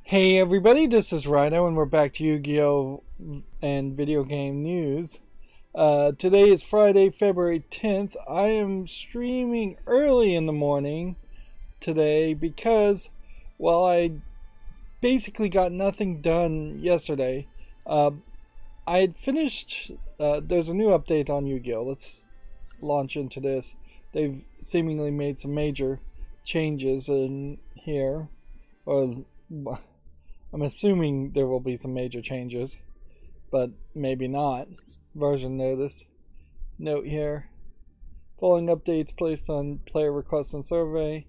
Hey everybody, this is Rydo and we're back to Yu-Gi-Oh! And video game news. Today is Friday, February 10th. I am streaming early in the morning today because, well, I basically got nothing done yesterday. I had finished, there's a new update on Yu-Gi-Oh! Let's launch into this. They've seemingly made some major changes in here, or I'm assuming there will be some major changes, but maybe not. Version note here. Following updates placed on player requests and survey.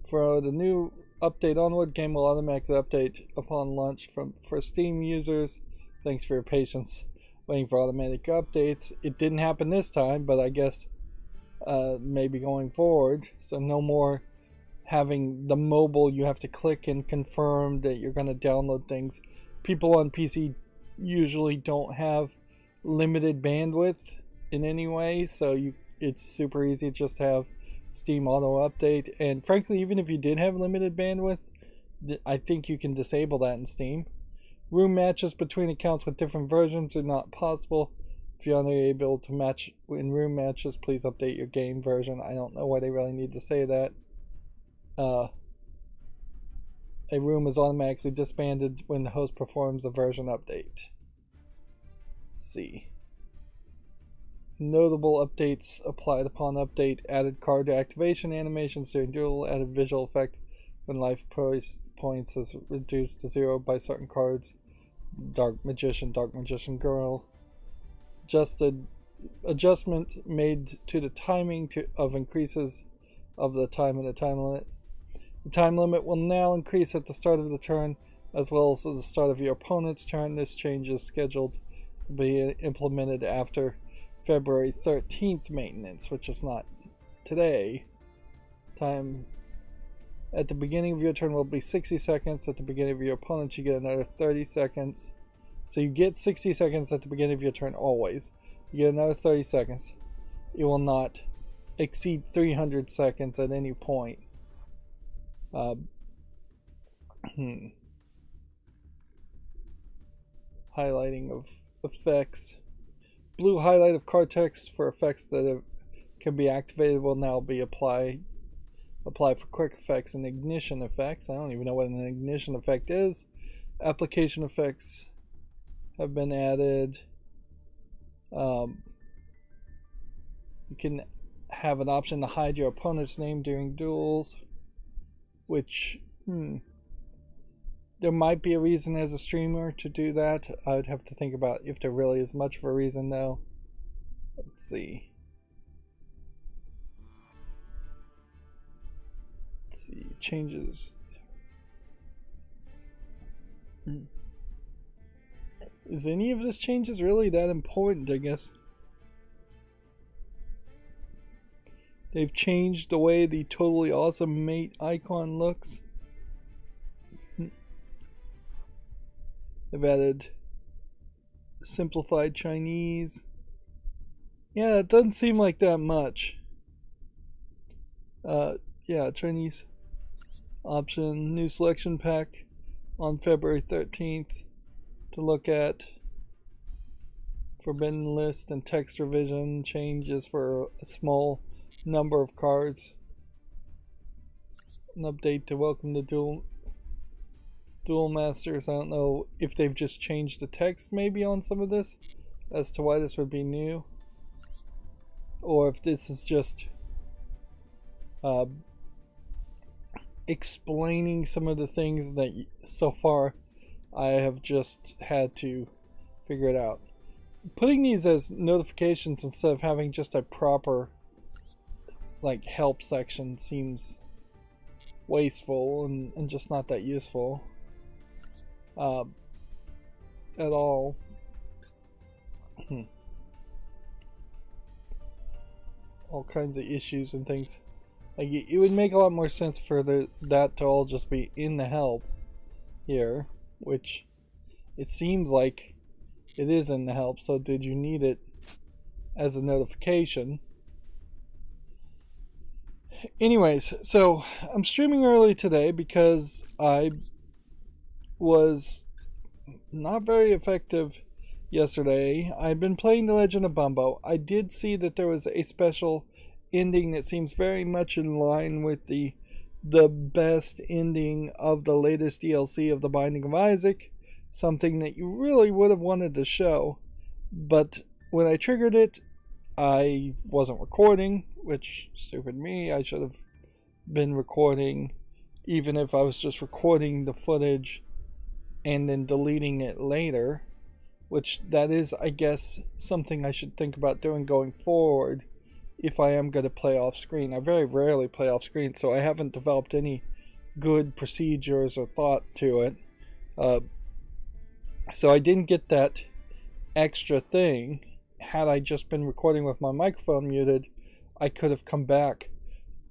For the new update onward, game will automatically update upon launch for Steam users. Thanks for your patience waiting for automatic updates. It didn't happen this time, but I guess maybe going forward. So no more having the mobile, you have to click and confirm that you're going to download things. People on PC usually don't have limited bandwidth in any way, so it's super easy to just have Steam auto update. And frankly, even if you did have limited bandwidth, I think you can disable that in Steam. Room matches between accounts with different versions are not possible. If you're unable to match in room matches, please update your game version. I don't know why they really need to say that. A room is automatically disbanded when the host performs a version update. Let's see. Notable updates applied upon update. Added card activation animations during Duel. Added visual effect when life points is reduced to 0 by certain cards. Dark Magician Girl. Adjustment made to the timing of increases of the time and the time limit. The time limit will now increase at the start of the turn as well as at the start of your opponent's turn. This change is scheduled to be implemented after February 13th maintenance, which is not today. Time at the beginning of your turn will be 60 seconds. At the beginning of your opponent, you get another 30 seconds. So you get 60 seconds at the beginning of your turn always. You get another 30 seconds. It will not exceed 300 seconds at any point. Highlighting of effects. Blue highlight of card text for effects that can be activated will now be applied for quick effects and ignition effects. I don't even know what an ignition effect is. Application effects have been added. You can have an option to hide your opponent's name during duels, which there might be a reason as a streamer to do that. I would have to think about if there really is much of a reason though. Let's see. Changes. Is any of this changes really that important, I guess? They've changed the way the totally awesome mate icon looks. They've added simplified Chinese. Yeah, it doesn't seem like that much. Yeah, Chinese option, new selection pack on February 13th to look at. Forbidden list and text revision changes for a small number of cards. An update to welcome the Duel Masters. I don't know if they've just changed the text maybe on some of this as to why this would be new, or if this is just explaining some of the things that so far I have just had to figure it out. Putting these as notifications instead of having just a proper like help section seems wasteful and just not that useful at all. All kinds of issues and things. Like it would make a lot more sense for that to all just be in the help here, which it seems like it is in the help. So did you need it as a notification? Anyways, so I'm streaming early today because I was not very effective yesterday. I've been playing The Legend of Bumbo. I did see that there was a special ending that seems very much in line with the best ending of the latest DLC of The Binding of Isaac, something that you really would have wanted to show. But when I triggered it, I wasn't recording, which, stupid me, I should have been recording, even if I was just recording the footage and then deleting it later, which that is, I guess, something I should think about doing going forward if I am going to play off screen. I very rarely play off screen, so I haven't developed any good procedures or thought to it. So I didn't get that extra thing. Had I just been recording with my microphone muted, I could have come back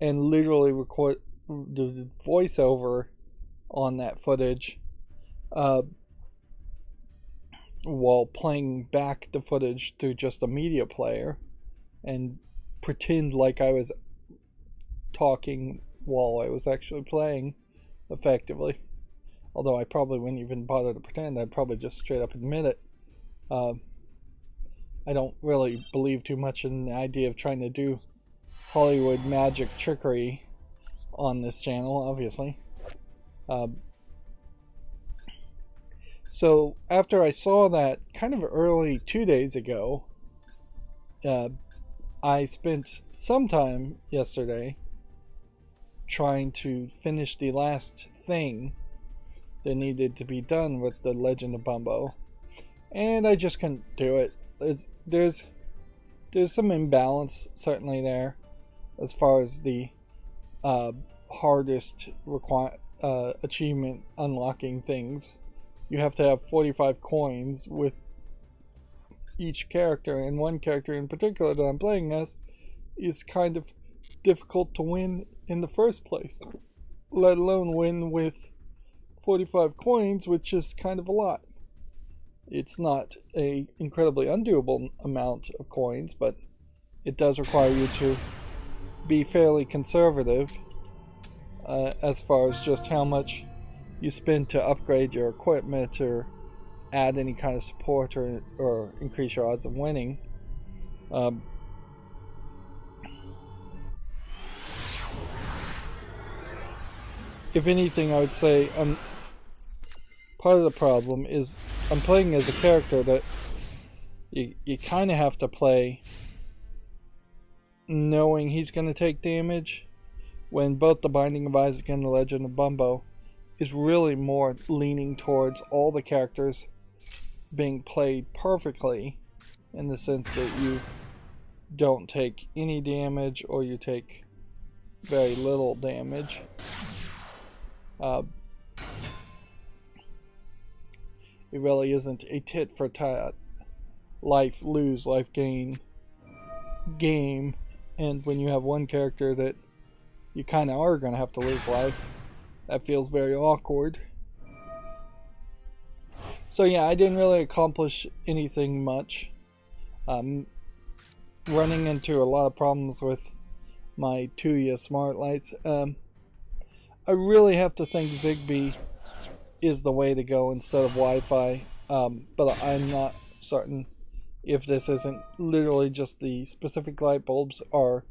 and literally record the voiceover on that footage while playing back the footage through just a media player and pretend like I was talking while I was actually playing effectively. Although I probably wouldn't even bother to pretend. I'd probably just straight up admit it. I don't really believe too much in the idea of trying to do Hollywood magic trickery on this channel, obviously. So after I saw that kind of early 2 days ago, I spent some time yesterday trying to finish the last thing that needed to be done with The Legend of Bumbo, and I just couldn't do it. There's some imbalance certainly there as far as the hardest achievement unlocking things. You have to have 45 coins with each character, and one character in particular that I'm playing as is kind of difficult to win in the first place, let alone win with 45 coins, which is kind of a lot. It's not a incredibly undoable amount of coins, but it does require you to be fairly conservative as far as just how much you spend to upgrade your equipment or add any kind of support or increase your odds of winning. If anything, I would say part of the problem is I'm playing as a character that you kind of have to play knowing he's going to take damage, when both The Binding of Isaac and The Legend of Bumbo is really more leaning towards all the characters being played perfectly, in the sense that you don't take any damage or you take very little damage. It really isn't a tit for tat, life lose, life gain game. And when you have one character that you kind of are going to have to lose life, that feels very awkward. So yeah, I didn't really accomplish anything much. Running into a lot of problems with my Tuya smart lights. I really have to think Zigbee is the way to go instead of Wi-Fi, but I'm not certain if this isn't literally just the specific light bulbs are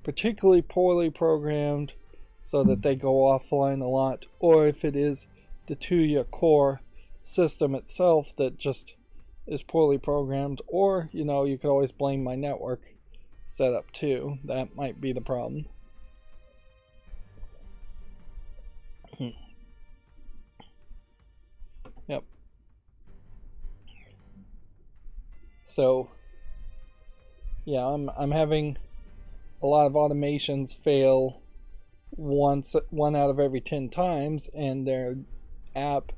particularly poorly programmed so that they go offline a lot, or if it is the Tuya core system itself that just is poorly programmed, or, you know, you could always blame my network setup too. That might be the problem. Yep. So yeah, I'm having a lot of automations fail one out of every 10 times, and their app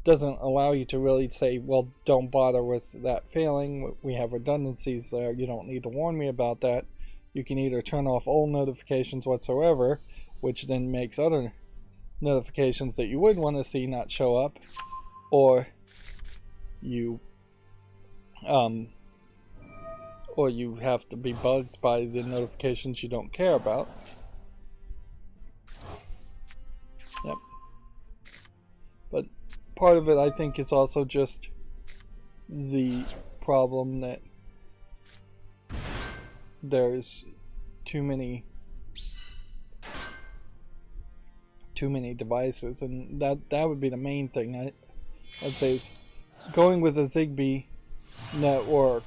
doesn't allow you to really say, well, don't bother with that failing. We have redundancies there. You don't need to warn me about that. You can either turn off all notifications whatsoever, which then makes other notifications that you would want to see not show up, or you have to be bugged by the notifications you don't care about. Yep. But part of it, I think, is also just the problem that there's too many devices, and that would be the main thing I'd say is going with a Zigbee network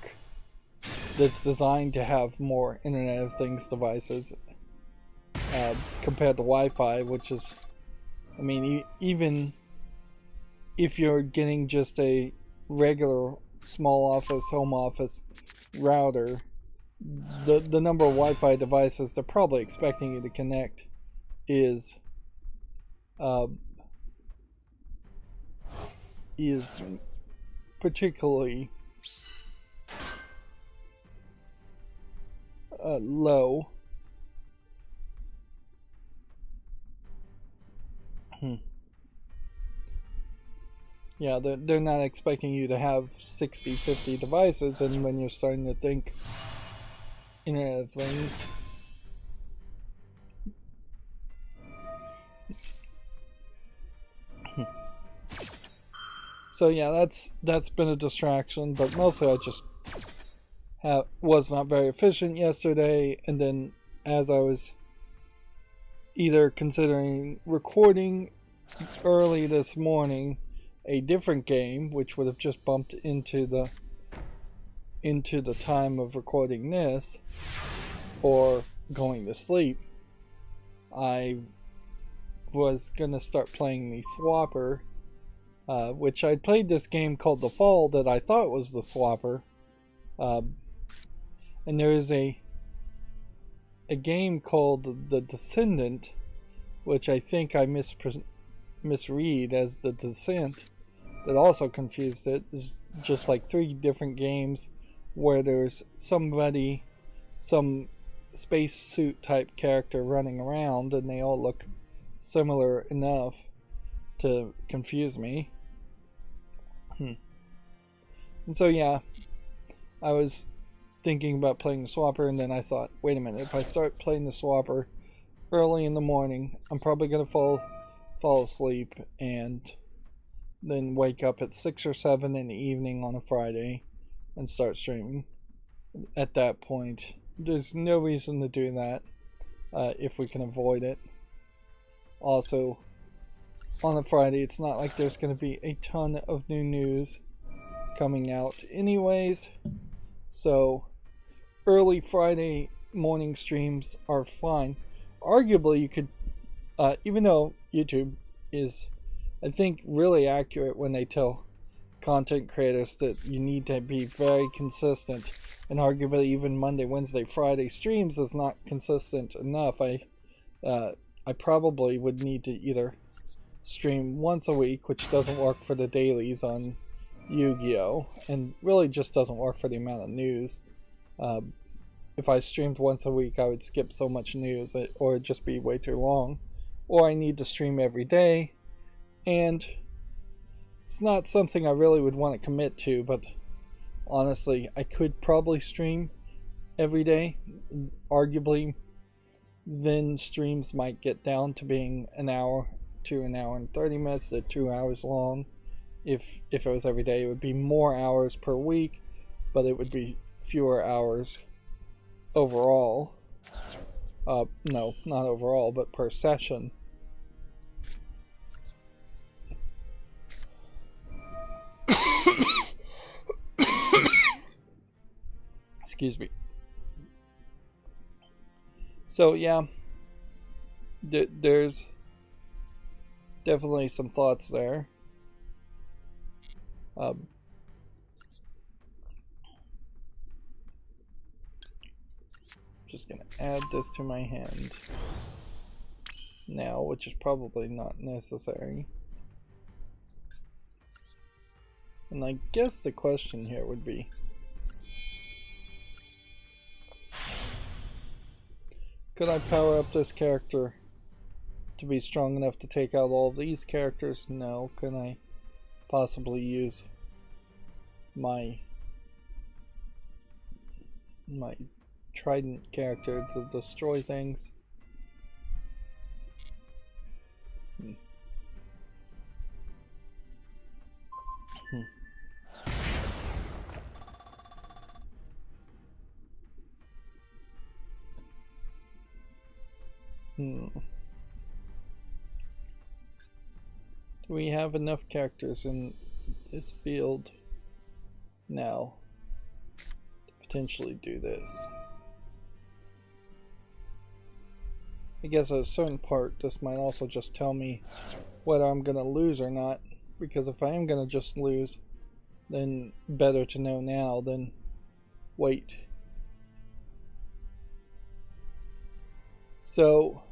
that's designed to have more Internet of Things devices compared to Wi-Fi, which is, I mean, even if you're getting just a regular small office, home office router, the number of Wi-Fi devices they're probably expecting you to connect is particularly low. Yeah, they're not expecting you to have 60, 50 devices, and when you're starting to think Internet of Things, so yeah, that's been a distraction, but mostly I just was not very efficient yesterday, and then as I was either considering recording early this morning a different game, which would have just bumped into the time of recording this, or going to sleep, I was gonna start playing the Swapper, which I'd played this game called The Fall that I thought was the Swapper, and there is a game called The Descendant, which I think I misread as The Descent, that also confused it. It's just like 3 different games where there's some spacesuit type character running around, and they all look similar enough to confuse me. And so yeah, I was thinking about playing the Swapper, and then I thought, wait a minute, if I start playing the Swapper early in the morning, I'm probably going to fall asleep and then wake up at 6 or 7 in the evening on a Friday and start streaming. At that point, there's no reason to do that if we can avoid it. Also, on a Friday, it's not like there's going to be a ton of new news coming out anyways, so early Friday morning streams are fine. Arguably, you could, even though YouTube is, I think, really accurate when they tell content creators that you need to be very consistent, and arguably even Monday, Wednesday, Friday streams is not consistent enough. I probably would need to either stream once a week, which doesn't work for the dailies on Yu-Gi-Oh! And really just doesn't work for the amount of news. If I streamed once a week, I would skip so much news, or it'd just be way too long. Or I need to stream every day, and it's not something I really would want to commit to, but honestly, I could probably stream every day. Arguably, then streams might get down to being an hour to an hour and 30 minutes to 2 hours long. If it was every day, it would be more hours per week, but it would be fewer hours overall. No, not overall, but per session. Excuse me. So yeah, there's definitely some thoughts there. Just gonna add this to my hand now, which is probably not necessary. And I guess the question here would be, could I power up this character to be strong enough to take out all of these characters? No. Can I possibly use my trident character to destroy things? Do we have enough characters in this field now to potentially do this? I guess at a certain part this might also just tell me whether I'm gonna lose or not, because if I am gonna just lose, then better to know now than wait. So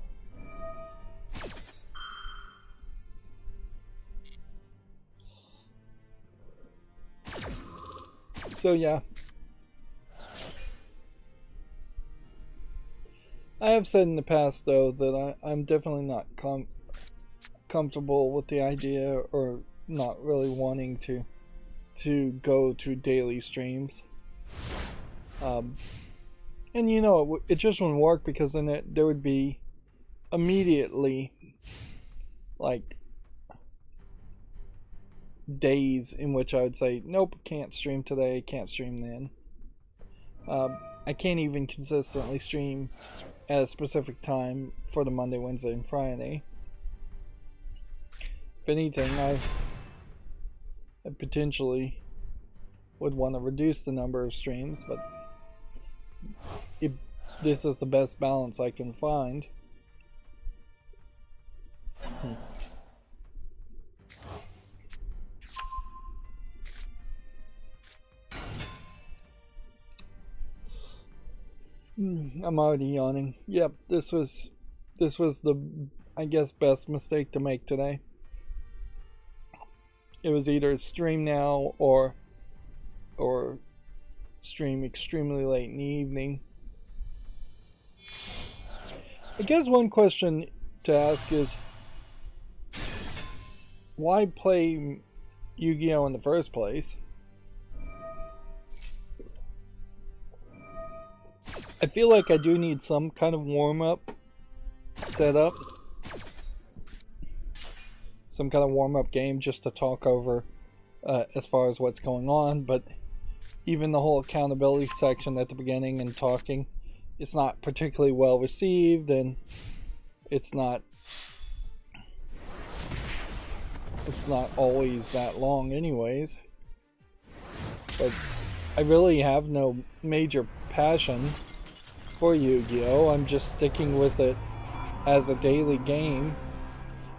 yeah, I have said in the past though that I'm definitely not comfortable with the idea, or not really wanting to go to daily streams. And you know, it just wouldn't work, because then there would be immediately like days in which I would say, nope, can't stream today, can't stream then. I can't even consistently stream at a specific time for the Monday, Wednesday, and Friday. If anything, I potentially would want to reduce the number of streams, but this is the best balance I can find. I'm already yawning. Yep, this was the, I guess, best mistake to make today. It was either stream now or stream extremely late in the evening. I guess one question to ask is, why play Yu-Gi-Oh in the first place? I feel like I do need some kind of warm-up setup. Some kind of warm-up game just to talk over as far as what's going on, but even the whole accountability section at the beginning and talking, it's not particularly well received, and it's not always that long anyways. But I really have no major passion for Yu-Gi-Oh! I'm just sticking with it as a daily game.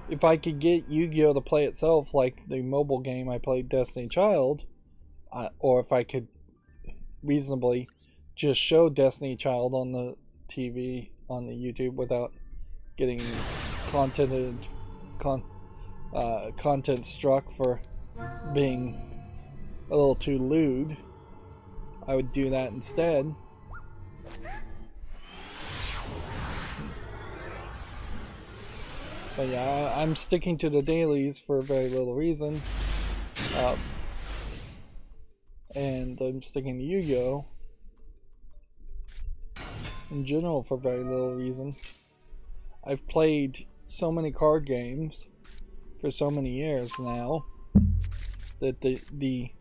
If I could get Yu-Gi-Oh! To play itself like the mobile game I played, Destiny Child, or if I could reasonably just show Destiny Child on the TV, on the YouTube, without getting content struck for being a little too lewd, I would do that instead. But yeah, I'm sticking to the dailies for very little reason. And I'm sticking to Yu-Gi-Oh! In general for very little reason. I've played so many card games for so many years now that the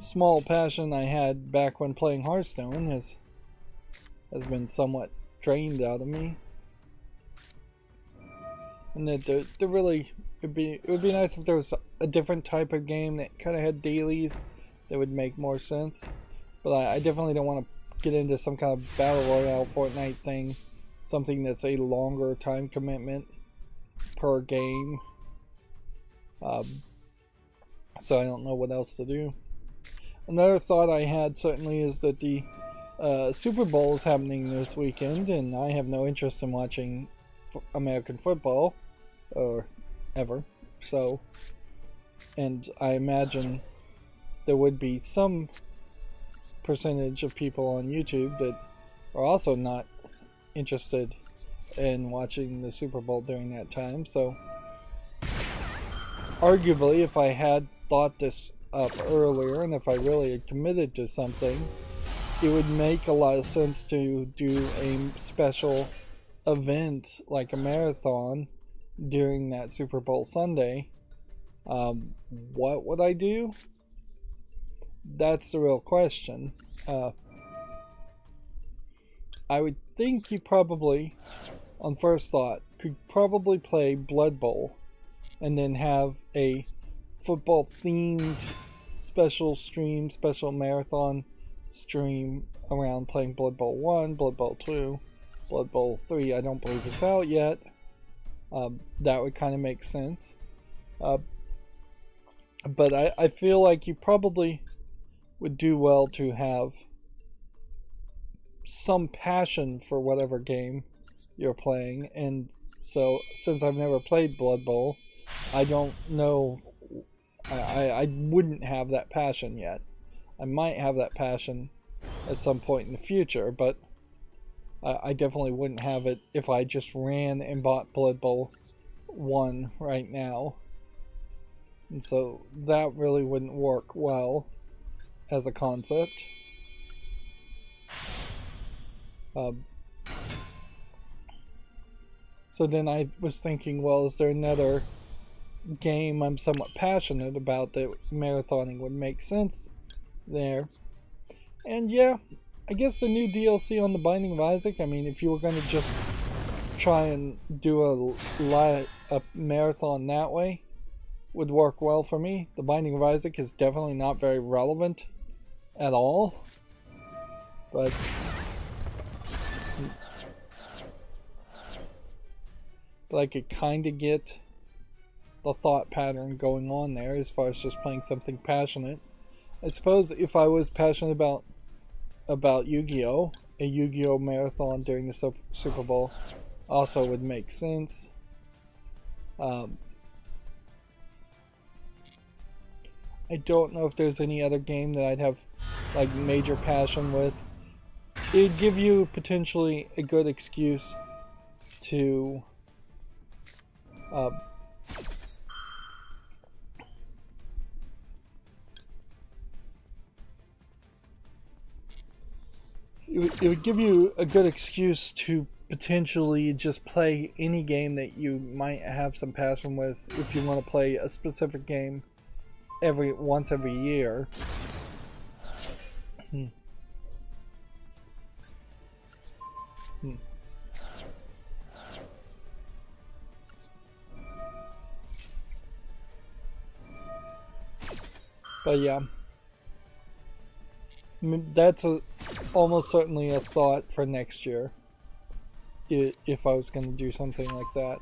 small passion I had back when playing Hearthstone has been somewhat drained out of me. And that it would be nice if there was a different type of game that kind of had dailies that would make more sense. But I definitely don't want to get into some kind of battle royale Fortnite thing, something that's a longer time commitment per game. So I don't know what else to do. Another thought I had certainly is that the Super Bowl is happening this weekend, and I have no interest in watching American football or ever. So, and I imagine there would be some percentage of people on YouTube that are also not interested in watching the Super Bowl during that time. So, arguably, if I had thought this up earlier, and if I really had committed to something, it would make a lot of sense to do a special event like a marathon during that Super Bowl Sunday, What would I do? That's the real question. I would think you probably, on first thought, could probably play Blood Bowl and then have a football themed special stream, special marathon stream around playing Blood Bowl 1, Blood Bowl 2, Blood Bowl 3. I don't believe it's out yet. That would kind of make sense. But I feel like you probably would do well to have some passion for whatever game you're playing. And so, since I've never played Blood Bowl, I don't know. I wouldn't have that passion yet. I might have that passion at some point in the future, but I definitely wouldn't have it if I just ran and bought Blood Bowl 1 right now. And so that really wouldn't work well as a concept. So then I was thinking, well, is there another game I'm somewhat passionate about that marathoning would make sense there? And yeah, I guess the new DLC on The Binding of Isaac, I mean, if you were going to just try and do a marathon that way, would work well for me. The Binding of Isaac is definitely not very relevant at all, but I could kind of get the thought pattern going on there as far as just playing something passionate. I suppose if I was passionate about Yu-Gi-Oh! A Yu-Gi-Oh! Marathon during the Super Bowl also would make sense. I don't know if there's any other game that I'd have like major passion with. It'd give you potentially a good excuse to it would give you a good excuse to potentially just play any game that you might have some passion with if you want to play a specific game once every year. But yeah, that's almost certainly a thought for next year, if I was going to do something like that.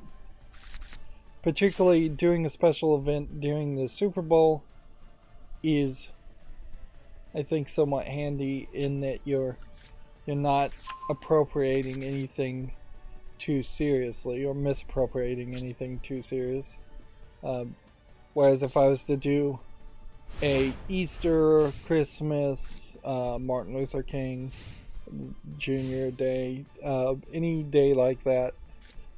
Particularly doing a special event during the Super Bowl is, I think, somewhat handy in that you're not appropriating anything too seriously or misappropriating anything too serious. Whereas if I was to do a Easter, Christmas, Martin Luther King Jr. Day, any day like that,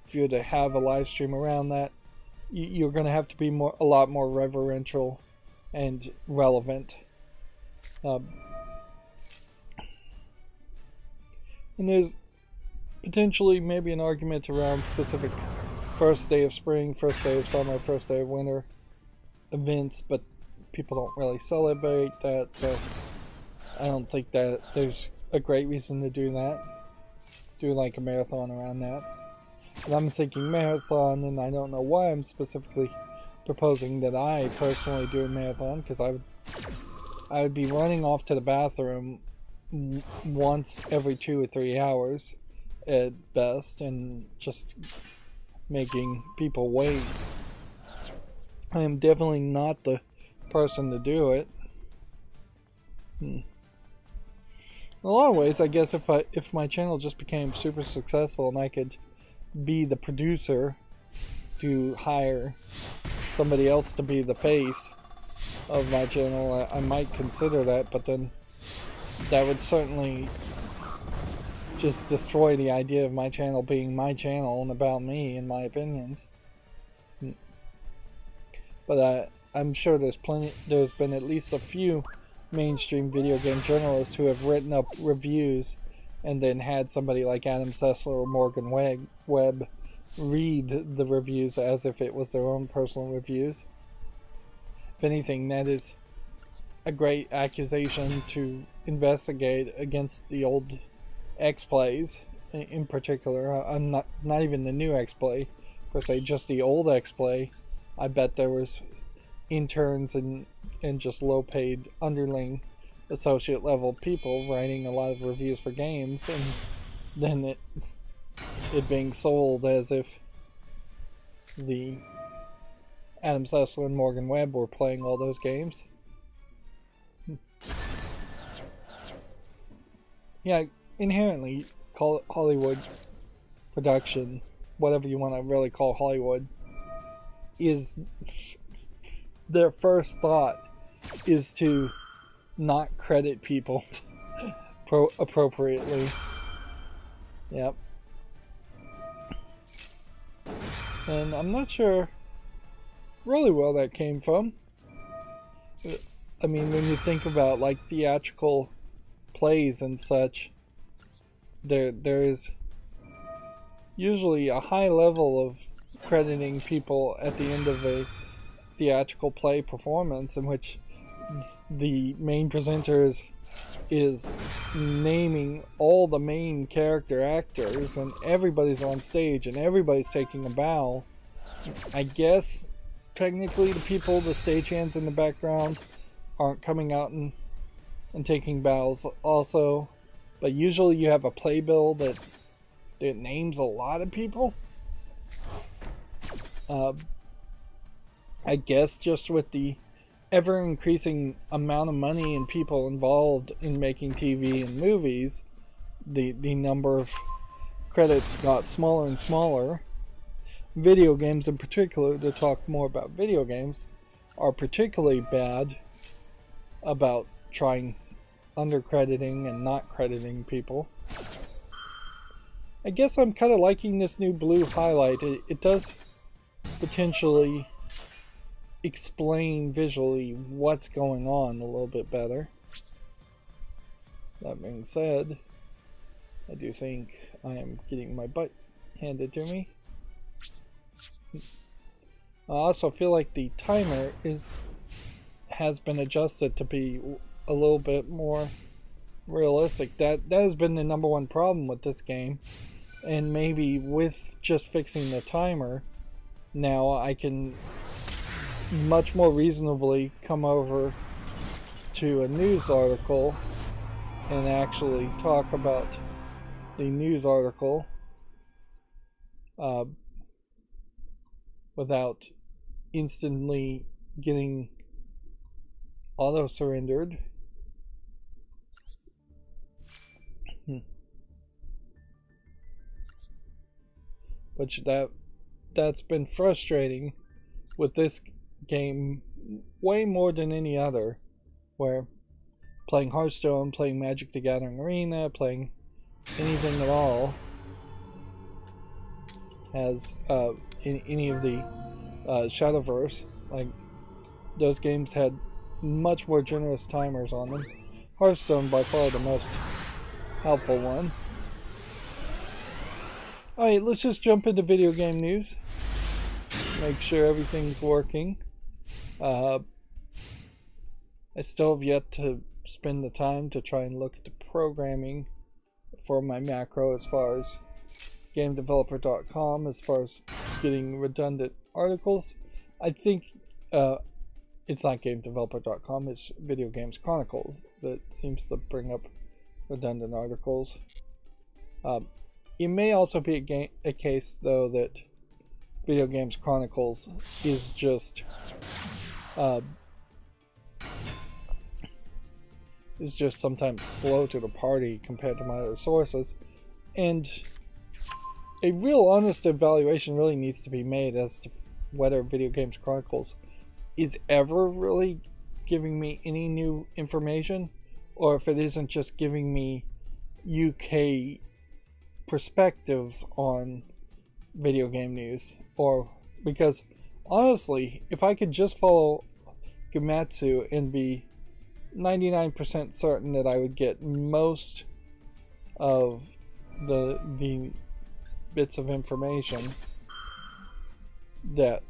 if you were to have a live stream around that, you're going to have to be a lot more reverential and relevant. And there's potentially maybe an argument around specific first day of spring, first day of summer, first day of winter events, but people don't really celebrate that, so I don't think that there's a great reason to do that. Do like a marathon around that. And I'm thinking marathon, and I don't know why I'm specifically proposing that I personally do a marathon, because I would be running off to the bathroom once every 2 or 3 hours at best, and just making people wait. I am definitely not the person to do it. In a lot of ways, I guess if my channel just became super successful and I could be the producer to hire somebody else to be the face of my channel, I might consider that, but then that would certainly just destroy the idea of my channel being my channel and about me and my opinions. But I'm sure there's been at least a few mainstream video game journalists who have written up reviews and then had somebody like Adam Sessler or Morgan Webb read the reviews as if it was their own personal reviews. If anything, that is a great accusation to investigate against the old X-Plays in particular. I'm not even the new X-Play per se, just the old X-Play. I bet there was interns and just low-paid underling associate level people writing a lot of reviews for games, and then it being sold as if the Adam Sessler and Morgan Webb were playing all those games. Yeah, inherently, call it Hollywood production, whatever you want to really call Hollywood, is their first thought is to not credit people appropriately. Yep. And I'm not sure really where that came from. I mean, when you think about like theatrical plays and such, there is usually a high level of crediting people at the end of a theatrical play performance in which the main presenter is naming all the main character actors, and everybody's on stage and everybody's taking a bow. I guess technically the people, the stagehands in the background, aren't coming out and taking bows also, but usually you have a playbill that names a lot of people. I guess just with the ever-increasing amount of money and people involved in making TV and movies, the number of credits got smaller and smaller. Video games in particular, to talk more about video games, are particularly bad about trying undercrediting and not crediting people. I guess I'm kind of liking this new blue highlight. It does potentially explain visually what's going on a little bit better. That being said, I do think I am getting my butt handed to me. I also feel like the timer has been adjusted to be a little bit more realistic. That has been the number one problem with this game, and maybe with just fixing the timer, now I can much more reasonably come over to a news article and actually talk about the news article without instantly getting auto-surrendered. Which that's been frustrating with this game way more than any other, where playing Hearthstone, playing Magic the Gathering Arena, playing anything at all has in any of the Shadowverse, like those games had much more generous timers on them. Hearthstone by far the most helpful one. Alright, let's just jump into video game news. Make sure everything's working. I still have yet to spend the time to try and look at the programming for my macro as far as GameDeveloper.com, as far as getting redundant articles. I think it's not GameDeveloper.com, it's Video Games Chronicles that seems to bring up redundant articles. It may also be a case, though, that Video Games Chronicles is just sometimes slow to the party compared to my other sources, and a real honest evaluation really needs to be made as to whether Video Games Chronicles is ever really giving me any new information, or if it isn't just giving me UK perspectives on video game news. Or because honestly, if I could just follow Gematsu and be 99% certain that I would get most of the bits of information, that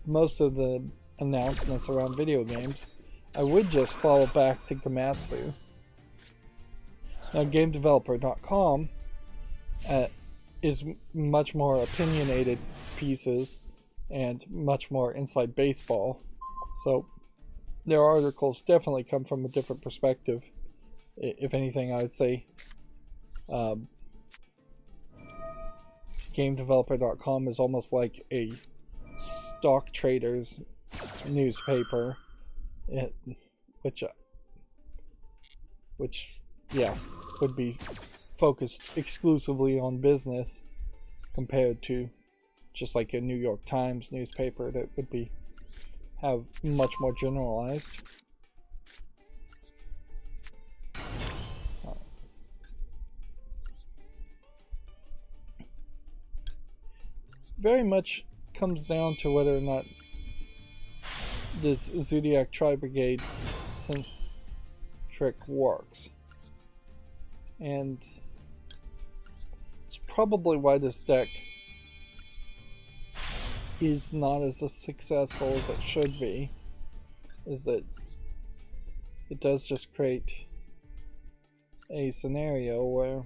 most of the announcements around video games, I would just follow back to Gamatsu. Now, GameDeveloper.com is much more opinionated pieces and much more inside baseball. So their articles definitely come from a different perspective. If anything, I would say GameDeveloper.com is almost like a stock trader's newspaper, which yeah, would be focused exclusively on business, compared to just like a New York Times newspaper that would be have much more generalized. Very much comes down to whether or not this Zodiac Tri-Brigade trick works. And it's probably why this deck is not as successful as it should be, is that it does just create a scenario where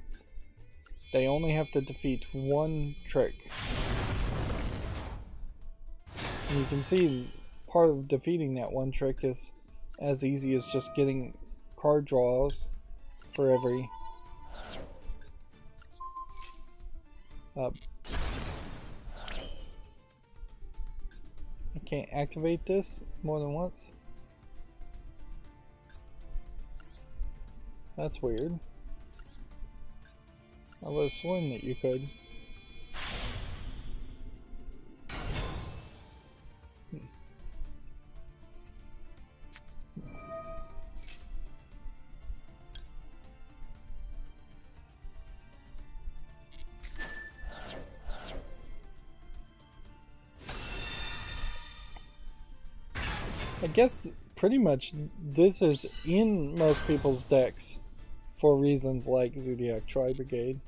they only have to defeat one trick. And you can see part of defeating that one trick is as easy as just getting card draws for every I can't activate this more than once. That's weird. I would have sworn that you could. I guess pretty much this is in most people's decks for reasons like Zodiac Tri-Brigade.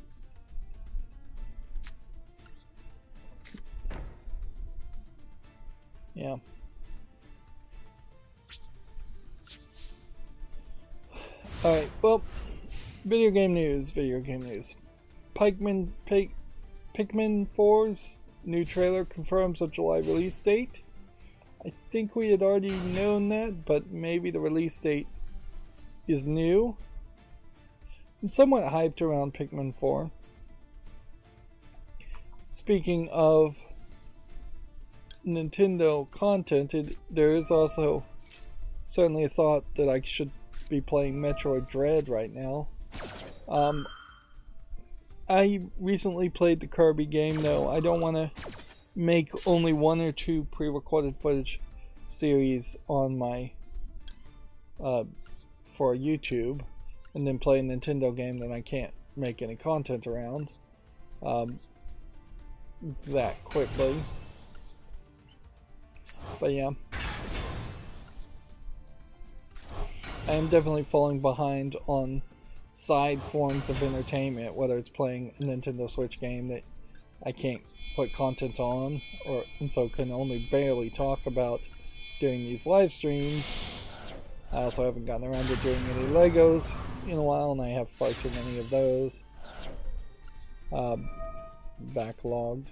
Yeah. Alright, well, video game news. Pikmin 4's new trailer confirms a July release date. I think we had already known that, but maybe the release date is new. I'm somewhat hyped around Pikmin 4. Speaking of Nintendo content, there is also certainly a thought that I should be playing Metroid Dread right now. I recently played the Kirby game, though. I don't want to make only one or two pre-recorded footage series on my for YouTube and then play a Nintendo game that I can't make any content around that quickly. But yeah, I am definitely falling behind on side forms of entertainment, whether it's playing a Nintendo Switch game that I can't put content on, and so can only barely talk about during these live streams. I also haven't gotten around to doing any Legos in a while, and I have far too many of those backlogged.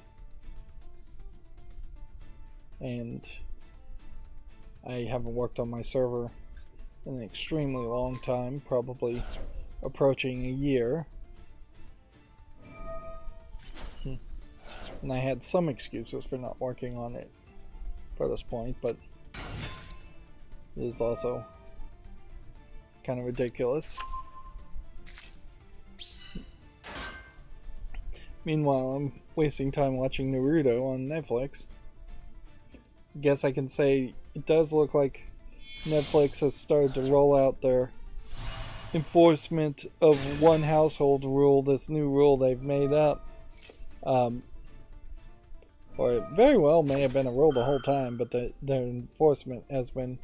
And I haven't worked on my server in an extremely long time, probably approaching a year. And I had some excuses for not working on it for this point, but it is also kind of ridiculous. Meanwhile, I'm wasting time watching Rydo on Netflix. I guess I can say it does look like Netflix has started to roll out their enforcement of one household rule, this new rule they've made up. Or it very well may have been a rule the whole time, but their enforcement has been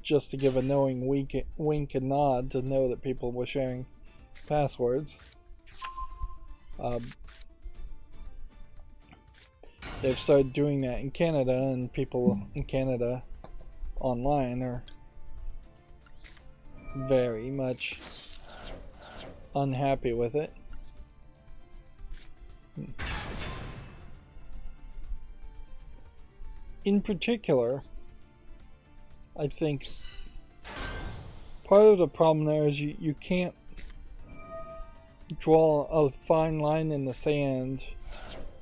just to give a knowing wink and nod to know that people were sharing passwords. they've started doing that in Canada, and people in Canada online are very much unhappy with it. In particular, I think part of the problem there is you can't draw a fine line in the sand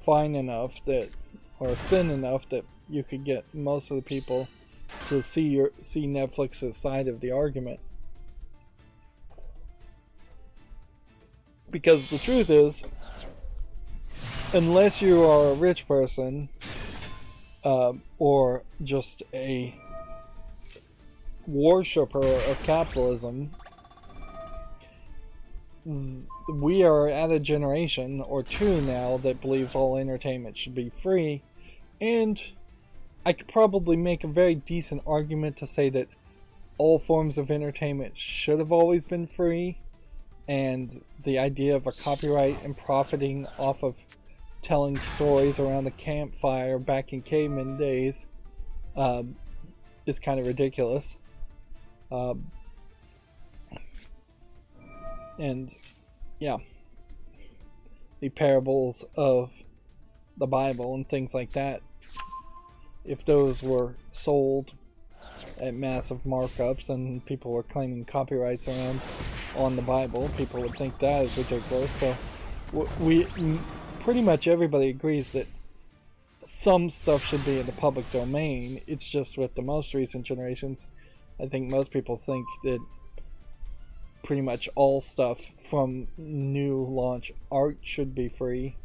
fine enough that, or thin enough that you could get most of the people to see Netflix's side of the argument. Because the truth is, unless you are a rich person, or just a worshipper of capitalism, we are at a generation or two now that believes all entertainment should be free, and I could probably make a very decent argument to say that all forms of entertainment should have always been free, and the idea of a copyright and profiting off of telling stories around the campfire back in caveman days is kind of ridiculous. And yeah, the parables of the Bible and things like that, if those were sold at massive markups and people were claiming copyrights on the Bible, people would think that is ridiculous. So pretty much everybody agrees that some stuff should be in the public domain. It's just with the most recent generations, I think most people think that pretty much all stuff from new launch art should be free,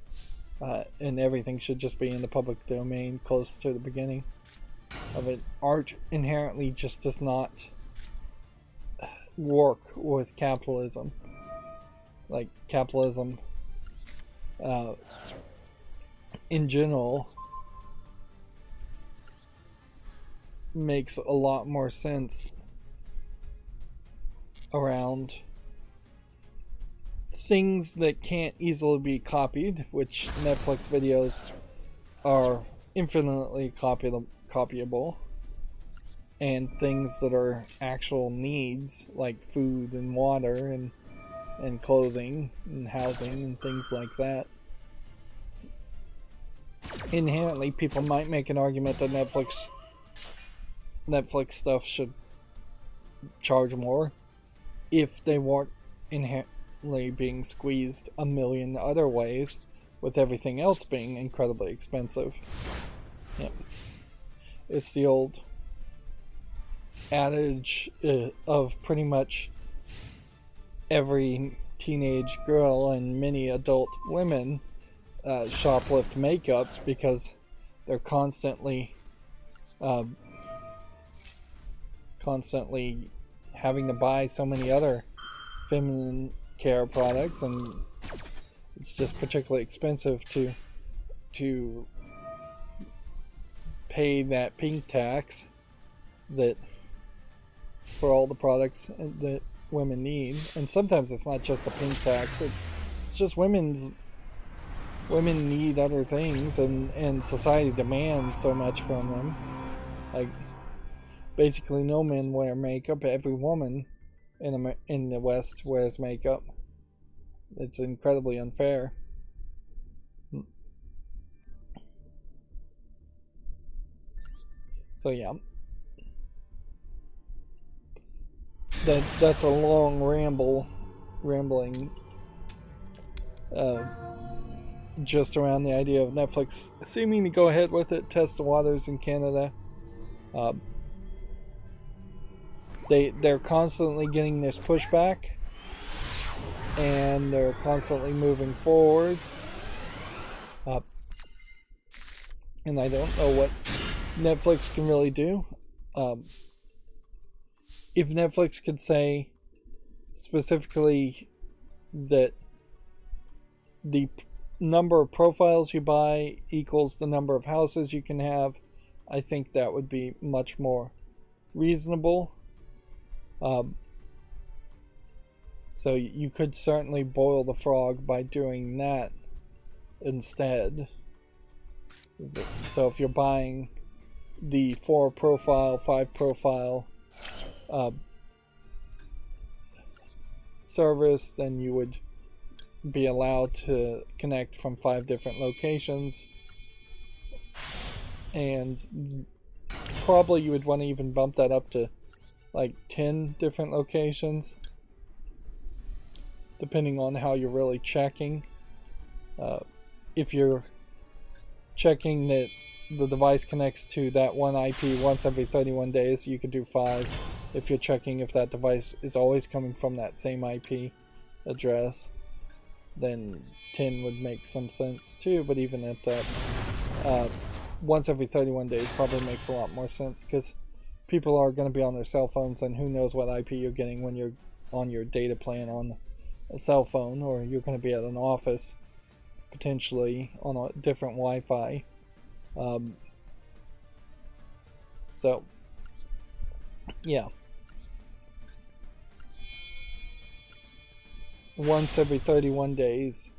and everything should just be in the public domain close to the beginning of it. Art inherently just does not work with capitalism. Like, capitalism in general makes a lot more sense around things that can't easily be copied, which Netflix videos are infinitely copyable, and things that are actual needs like food and water and clothing and housing and things like that. Inherently, people might make an argument that Netflix stuff should charge more if they weren't inherently being squeezed a million other ways, with everything else being incredibly expensive. Yeah. It's the old adage of pretty much every teenage girl and many adult women shoplift makeup because they're constantly having to buy so many other feminine care products, and it's just particularly expensive to pay that pink tax that for all the products that women need. And sometimes it's not just a pink tax, it's just women need other things, and society demands so much from them. Like, basically no men wear makeup. Every woman in the West wears makeup. It's incredibly unfair. So yeah, that's a long rambling just around the idea of Netflix seeming to go ahead with it, test the waters in Canada. They're constantly getting this pushback, and they're constantly moving forward. And I don't know what Netflix can really do. If Netflix could say specifically that the number of profiles you buy equals the number of houses you can have, I think that would be much more reasonable. So you could certainly boil the frog by doing that instead. So if you're buying the 4 profile, 5 profile service, then you would be allowed to connect from 5 different locations, and probably you would want to even bump that up to like 10 different locations, depending on how you're really checking. If you're checking that the device connects to that one IP once every 31 days, you could do 5. If you're checking if that device is always coming from that same IP address, then 10 would make some sense too. But even at that, once every 31 days probably makes a lot more sense, because people are going to be on their cell phones, and who knows what IP you're getting when you're on your data plan on a cell phone, or you're going to be at an office potentially on a different Wi-Fi. So yeah, once every 31 days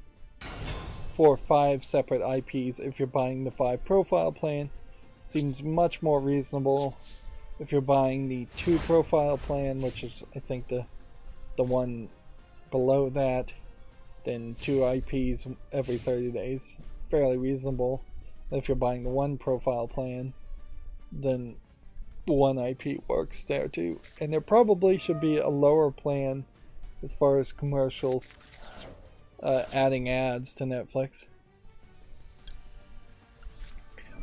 for 5 separate IPs if you're buying the 5 profile plan seems much more reasonable. If you're buying the 2 profile plan, which is I think the one below that, then 2 IPs every 30 days, fairly reasonable. If you're buying the 1 profile plan, then 1 IP works there too. And there probably should be a lower plan as far as commercials, adding ads to Netflix.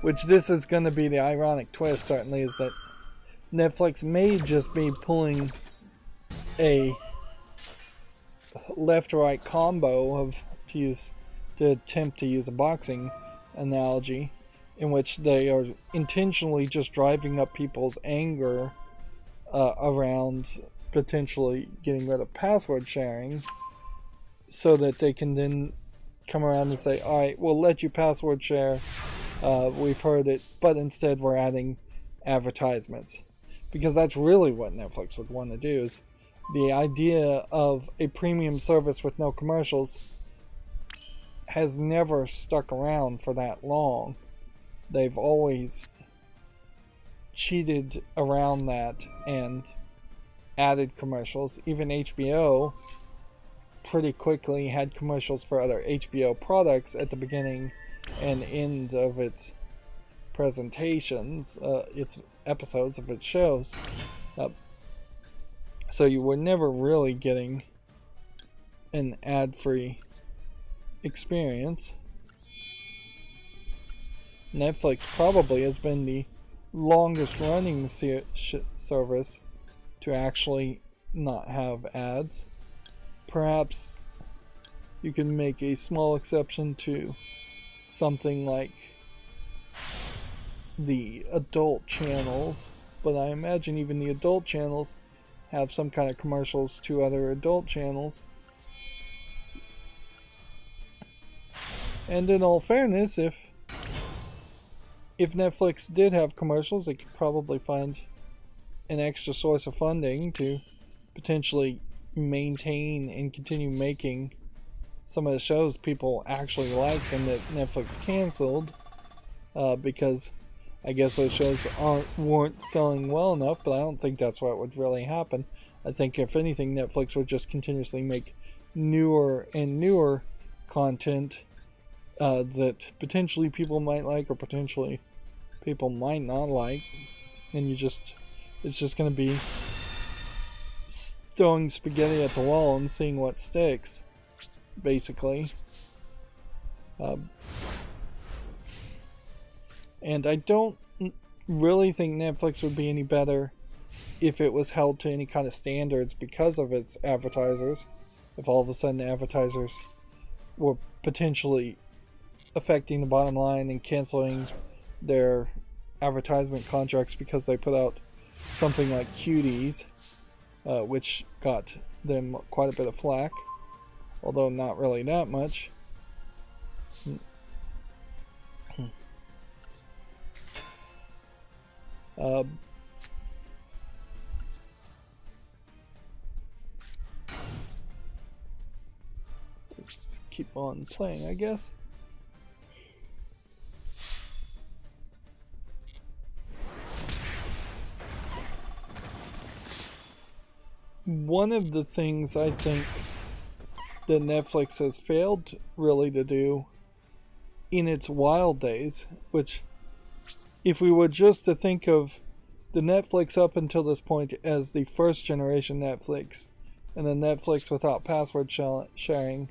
Which this is going to be the ironic twist, certainly, is that Netflix may just be pulling a left-right combo of, to attempt to use a boxing analogy, in which they are intentionally just driving up people's anger around potentially getting rid of password sharing, so that they can then come around and say, alright, we'll let you password share, we've heard it, but instead we're adding advertisements. Because that's really what Netflix would want to do. Is the idea of a premium service with no commercials has never stuck around for that long. They've always cheated around that and added commercials. Even HBO pretty quickly had commercials for other HBO products at the beginning and end of its presentations, its episodes of its shows. So you were never really getting an ad-free experience. Netflix probably has been the longest running service to actually not have ads. Perhaps you can make a small exception to something like the adult channels, but I imagine even the adult channels have some kind of commercials to other adult channels. And in all fairness, if Netflix did have commercials, they could probably find an extra source of funding to potentially maintain and continue making some of the shows people actually liked and that Netflix canceled, because I guess those shows weren't selling well enough. But I don't think that's what would really happen. I think if anything, Netflix would just continuously make newer and newer content that potentially people might like or potentially people might not like, and it's just going to be throwing spaghetti at the wall and seeing what sticks, basically. And I don't really think Netflix would be any better if it was held to any kind of standards because of its advertisers. If all of a sudden the advertisers were potentially affecting the bottom line and canceling their advertisement contracts because they put out something like Cuties, which got them quite a bit of flack, although not really that much. Let's keep on playing, I guess. one of the things I think that Netflix has failed really to do in its wild days, which if we were just to think of the Netflix up until this point as the first generation Netflix, and the Netflix without password sharing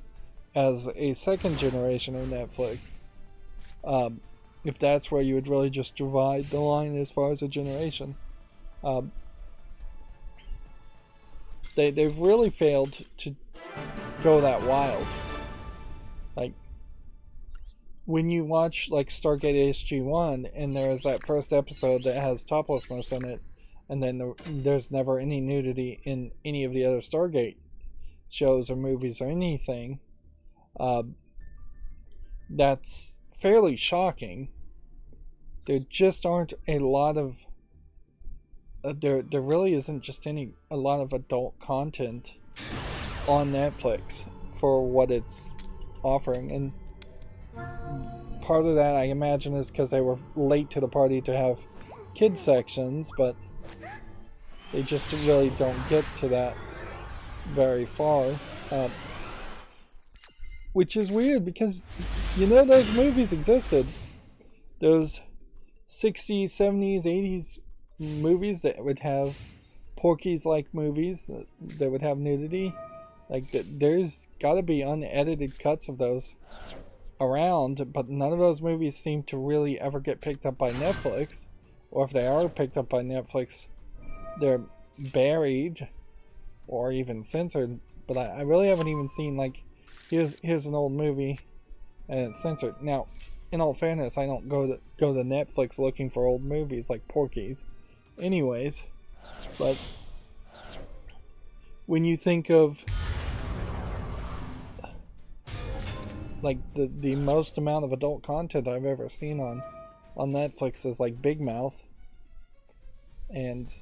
as a second generation of Netflix, if that's where you would really just divide the line as far as a generation, they've really failed to go that wild. Like, when you watch like Stargate SG-1 and there's that first episode that has toplessness in it, and then there's never any nudity in any of the other Stargate shows or movies or anything, that's fairly shocking. There just aren't a lot of there really isn't just a lot of adult content on Netflix for what it's offering, and part of that I imagine is because they were late to the party to have kids sections, but they just really don't get to that very far, which is weird because those movies existed, those 60s, 70s, 80s movies that would have Porky's like movies that would have nudity. Like, there's got to be unedited cuts of those around, but none of those movies seem to really ever get picked up by Netflix, or if they are picked up by Netflix, they're buried or even censored. But I really haven't even seen, like, here's an old movie and it's censored. Now, in all fairness, I don't go to Netflix looking for old movies like Porky's anyways, but when you think of like the most amount of adult content I've ever seen on Netflix is like Big Mouth, and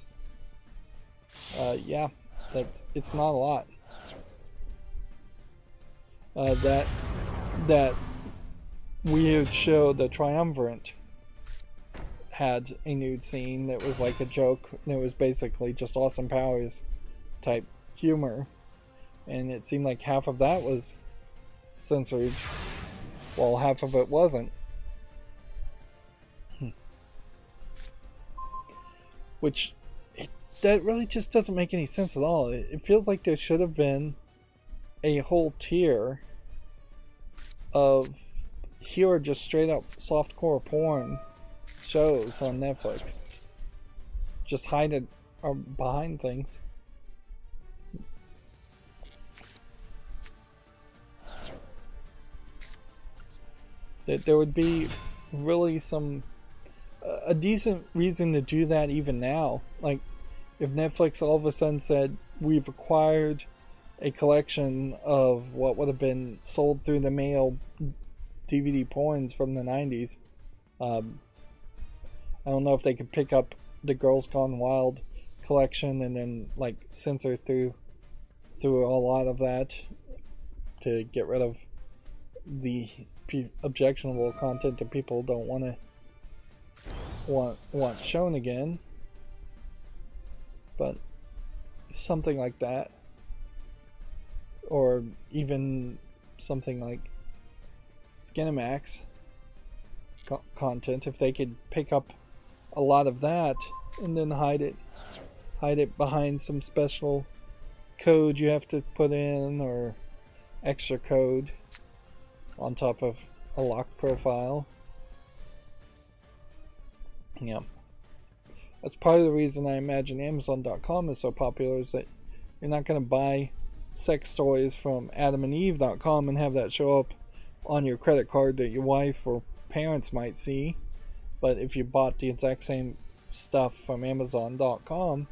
yeah, it's not a lot. That weird show, The Triumvirate, had a nude scene that was like a joke, and it was basically just Austin Powers type humor, and it seemed like half of that was censored while half of it wasn't. Which that really just doesn't make any sense at all. It feels like there should have been a whole tier of here are just straight up softcore porn shows on Netflix. Just hide it behind things. That there would be really a decent reason to do that even now. Like, if Netflix all of a sudden said, we've acquired a collection of what would have been sold through the mail DVD porns from the 90s. I don't know if they could pick up the Girls Gone Wild collection and then like censor through a lot of that to get rid of the objectionable content that people don't want shown again. But something like that, or even something like Skinamax content, if they could pick up a lot of that and then hide it behind some special code you have to put in, or extra code on top of a locked profile. Yeah. That's part of the reason I imagine Amazon.com is so popular, is that you're not going to buy sex toys from AdamandEve.com and have that show up on your credit card that your wife or parents might see. But if you bought the exact same stuff from Amazon.com,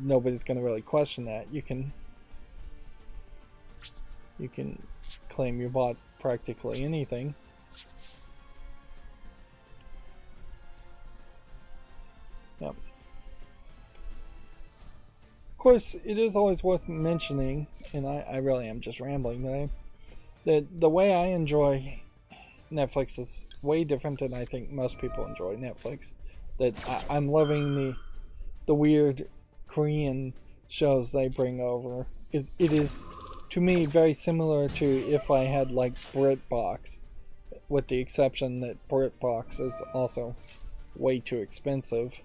nobody's going to really question that. You can claim you bought practically anything. Yep. Of course, it is always worth mentioning, and I really am just rambling today, that the way I enjoy Netflix is way different than I think most people enjoy Netflix. That I'm loving the weird Korean shows they bring over. It is, to me, very similar to if I had like BritBox, with the exception that BritBox is also way too expensive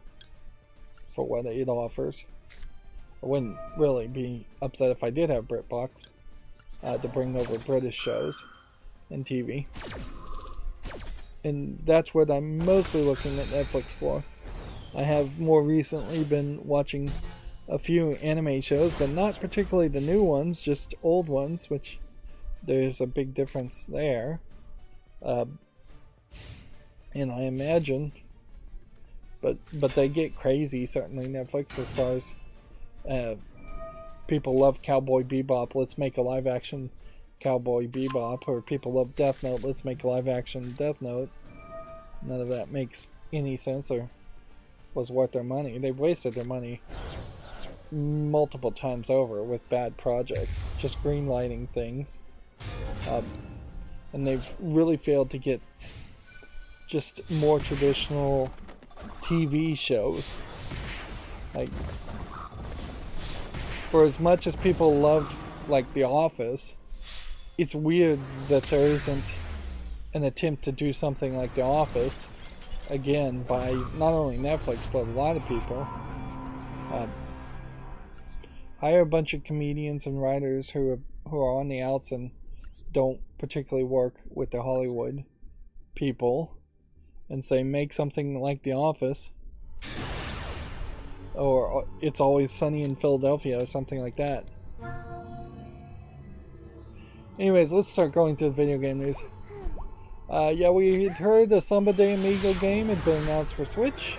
for what it offers. I wouldn't really be upset if I did have BritBox to bring over British shows and TV. And that's what I'm mostly looking at Netflix for. I have more recently been watching a few anime shows, but not particularly the new ones, just old ones, which there's a big difference there. And I imagine, but they get crazy, certainly Netflix, as far as people love Cowboy Bebop, let's make a live action Cowboy Bebop, or people love Death Note, let's make a live action Death Note. None of that makes any sense or was worth their money. They've wasted their money multiple times over with bad projects, just greenlighting things. And they've really failed to get just more traditional TV shows. Like, for as much as people love, like, The Office, it's weird that there isn't an attempt to do something like The Office again by not only Netflix but a lot of people. Hire a bunch of comedians and writers who are on the outs and don't particularly work with the Hollywood people, and say make something like The Office, or It's Always Sunny in Philadelphia, or something like that. Anyways, let's start going through the video game news. Yeah, we had heard the Samba de Amigo game had been announced for Switch.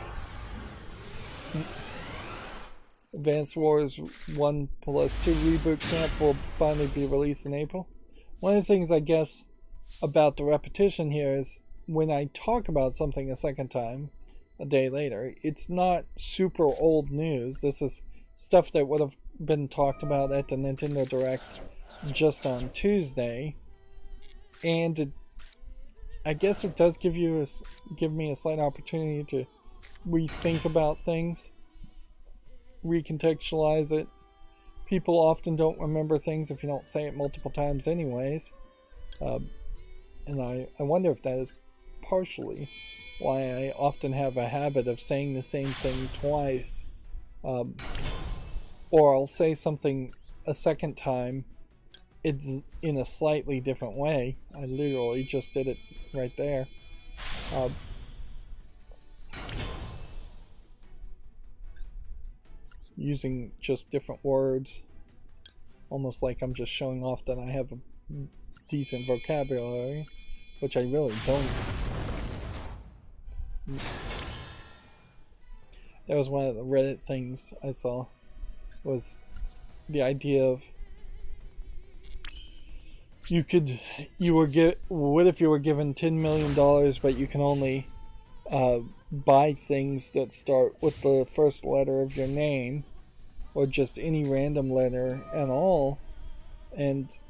Advance Wars 1+2 Reboot Camp will finally be released in April. One of the things I guess about the repetition here is when I talk about something a second time, a day later, it's not super old news. This is stuff that would have been talked about at the Nintendo Direct just on Tuesday, and I guess it does give me a slight opportunity to rethink about things, recontextualize it. People often don't remember things if you don't say it multiple times anyways, and I wonder if that is partially why I often have a habit of saying the same thing twice, or I'll say something a second time, it's in a slightly different way. I literally just did it right there. Using just different words, almost like I'm just showing off that I have a decent vocabulary, which I really don't. That was one of the Reddit things I saw, was the idea of what if you were given $10 million but you can only buy things that start with the first letter of your name, or just any random letter at all, and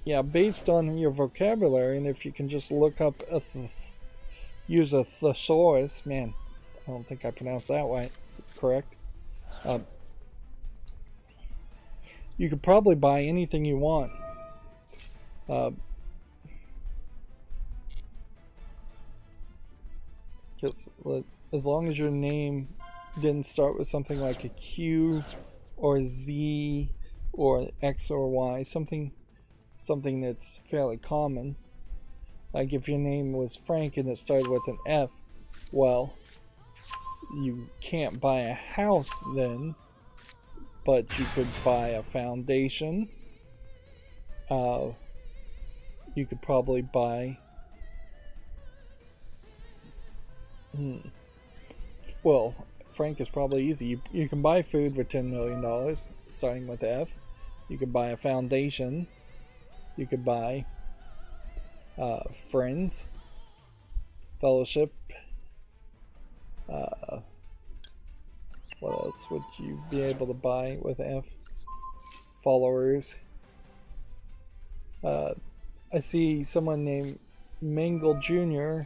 yeah, based on your vocabulary, and if you can just look up use a thesaurus, man, I don't think I pronounced that right, correct, you could probably buy anything you want. Just as long as your name didn't start with something like a Q or a Z or an X or Y, something that's fairly common. Like if your name was Frank and it started with an F, well, you can't buy a house then, but you could buy a foundation. You could probably buy well, Frank is probably easy. You can buy food for $10 million starting with F. You could buy a foundation. You could buy friends, fellowship. What else would you be able to buy with F? Followers. I see someone named Mangle Jr.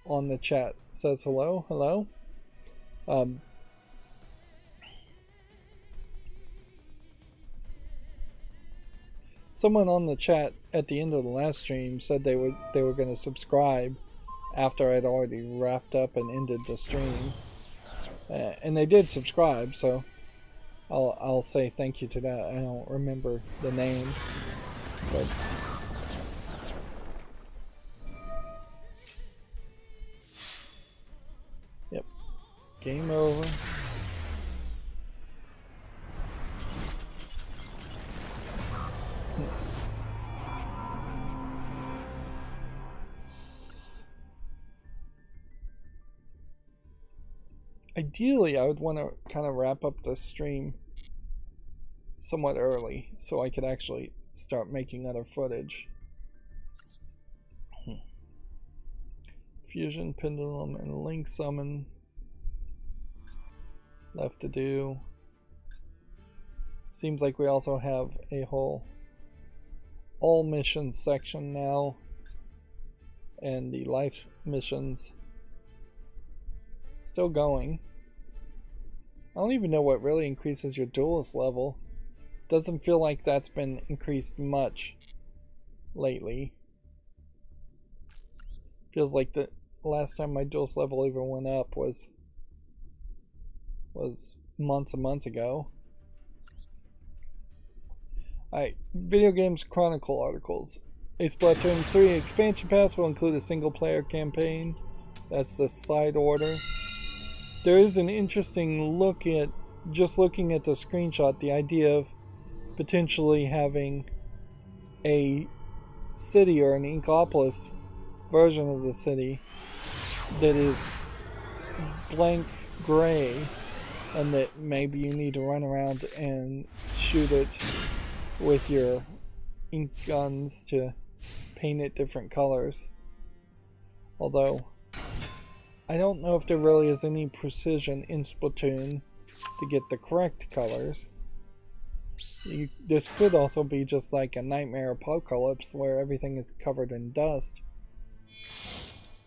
on the chat. Says hello. Someone on the chat at the end of the last stream said they were going to subscribe after I'd already wrapped up and ended the stream, and they did subscribe. So I'll say thank you to that. I don't remember the name, but yep, game over. Ideally, I would want to kind of wrap up the stream somewhat early so I could actually start making other footage. Fusion, Pendulum, and Link Summon left to do. Seems like we also have a whole all missions section now, and the life missions still going. I don't even know what really increases your duelist level. Doesn't feel like that's been increased much lately. Feels like the last time my duelist level even went up was months and months ago. Alright, Video Games Chronicle articles. A Splatoon 3 expansion pass will include a single player campaign. That's the side order. There is an interesting look at, just looking at the screenshot, the idea of potentially having a city or an Inkopolis version of the city that is blank gray, and that maybe you need to run around and shoot it with your ink guns to paint it different colors. Although I don't know if there really is any precision in Splatoon to get the correct colors. This could also be just like a Nightmare Apocalypse where everything is covered in dust.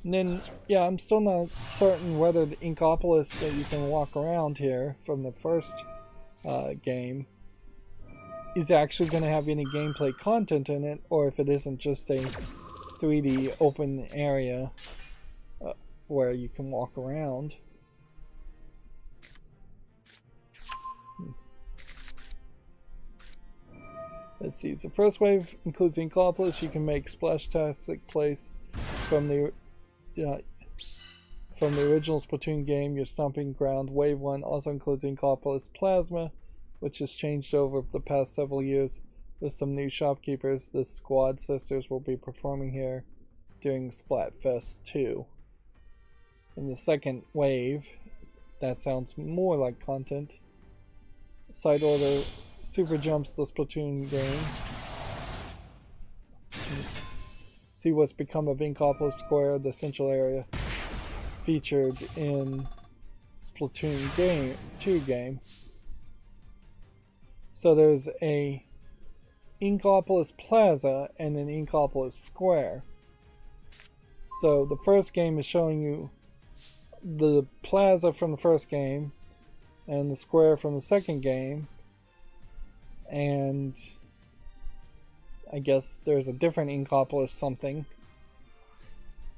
And then, yeah, I'm still not certain whether the Inkopolis that you can walk around here from the first game is actually going to have any gameplay content in it, or if it isn't just a 3D open area where you can walk around. Let's see. The first wave includes Inkopolis. You can make splash-tastic place from the original Splatoon game. Your stomping ground. Wave 1 also includes Inkopolis Plasma, which has changed over the past several years with some new shopkeepers. The Squad Sisters will be performing here during Splatfest 2. In the second wave, that sounds more like content. Side order super jumps the Splatoon game. See what's become of Inkopolis Square, the central area featured in Splatoon 2 game. So there's a Inkopolis Plaza and an Inkopolis Square. So the first game is showing you the plaza from the first game and the square from the second game, and I guess there's a different Inkopolis something.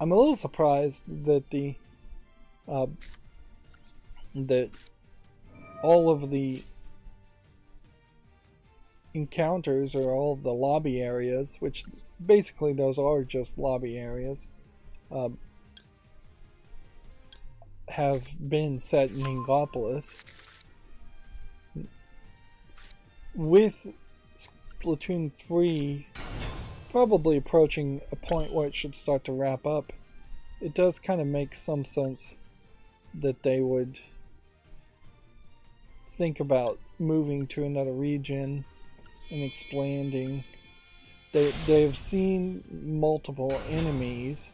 I'm a little surprised that that all of the encounters or all of the lobby areas, which basically those are just lobby areas, have been set in Inkopolis. With Splatoon 3 probably approaching a point where it should start to wrap up, it does kind of make some sense that they would think about moving to another region and expanding. They've seen multiple enemies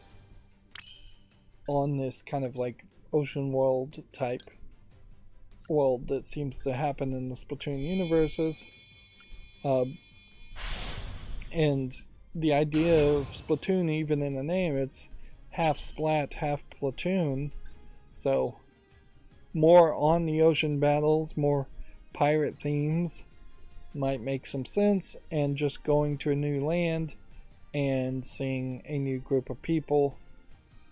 on this kind of like ocean world type world that seems to happen in the Splatoon universes, and the idea of Splatoon, even in the name, it's half Splat, half Platoon, so more on the ocean battles, more pirate themes, might make some sense, and just going to a new land and seeing a new group of people,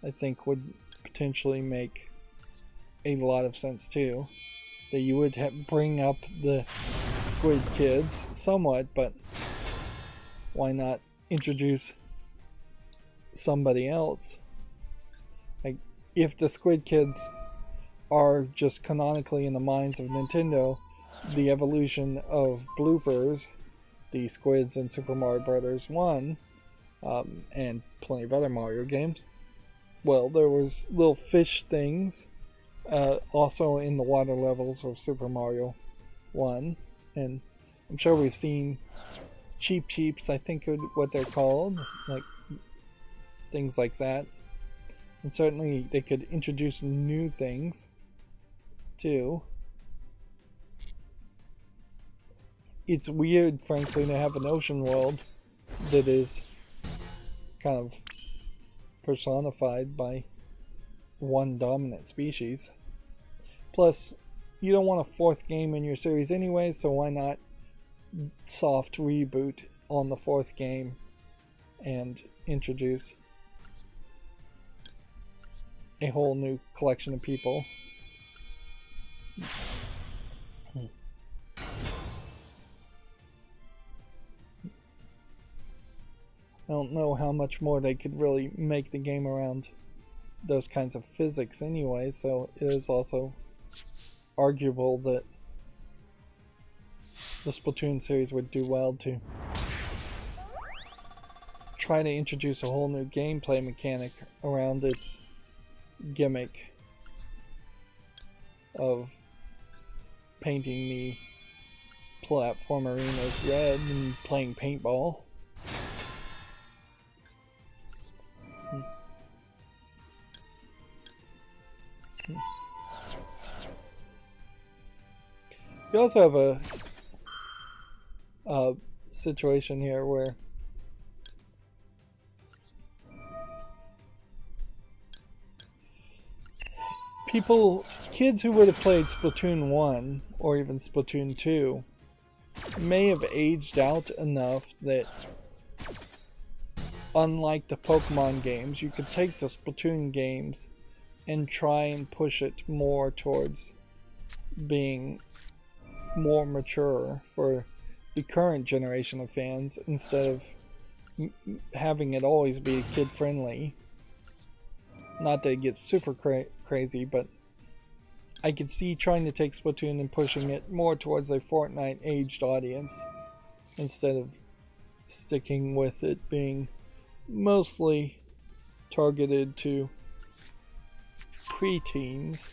I think would potentially make a lot of sense too. That you would bring up the Squid Kids somewhat, but why not introduce somebody else? Like, if the Squid Kids are just canonically in the minds of Nintendo the evolution of bloopers, the squids in Super Mario Bros. 1, and plenty of other Mario games. Well, there was little fish things also in the water levels of Super Mario 1, and I'm sure we've seen Cheep Cheeps, I think what they're called, like things like that. And certainly they could introduce new things too. It's weird, frankly, to have an ocean world that is kind of personified by one dominant species. Plus, you don't want a fourth game in your series anyway, so why not soft reboot on the fourth game and introduce a whole new collection of people. I don't know how much more they could really make the game around those kinds of physics anyway, so it is also arguable that the Splatoon series would do well to try to introduce a whole new gameplay mechanic around its gimmick of painting the platform arenas red and playing paintball. You also have a situation here where kids who would have played Splatoon 1 or even Splatoon 2 may have aged out enough that, unlike the Pokemon games, you could take the Splatoon games and try and push it more towards being more mature for the current generation of fans instead of having it always be kid friendly. Not that it gets super crazy, but I could see trying to take Splatoon and pushing it more towards a Fortnite aged audience instead of sticking with it being mostly targeted to preteens.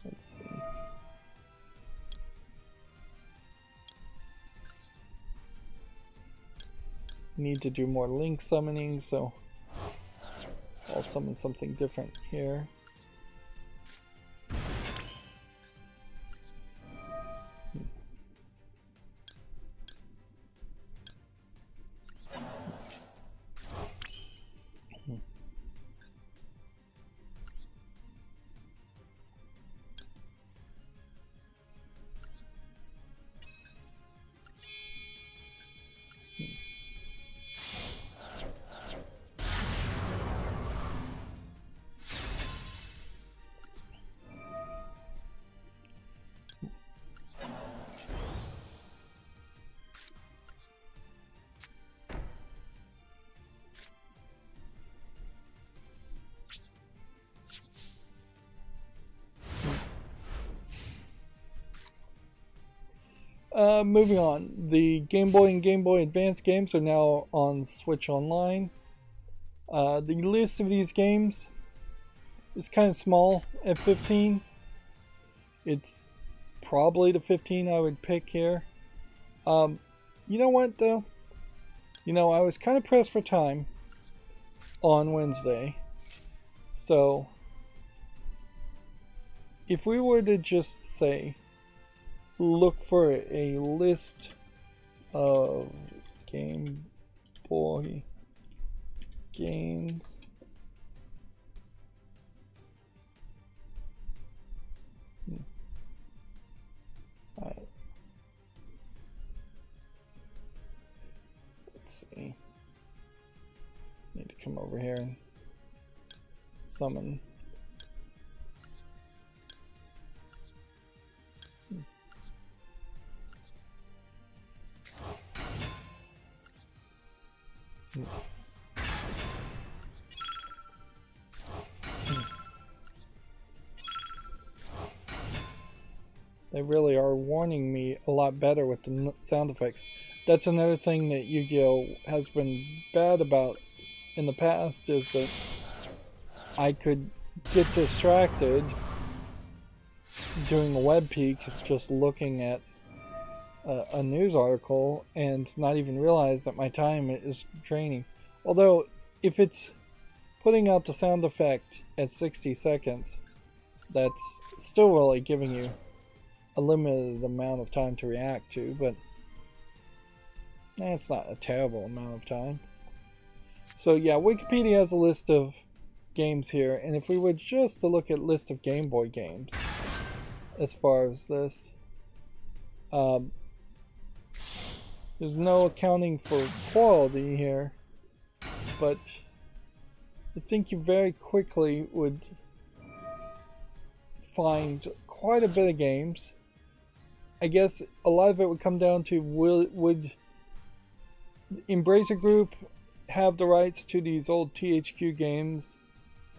Let's see. Need to do more link summoning, so I'll summon something different here. Moving on, the Game Boy and Game Boy Advance games are now on Switch Online. The list of these games is kind of small at 15. It's probably the 15 I would pick here. You know what though? I was kind of pressed for time on Wednesday. So, if we were to just say, look for a list of Game Boy games come over here and summon. They really are warning me a lot better with the sound effects. That's another thing that Yu-Gi-Oh! Has been bad about in the past, is that I could get distracted doing a web peek, just looking at a news article, and not even realize that my time is draining. Although, if it's putting out the sound effect at 60 seconds, that's still really giving you a limited amount of time to react to, but it's not a terrible amount of time. So yeah, Wikipedia has a list of games here, and if we were just to look at list of Game Boy games as far as this, there's no accounting for quality here, but I think you very quickly would find quite a bit of games. I guess a lot of it would come down to would Embracer Group have the rights to these old THQ games,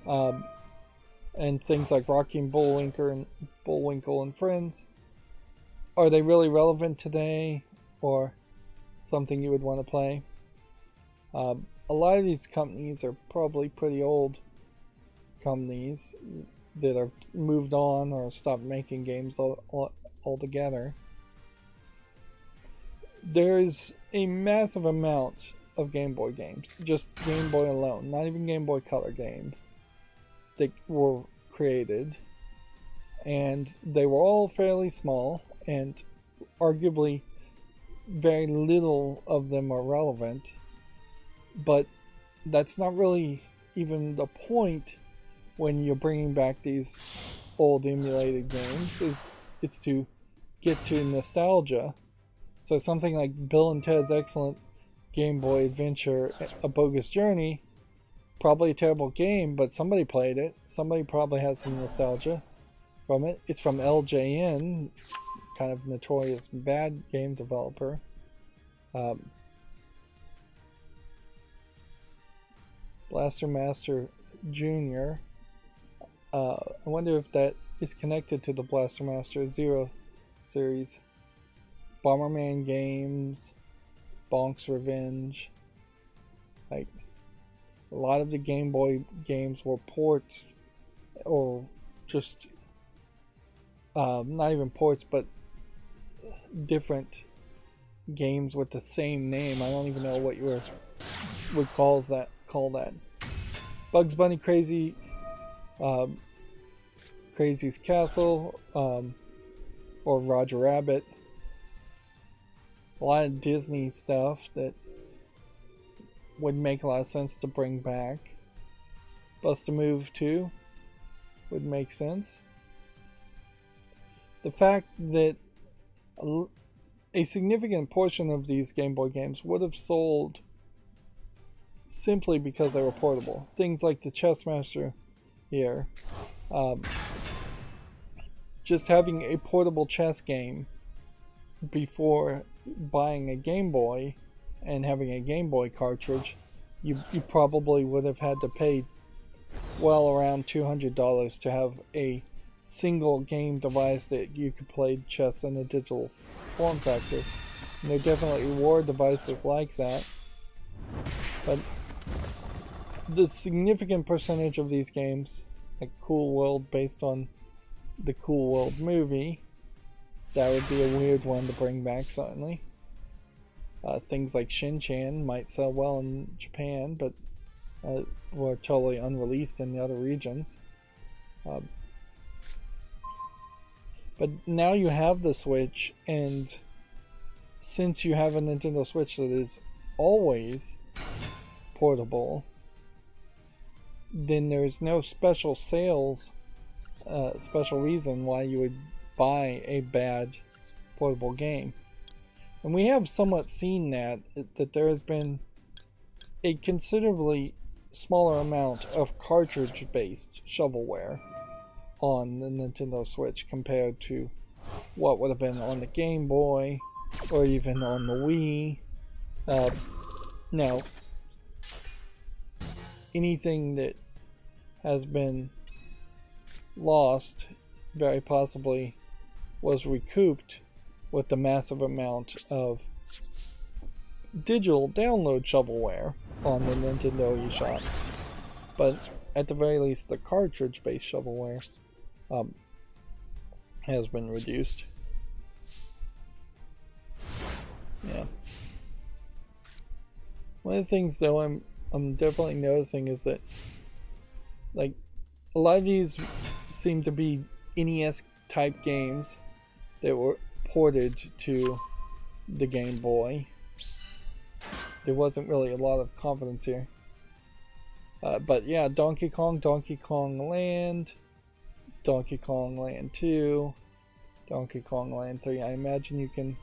and things like Rocky and Bullwinkle and Friends. Are they really relevant today, or something you would want to play? A lot of these companies are probably pretty old companies that are moved on or stopped making games altogether. There's a massive amount of Game Boy games, just Game Boy alone, not even Game Boy Color games, that were created, and they were all fairly small, and arguably very little of them are relevant, but that's not really even the point when you're bringing back these old emulated games. It's to get to nostalgia. So something like Bill and Ted's excellent Game Boy Adventure, A Bogus Journey, probably a terrible game, but somebody played it. Somebody probably has some nostalgia from it. It's from LJN, kind of notorious bad game developer. Blaster Master Jr. I wonder if that is connected to the Blaster Master Zero series. Bomberman Games, Bonk's Revenge. Like, a lot of the Game Boy games were ports, or just not even ports, but different games with the same name. I don't even know what you would call that. Bugs Bunny Crazy, Crazy's Castle, or Roger Rabbit. A lot of Disney stuff that would make a lot of sense to bring back. Bust-a-Move 2 would make sense. The fact that a significant portion of these Game Boy games would have sold simply because they were portable. Things like the Chess Master here. Just having a portable chess game before buying a Game Boy and having a Game Boy cartridge, you probably would have had to pay well around $200 to have a single game device that you could play chess in a digital form factor. And there definitely were devices like that, but the significant percentage of these games, like Cool World, based on the Cool World movie, that would be a weird one to bring back, certainly. Things like Shin-Chan might sell well in Japan, but were totally unreleased in the other regions. But now you have the Switch, and since you have a Nintendo Switch that is always portable, then there's no special sales, special reason why you would buy a bad portable game. And we have somewhat seen that there has been a considerably smaller amount of cartridge-based shovelware on the Nintendo Switch compared to what would have been on the Game Boy or even on the Wii. Now, anything that has been lost very possibly was recouped with the massive amount of digital download shovelware on the Nintendo eShop. But at the very least, the cartridge-based shovelware has been reduced. Yeah. One of the things though I'm definitely noticing is that like a lot of these seem to be NES type games that were ported to the Game Boy. There wasn't really a lot of confidence here. But yeah, Donkey Kong Land, Donkey Kong Land 2, Donkey Kong Land 3. I imagine you can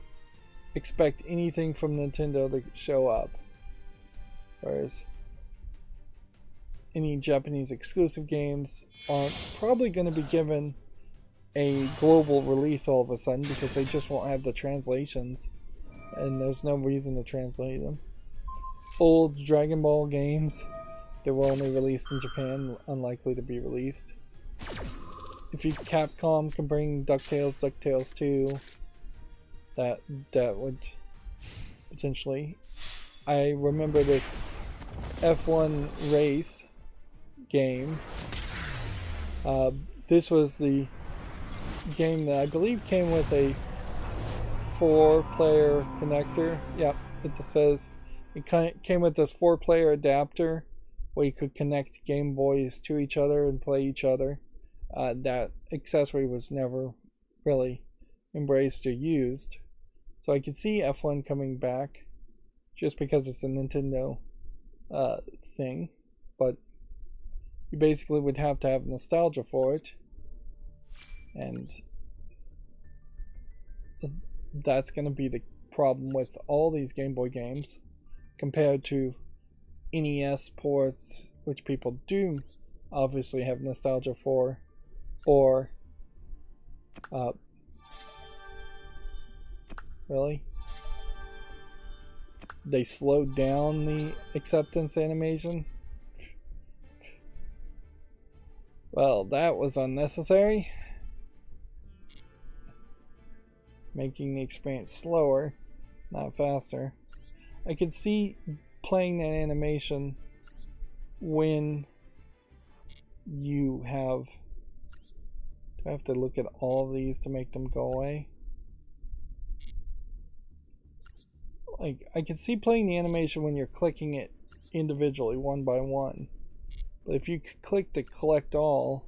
expect anything from Nintendo to show up. Whereas any Japanese exclusive games aren't probably going to be given a global release all of a sudden because they just won't have the translations. And there's no reason to translate them. Old Dragon Ball games that were only released in Japan, unlikely to be released. If Capcom can bring DuckTales 2, that would potentially. I remember this F1 race game. This was the game that I believe came with a 4-player connector. Yep, it just says it came with this 4-player adapter where you could connect Game Boys to each other and play each other. That accessory was never really embraced or used. So I could see F1 coming back just because it's a Nintendo thing. But you basically would have to have nostalgia for it. And that's going to be the problem with all these Game Boy games compared to NES ports, which people do obviously have nostalgia for, or really? They slowed down the acceptance animation? Well, that was unnecessary. Making the experience slower, not faster. I could see playing that animation when you have... Do I have to look at all of these to make them go away? Like, I can see playing the animation when you're clicking it individually, one by one. But if you click the collect all,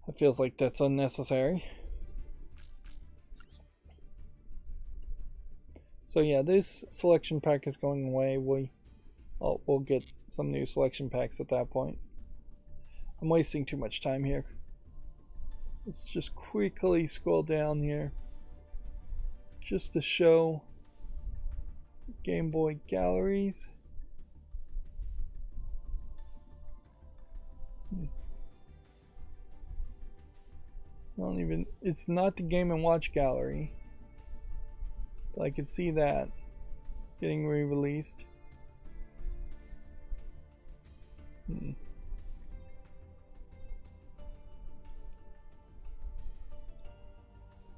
it feels like that's unnecessary. So yeah, this selection pack is going away. We'll get some new selection packs at that point. I'm wasting too much time here. Let's just quickly scroll down here just to show Game Boy galleries. It's not the Game & Watch gallery. But I could see that getting re-released.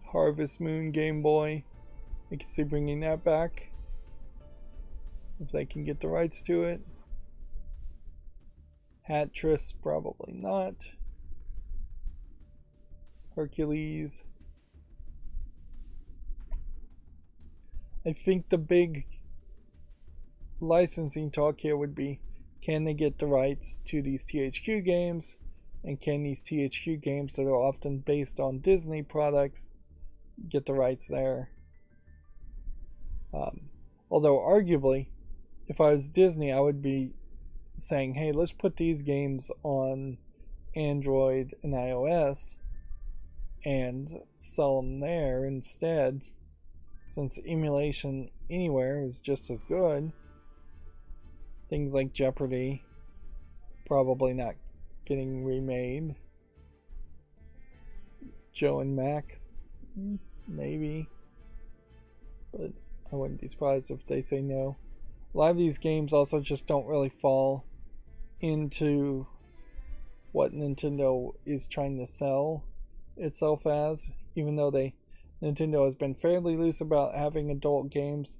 Harvest Moon Game Boy. I can see bringing that back if they can get the rights to it. Hattress, probably not. Hercules. I think the big licensing talk here would be, can they get the rights to these THQ games, and can these THQ games that are often based on Disney products get the rights there? Although arguably, if I was Disney, I would be saying, hey, let's put these games on Android and iOS and sell them there instead, since emulation anywhere is just as good. Things like Jeopardy probably not getting remade. Joe and Mac, maybe, but I wouldn't be surprised if they say no. A lot of these games also just don't really fall into what Nintendo is trying to sell itself as, even though Nintendo has been fairly loose about having adult games.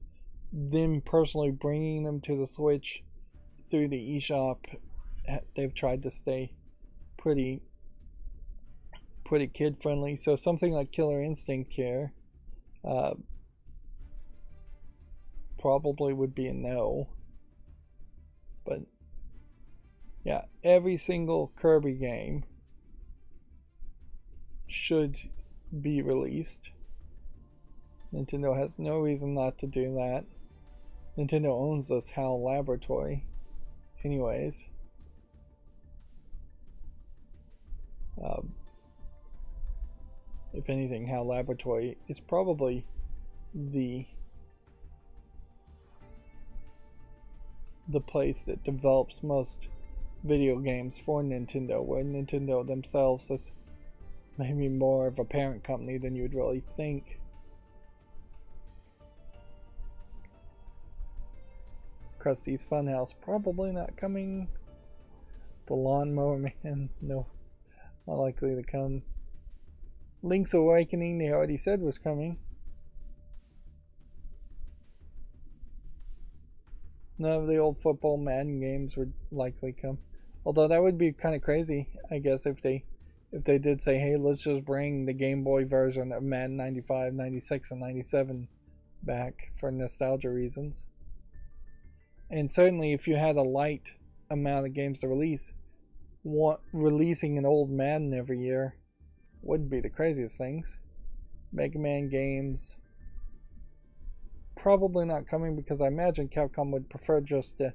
Them personally bringing them to the Switch through the eShop, they've tried to stay pretty kid friendly. So something like Killer Instinct here probably would be a no. But yeah, every single Kirby game should be released. Nintendo has no reason not to do that. Nintendo owns this HAL laboratory anyways. If anything, HAL laboratory is probably the place that develops most video games for Nintendo, where Nintendo themselves is maybe more of a parent company than you'd really think. Krusty's Funhouse probably not coming. The Lawnmower Man, no, not likely to come. Link's Awakening, they already said was coming. None of the old football Madden games would likely come. Although that would be kind of crazy, I guess, if they did say, hey, let's just bring the Game Boy version of Madden 95, 96, and 97 back for nostalgia reasons. And certainly if you had a light amount of games to release, releasing an old Madden every year wouldn't be the craziest things. Mega Man games probably not coming, because I imagine Capcom would prefer just to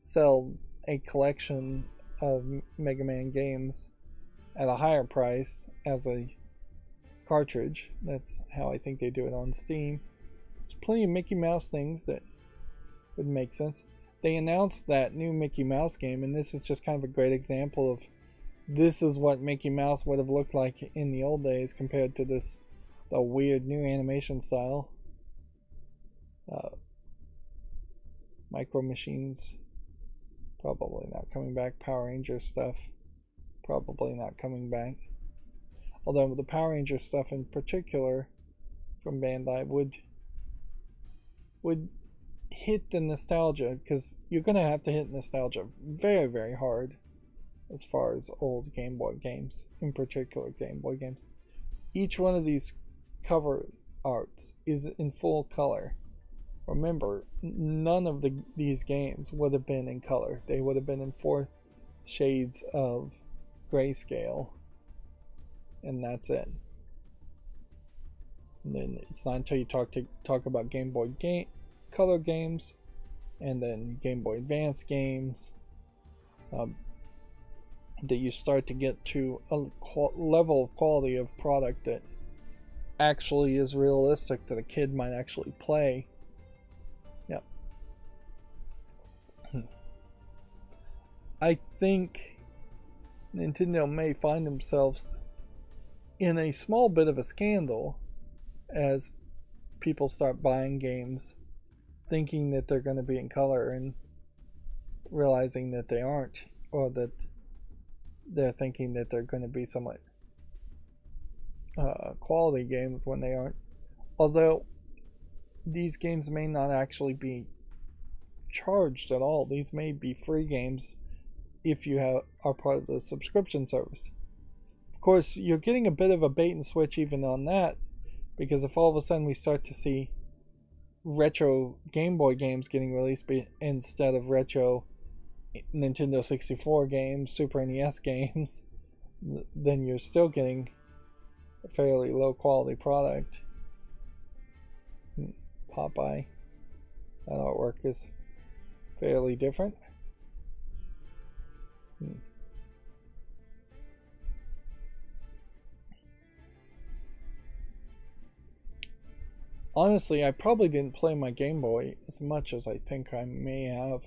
sell a collection of Mega Man games at a higher price as a cartridge. That's how I think they do it on Steam. There's plenty of Mickey Mouse things that would make sense. They announced that new Mickey Mouse game, and this is just kind of a great example of this is what Mickey Mouse would have looked like in the old days compared to the weird new animation style. Micro Machines probably not coming back. Power Rangers stuff probably not coming back. Although the Power Rangers stuff in particular from Bandai would hit the nostalgia, because you're going to have to hit nostalgia very, very hard as far as old Game Boy games, in particular Game Boy games. Each one of these cover arts is in full color. Remember, none of these games would have been in color. They would have been in 4 shades of grayscale, and that's it. And then it's not until you talk about Game Boy Color games, and then Game Boy Advance games, that you start to get to a level of quality of product that actually is realistic, that a kid might actually play. Yep. I think Nintendo may find themselves in a small bit of a scandal as people start buying games thinking that they're going to be in color and realizing that they aren't, or that they're thinking that they're going to be somewhat quality games when they aren't. Although these games may not actually be charged at all. These may be free games if you are part of the subscription service. Of course, you're getting a bit of a bait and switch even on that, because if all of a sudden we start to see retro Game Boy games getting released instead of retro Nintendo 64 games, Super NES games, then you're still getting a fairly low quality product. Popeye, that artwork is fairly different. Honestly, I probably didn't play my Game Boy as much as I think I may have.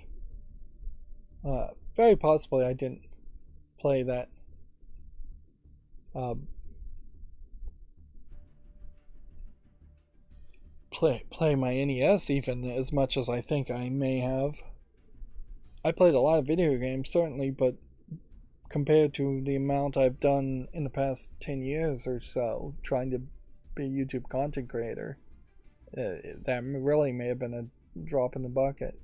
Very possibly I didn't play that. Play my NES even as much as I think I may have. I played a lot of video games, certainly, but compared to the amount I've done in the past 10 years or so trying to be a YouTube content creator, that really may have been a drop in the bucket.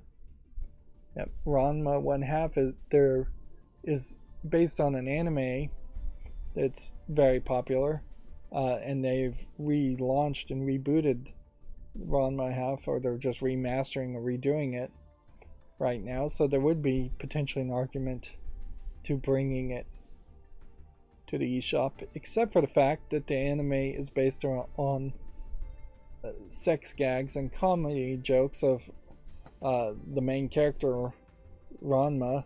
Yep. Ranma 1/2 is based on an anime that's very popular, and they've relaunched and rebooted Ranma 1/2, or they're just remastering or redoing it right now, so there would be potentially an argument to bringing it to the eShop, except for the fact that the anime is based on sex gags and comedy jokes of the main character Ranma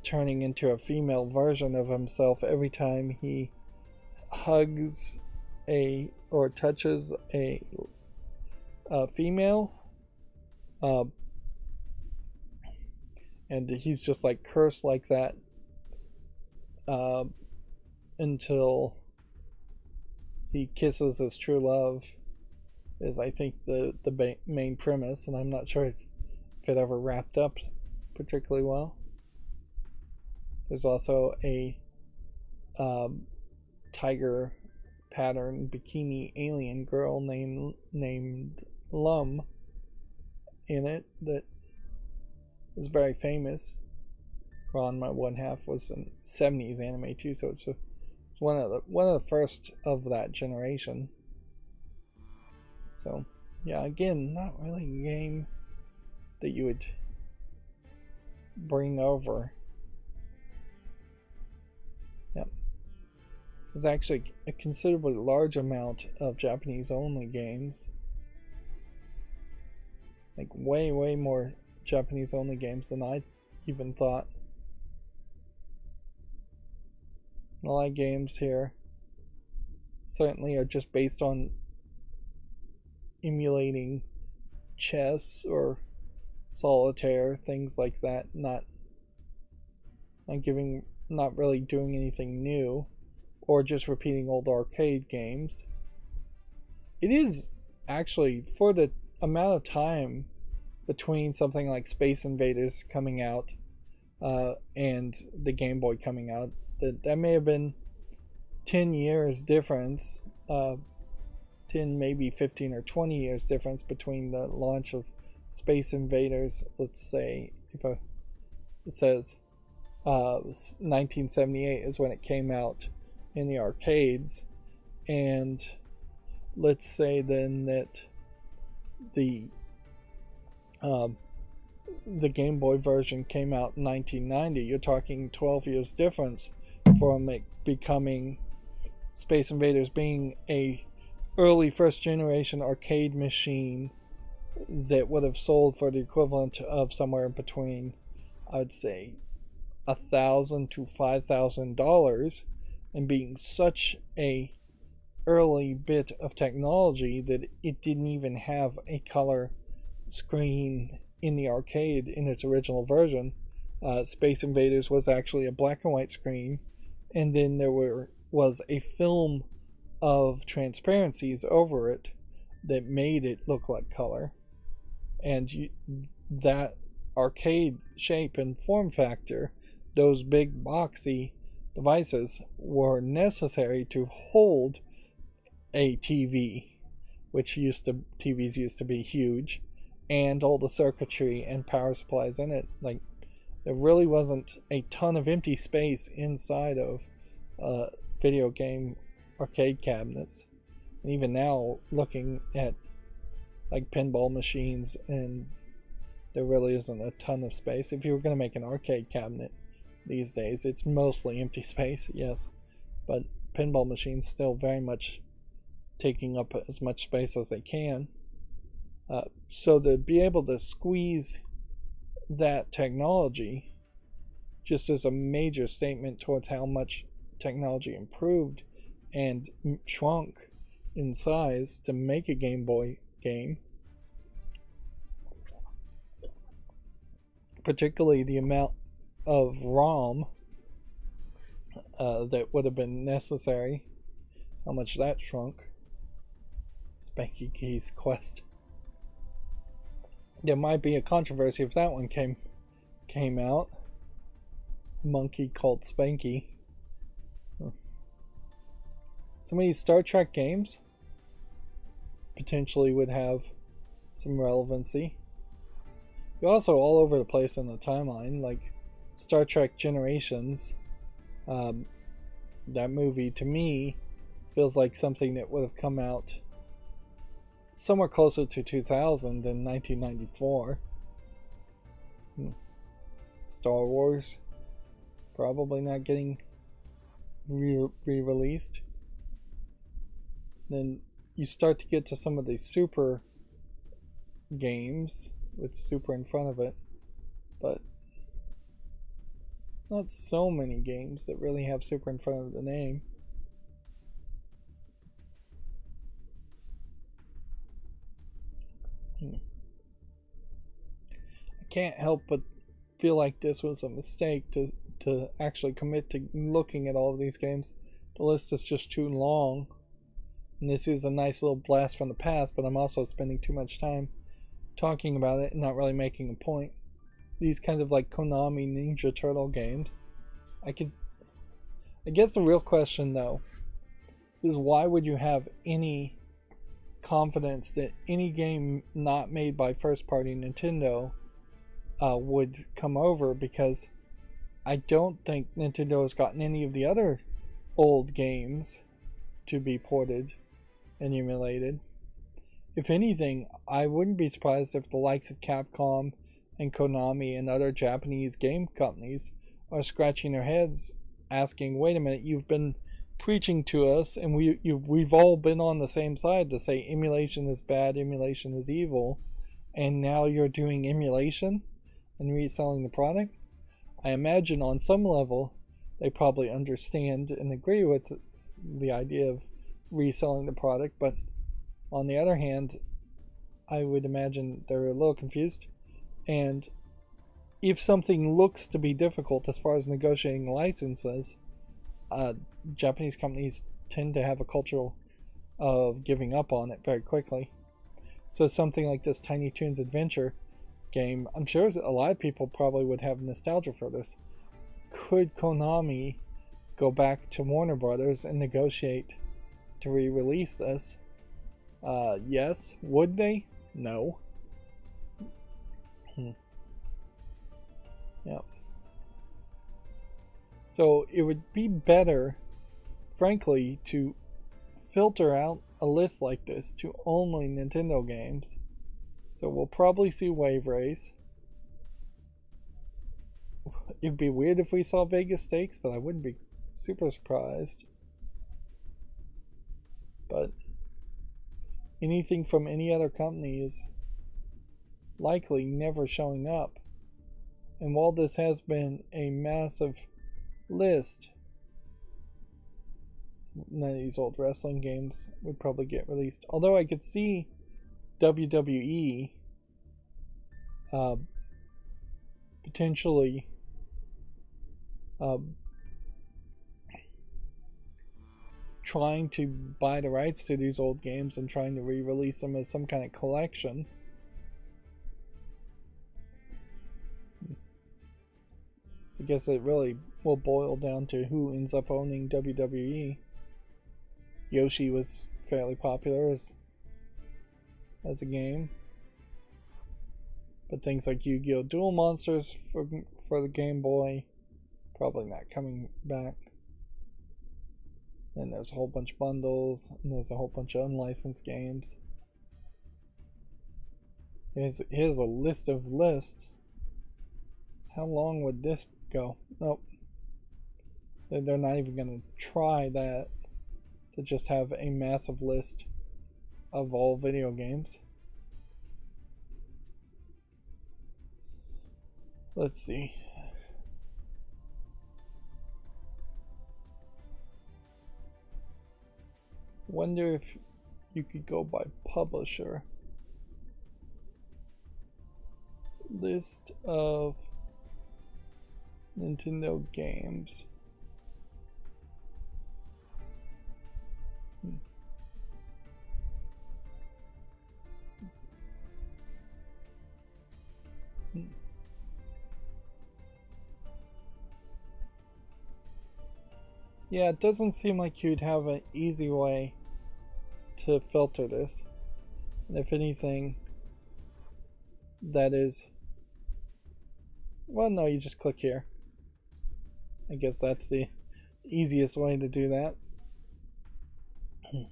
turning into a female version of himself every time he hugs or touches a female, and he's just like cursed like that until he kisses his true love, is I think the main premise, and I'm not sure if it ever wrapped up particularly well. There's also a tiger pattern bikini alien girl named Lum in it that was very famous. Ranma 1/2 was a 70s anime too, so it's one of the first of that generation. So yeah, again, not really a game that you would bring over. Yep. There's actually a considerably large amount of Japanese only games. Like way more Japanese only games than I even thought. A lot of games here certainly are just based on emulating chess or solitaire, things like that, not really doing anything new, or just repeating old arcade games. It is actually, for the amount of time between something like Space Invaders coming out and the Game Boy coming out, that may have been 10 years difference, 10, maybe 15 or 20 years difference between the launch of Space Invaders. Let's say, it says 1978 is when it came out in the arcades, and let's say then that the Game Boy version came out in 1990. You're talking 12 years difference from it becoming Space Invaders being a early first generation arcade machine that would have sold for the equivalent of somewhere between, I'd say, $1,000 to $5,000, and being such a early bit of technology that it didn't even have a color screen in the arcade in its original version. Space Invaders was actually a black and white screen, and then there was a film of transparencies over it that made it look like color. And that arcade shape and form factor, those big boxy devices, were necessary to hold a TV, which TVs used to be huge, and all the circuitry and power supplies in it. Like, there really wasn't a ton of empty space inside of video game arcade cabinets. And even now, looking at like pinball machines, and there really isn't a ton of space. If you were going to make an arcade cabinet these days, it's mostly empty space, yes, but pinball machines still very much taking up as much space as they can. So to be able to squeeze that technology just as a major statement towards how much technology improved and shrunk in size to make a Game Boy game, particularly the amount of ROM that would have been necessary. How much that shrunk. Spanky Keys Quest. There might be a controversy if that one came out. A monkey called Spanky. Some of these Star Trek games potentially would have some relevancy. You're also all over the place in the timeline, like Star Trek Generations. That movie, to me, feels like something that would have come out somewhere closer to 2000 than 1994. Star Wars, probably not getting re-released. Then you start to get to some of these super games with super in front of it, but not so many games that really have super in front of the name. I can't help but feel like this was a mistake to actually commit to looking at all of these games. The list is just too long. And this is a nice little blast from the past, but I'm also spending too much time talking about it and not really making a point. These kinds of like Konami Ninja Turtle games. I guess the real question though is why would you have any confidence that any game not made by first party Nintendo would come over, because I don't think Nintendo has gotten any of the other old games to be ported and emulated. If anything, I wouldn't be surprised if the likes of Capcom and Konami and other Japanese game companies are scratching their heads asking, wait a minute, you've been preaching to us and we've all been on the same side to say emulation is bad, emulation is evil, and now you're doing emulation and reselling the product? I imagine on some level they probably understand and agree with the idea of reselling the product, but on the other hand, I would imagine they're a little confused. And if something looks to be difficult as far as negotiating licenses, Japanese companies tend to have a culture of giving up on it very quickly. So something like this Tiny Toons Adventure game, I'm sure a lot of people probably would have nostalgia for this. Could Konami go back to Warner Brothers and negotiate to re-release this? Yes. Would they? No. Yep. So it would be better, frankly, to filter out a list like this to only Nintendo games. So we'll probably see Wave Race. It'd be weird if we saw Vegas Stakes, but I wouldn't be super surprised. But anything from any other company is likely never showing up. And while this has been a massive list, none of these old wrestling games would probably get released. Although I could see WWE potentially trying to buy the rights to these old games and trying to re-release them as some kind of collection. I guess it really will boil down to who ends up owning WWE. Yoshi was fairly popular as a game, but things like Yu-Gi-Oh! Duel Monsters for the Game Boy, probably not coming back. And there's a whole bunch of bundles, and there's a whole bunch of unlicensed games. Here's a list of lists. How long would this go? Nope. They're not even going to try that, to just have a massive list of all video games. Let's see. Wonder if you could go by publisher. List of Nintendo games. Yeah, it doesn't seem like you'd have an easy way to filter this. And if anything, that is... Well, no, you just click here. I guess that's the easiest way to do that. It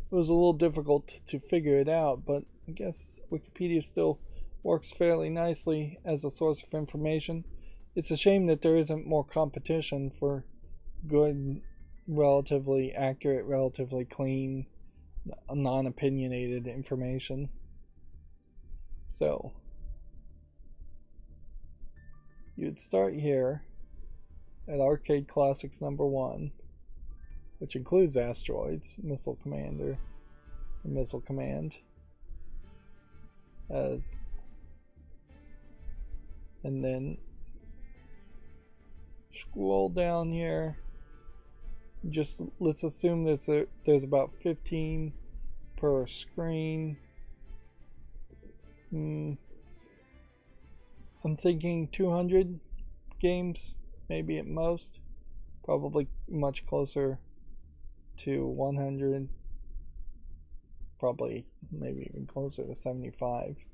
was a little difficult to figure it out, but I guess Wikipedia still works fairly nicely as a source of information. It's a shame that there isn't more competition for good, relatively accurate, relatively clean, non-opinionated information. So, you'd start here at Arcade Classics #1, which includes Asteroids, Missile Commander, and Missile Command, and then scroll down here. Just let's assume that there's about 15 per screen. I'm thinking 200 games, maybe at most. Probably much closer to 100. Probably maybe even closer to 75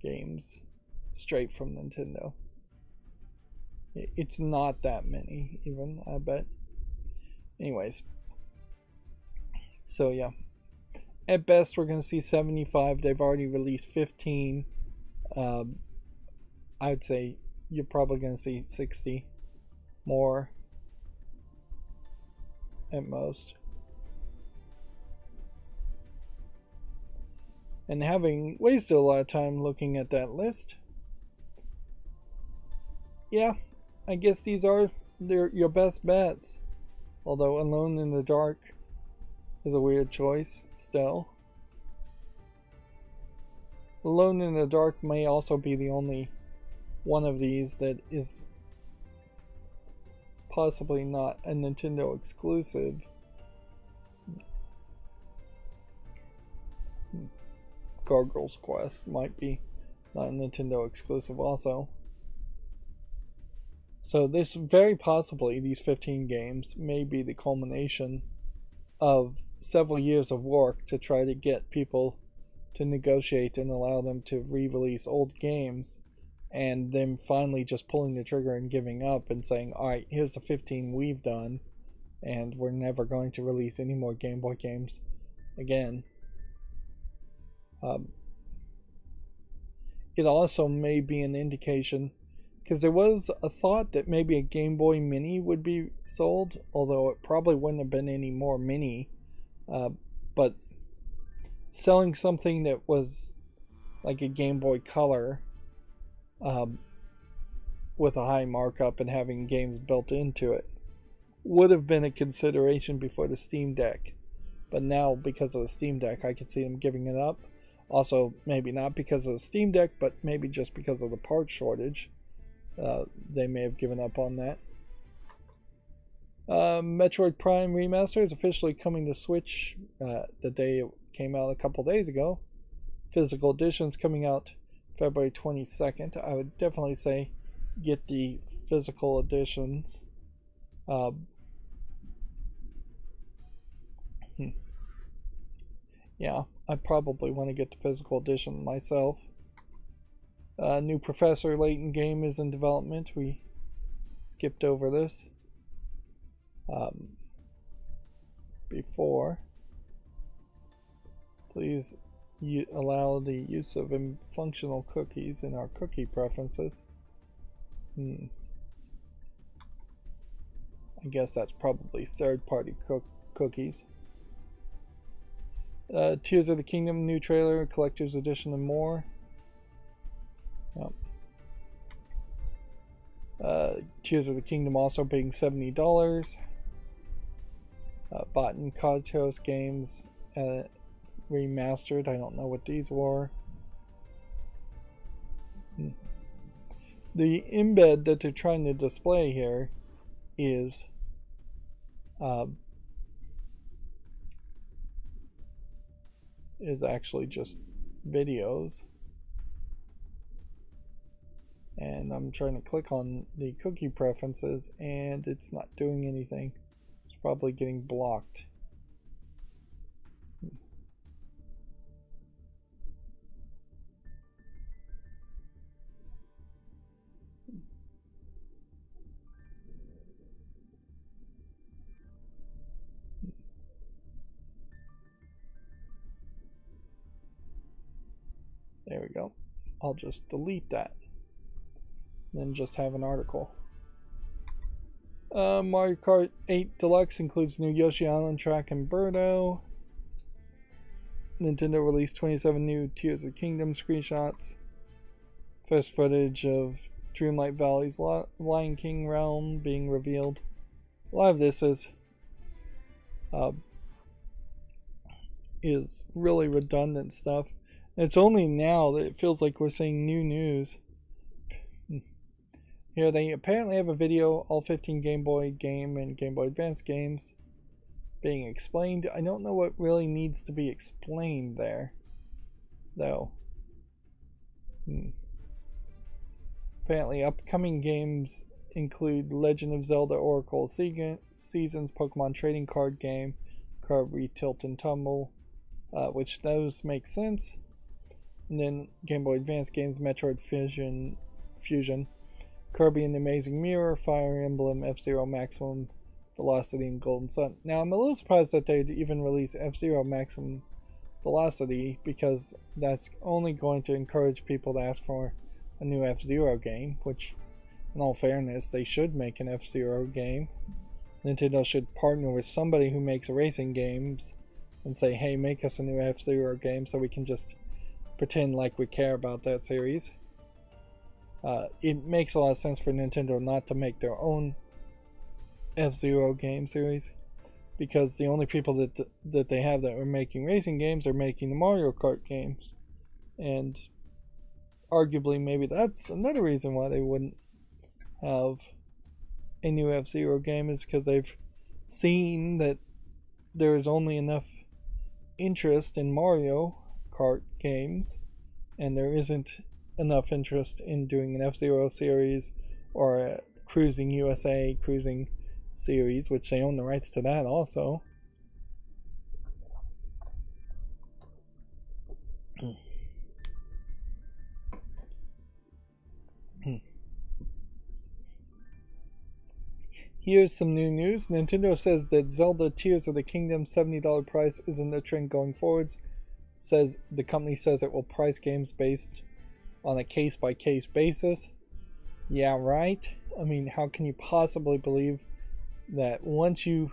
games straight from Nintendo. It's not that many, even, I bet. Anyways. So, yeah. At best, we're going to see 75. They've already released 15. I would say you're probably going to see 60 more at most. And having wasted a lot of time looking at that list, yeah, I guess these are your best bets. Although Alone in the Dark is a weird choice still. Alone in the Dark may also be the only one of these that is possibly not a Nintendo exclusive. Gargoyle's Quest might be not a Nintendo exclusive also. So this very possibly, these 15 games may be the culmination of several years of work to try to get people to negotiate and allow them to re-release old games, and then finally just pulling the trigger and giving up and saying, alright, here's the 15 we've done, and we're never going to release any more Game Boy games again. It also may be an indication, because there was a thought that maybe a Game Boy Mini would be sold, although it probably wouldn't have been any more mini. But selling something that was like a Game Boy Color with a high markup and having games built into it would have been a consideration before the Steam Deck. But now, because of the Steam Deck, I could see them giving it up. Also, maybe not because of the Steam Deck, but maybe just because of the part shortage. They may have given up on that. Metroid Prime Remaster is officially coming to Switch the day it came out a couple days ago. Physical edition's coming out February 22nd. I would definitely say get the physical editions. Yeah, I probably want to get the physical edition myself. New Professor Layton game is in development. We skipped over this before. Please allow the use of functional cookies in our cookie preferences. I guess that's probably third-party cookies. Tears of the Kingdom new trailer, collector's edition, and more. Tears of the Kingdom also being $70. Baten Kaitos games remastered. I don't know what these were. The embed that they're trying to display here is actually just videos, and I'm trying to click on the cookie preferences and it's not doing anything. It's probably getting blocked. There we go. I'll just delete that. Then just have an article. Mario Kart 8 Deluxe includes new Yoshi Island track and Birdo. Nintendo released 27 new Tears of the Kingdom screenshots. First footage of Dreamlight Valley's Lion King realm being revealed. A lot of this is really redundant stuff. It's only now that it feels like we're seeing new news. Here they apparently have a video, all 15 Game Boy game and Game Boy Advance games being explained. I don't know what really needs to be explained there, though. Apparently upcoming games include Legend of Zelda Oracle Seasons, Pokemon Trading Card Game, Kirby Tilt and Tumble, which those make sense. And then Game Boy Advance games, Metroid Fusion, Kirby and the Amazing Mirror, Fire Emblem, F-Zero Maximum Velocity, and Golden Sun. Now, I'm a little surprised that they'd even release F-Zero Maximum Velocity, because that's only going to encourage people to ask for a new F-Zero game, which, in all fairness, they should make an F-Zero game. Nintendo should partner with somebody who makes racing games and say, hey, make us a new F-Zero game so we can just pretend like we care about that series. It makes a lot of sense for Nintendo not to make their own F-Zero game series, because the only people that they have that are making racing games are making the Mario Kart games, and arguably maybe that's another reason why they wouldn't have a new F-Zero game, is because they've seen that there is only enough interest in Mario Kart games, and there isn't enough interest in doing an F-Zero series or a Cruising USA Cruising series, which they own the rights to that also. Here's some new news. Nintendo says that Zelda Tears of the Kingdom $70 price isn't the trend going forwards. Says the company says it will price games based on a case-by-case basis. Yeah, right? I mean, how can you possibly believe that once you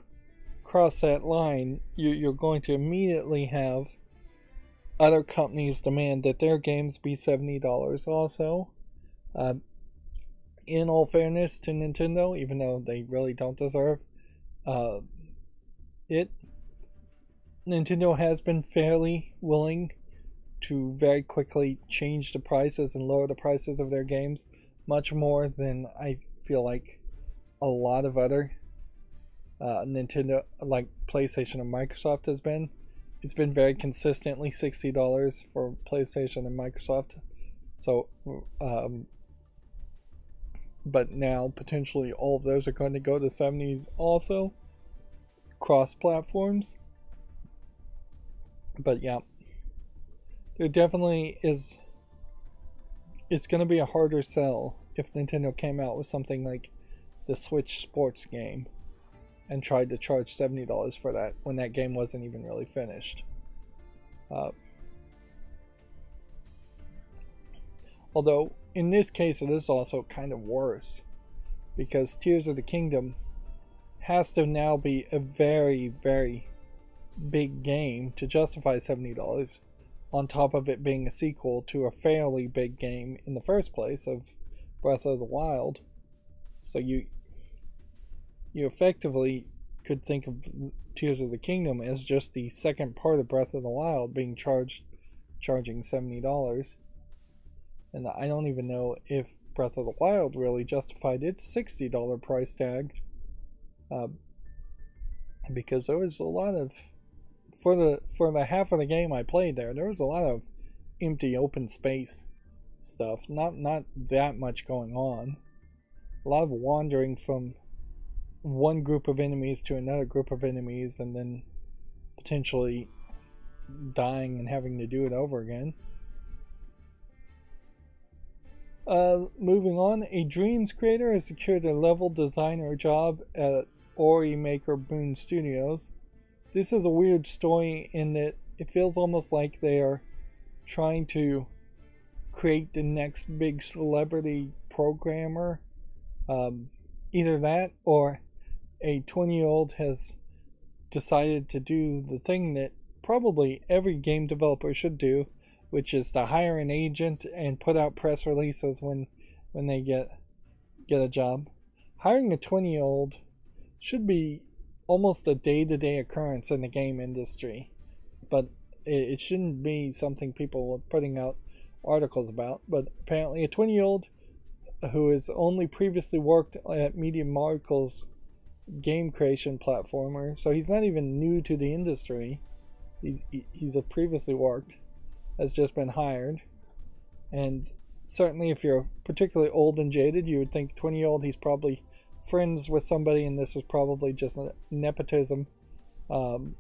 cross that line, you're going to immediately have other companies demand that their games be $70 also? In all fairness to Nintendo, even though they really don't deserve it, Nintendo has been fairly willing to very quickly change the prices and lower the prices of their games, much more than I feel like a lot of other Nintendo, like PlayStation and Microsoft, has been. It's been very consistently $60 for PlayStation and Microsoft. So, but now potentially all of those are going to go to 70s also, cross platforms. But yeah, there definitely is. It's going to be a harder sell if Nintendo came out with something like the Switch Sports game and tried to charge $70 for that when that game wasn't even really finished. Although in this case it is also kind of worse, because Tears of the Kingdom has to now be a very, very big game to justify $70, on top of it being a sequel to a fairly big game in the first place of Breath of the Wild. So you effectively could think of Tears of the Kingdom as just the second part of Breath of the Wild being charging $70. And I don't even know if Breath of the Wild really justified its $60 price tag, because there was a lot of, for the half of the game I played there was a lot of empty open space stuff. Not that much going on. A lot of wandering from one group of enemies to another group of enemies, and then potentially dying and having to do it over again. Moving on, a Dreams creator has secured a level designer job at Ori Maker Moon Studios. This is a weird story in that it feels almost like they are trying to create the next big celebrity programmer. Either that, or a 20-year-old has decided to do the thing that probably every game developer should do, which is to hire an agent and put out press releases when they get a job. Hiring a 20-year-old should be almost a day-to-day occurrence in the game industry, but it shouldn't be something people are putting out articles about. But apparently a 20-year-old who has only previously worked at Media Marvel's game creation platformer, so he's not even new to the industry, he's previously worked, has just been hired. And certainly if you're particularly old and jaded, you would think 20-year-old, he's probably friends with somebody and this is probably just nepotism. On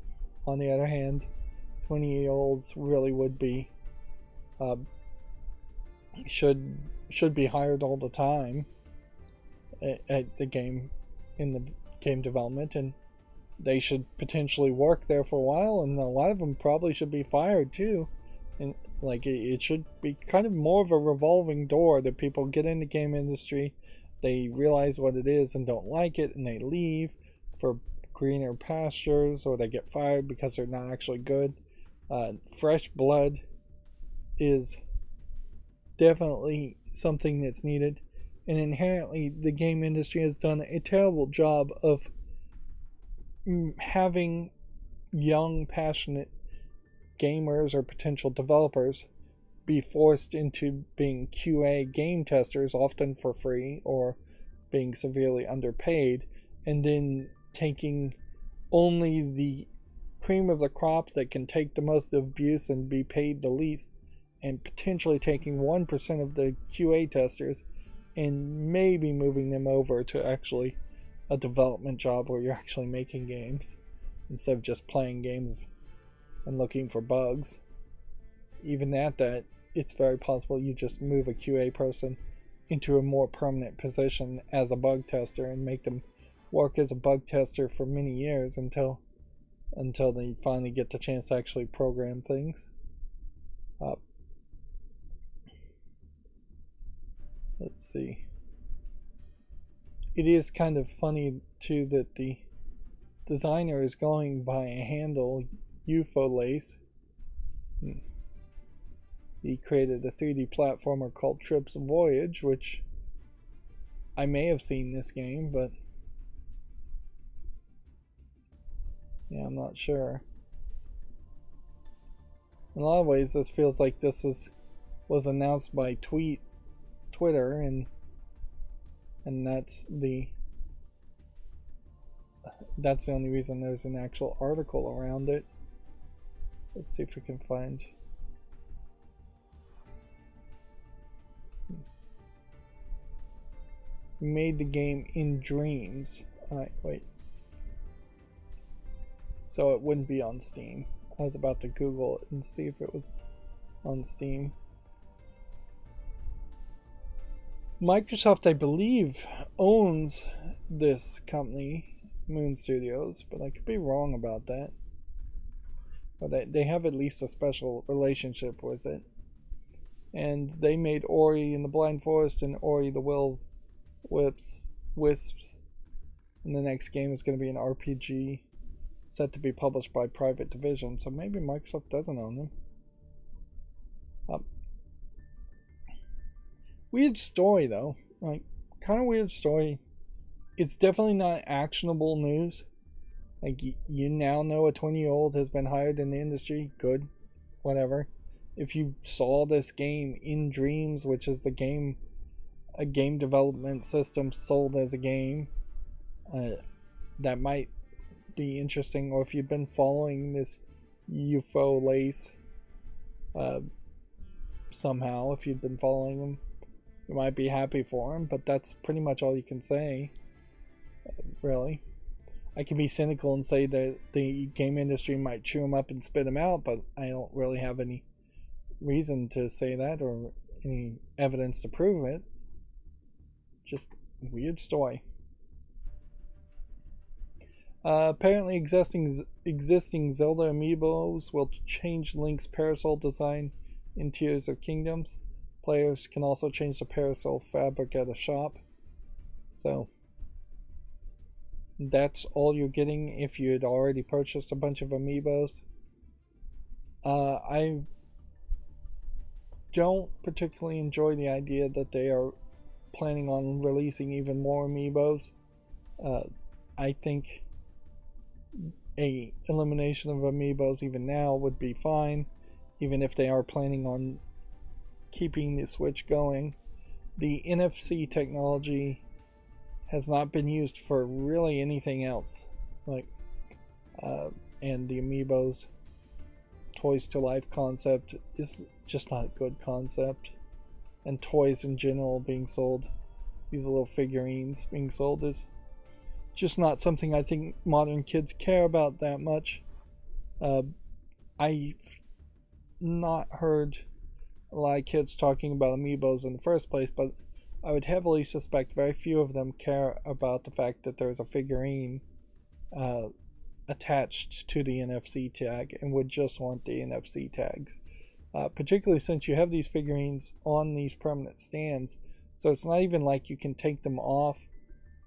the other hand, 20-year-olds really would be should be hired all the time at the game, in the game development, and they should potentially work there for a while, and a lot of them probably should be fired too. And like, it should be kind of more of a revolving door, that people get in the game industry, they realize what it is and don't like it, and they leave for greener pastures, or they get fired because they're not actually good. Fresh blood is definitely something that's needed, and inherently the game industry has done a terrible job of having young, passionate gamers or potential developers be forced into being QA game testers, often for free or being severely underpaid, and then taking only the cream of the crop that can take the most abuse and be paid the least, and potentially taking 1% of the QA testers and maybe moving them over to actually a development job where you're actually making games instead of just playing games and looking for bugs. Even at that, it's very possible you just move a QA person into a more permanent position as a bug tester and make them work as a bug tester for many years until they finally get the chance to actually program things. Let's see. It is kind of funny too that the designer is going by a handle UFO Lace. He created a 3D platformer called Trip's Voyage, which I may have seen this game, but yeah, I'm not sure. In a lot of ways, this feels like this was announced by Twitter, and that's the only reason there's an actual article around it. Let's see if we can find. We made the game in dreams. Alright, wait. So it wouldn't be on Steam. I was about to Google it and see if it was on Steam. Microsoft, I believe, owns this company, Moon Studios, but I could be wrong about that. But they have at least a special relationship with it. And they made Ori and the Blind Forest and Ori the Will Wisps. And the next game is going to be an RPG set to be published by Private Division, so maybe Microsoft doesn't own them. Weird story though, like kind of weird story. It's definitely not actionable news. Like, you now know a 20-year-old has been hired in the industry. Good, whatever. If you saw this game in Dreams, which is the game a game development system sold as a game. That might be interesting. Or if you've been following this UFO lace somehow, if you've been following them, you might be happy for him. But that's pretty much all you can say, really. I can be cynical and say that the game industry might chew him up and spit him out, but I don't really have any reason to say that or any evidence to prove it. Just weird story. Apparently existing Zelda amiibos will change Link's parasol design in Tears of Kingdoms. Players can also change the parasol fabric at a shop. So that's all you're getting if you had already purchased a bunch of amiibos. I don't particularly enjoy the idea that they are planning on releasing even more amiibos. I think a elimination of amiibos even now would be fine, even if they are planning on keeping the Switch going. The NFC technology has not been used for really anything else, and the amiibos toys to life concept is just not a good concept, and toys in general being sold, these little figurines being sold, is just not something I think modern kids care about that much. I've not heard a lot of kids talking about amiibos in the first place, but I would heavily suspect very few of them care about the fact that there's a figurine attached to the NFC tag and would just want the NFC tags. Particularly since you have these figurines on these permanent stands, so it's not even like you can take them off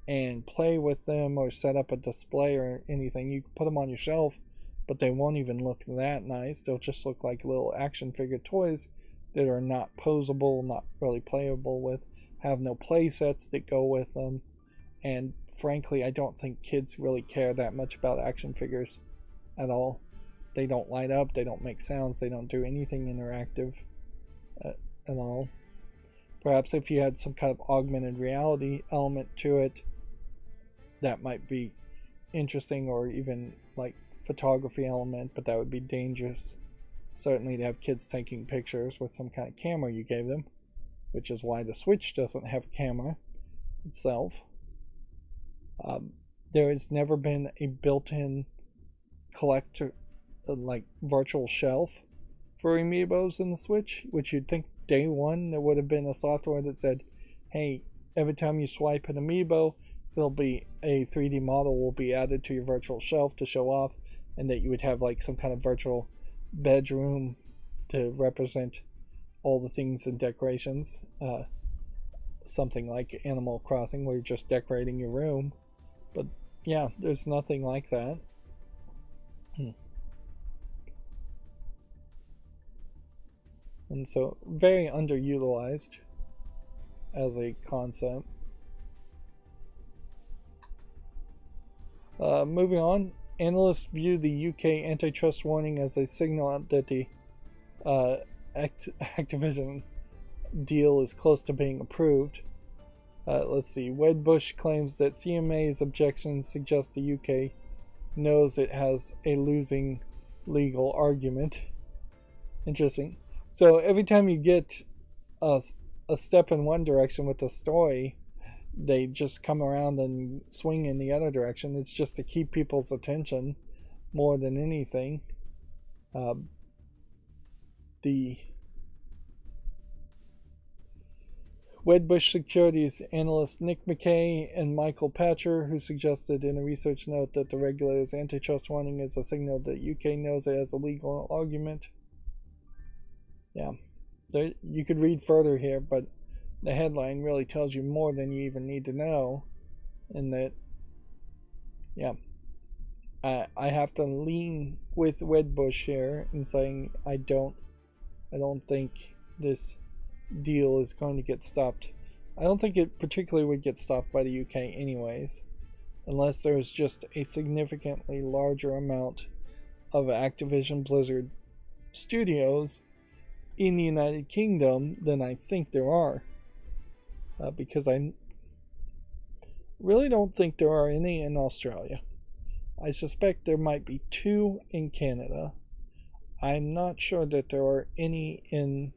and play with them or set up a display or anything. You can put them on your shelf, but they won't even look that nice. They'll just look like little action figure toys that are not posable, not really playable with, have no play sets that go with them, and frankly I don't think kids really care that much about action figures at all. They don't light up, they don't make sounds, they don't do anything interactive at all. Perhaps if you had some kind of augmented reality element to it, that might be interesting, or even like photography element, but that would be dangerous. Certainly to have kids taking pictures with some kind of camera you gave them, which is why the Switch doesn't have a camera itself. There has never been a built-in collector, like virtual shelf for amiibos in the Switch, which you'd think day one there would have been a software that said, hey, every time you swipe an amiibo, there'll be a 3D model will be added to your virtual shelf to show off, and that you would have like some kind of virtual bedroom to represent all the things and decorations. Something like Animal Crossing where you're just decorating your room. But yeah, there's nothing like that. And so very underutilized as a concept. Moving on, analysts view the UK antitrust warning as a signal that the Activision deal is close to being approved. Let's see. Wedbush claims that CMA's objections suggest the UK knows it has a losing legal argument. Interesting. So every time you get a step in one direction with the story, they just come around and swing in the other direction. It's just to keep people's attention more than anything. The Wedbush Securities analyst Nick McKay and Michael Patcher, who suggested in a research note that the regulator's antitrust warning is a signal that UK knows it has a legal argument. Yeah, so you could read further here, but the headline really tells you more than you even need to know. And that, yeah, I have to lean with Wedbush here in saying I don't think this deal is going to get stopped. I don't think it particularly would get stopped by the UK anyways, unless there's just a significantly larger amount of Activision Blizzard studios in the United Kingdom than I think there are. because I really don't think there are any in Australia. I suspect there might be 2 in Canada. I'm not sure that there are any in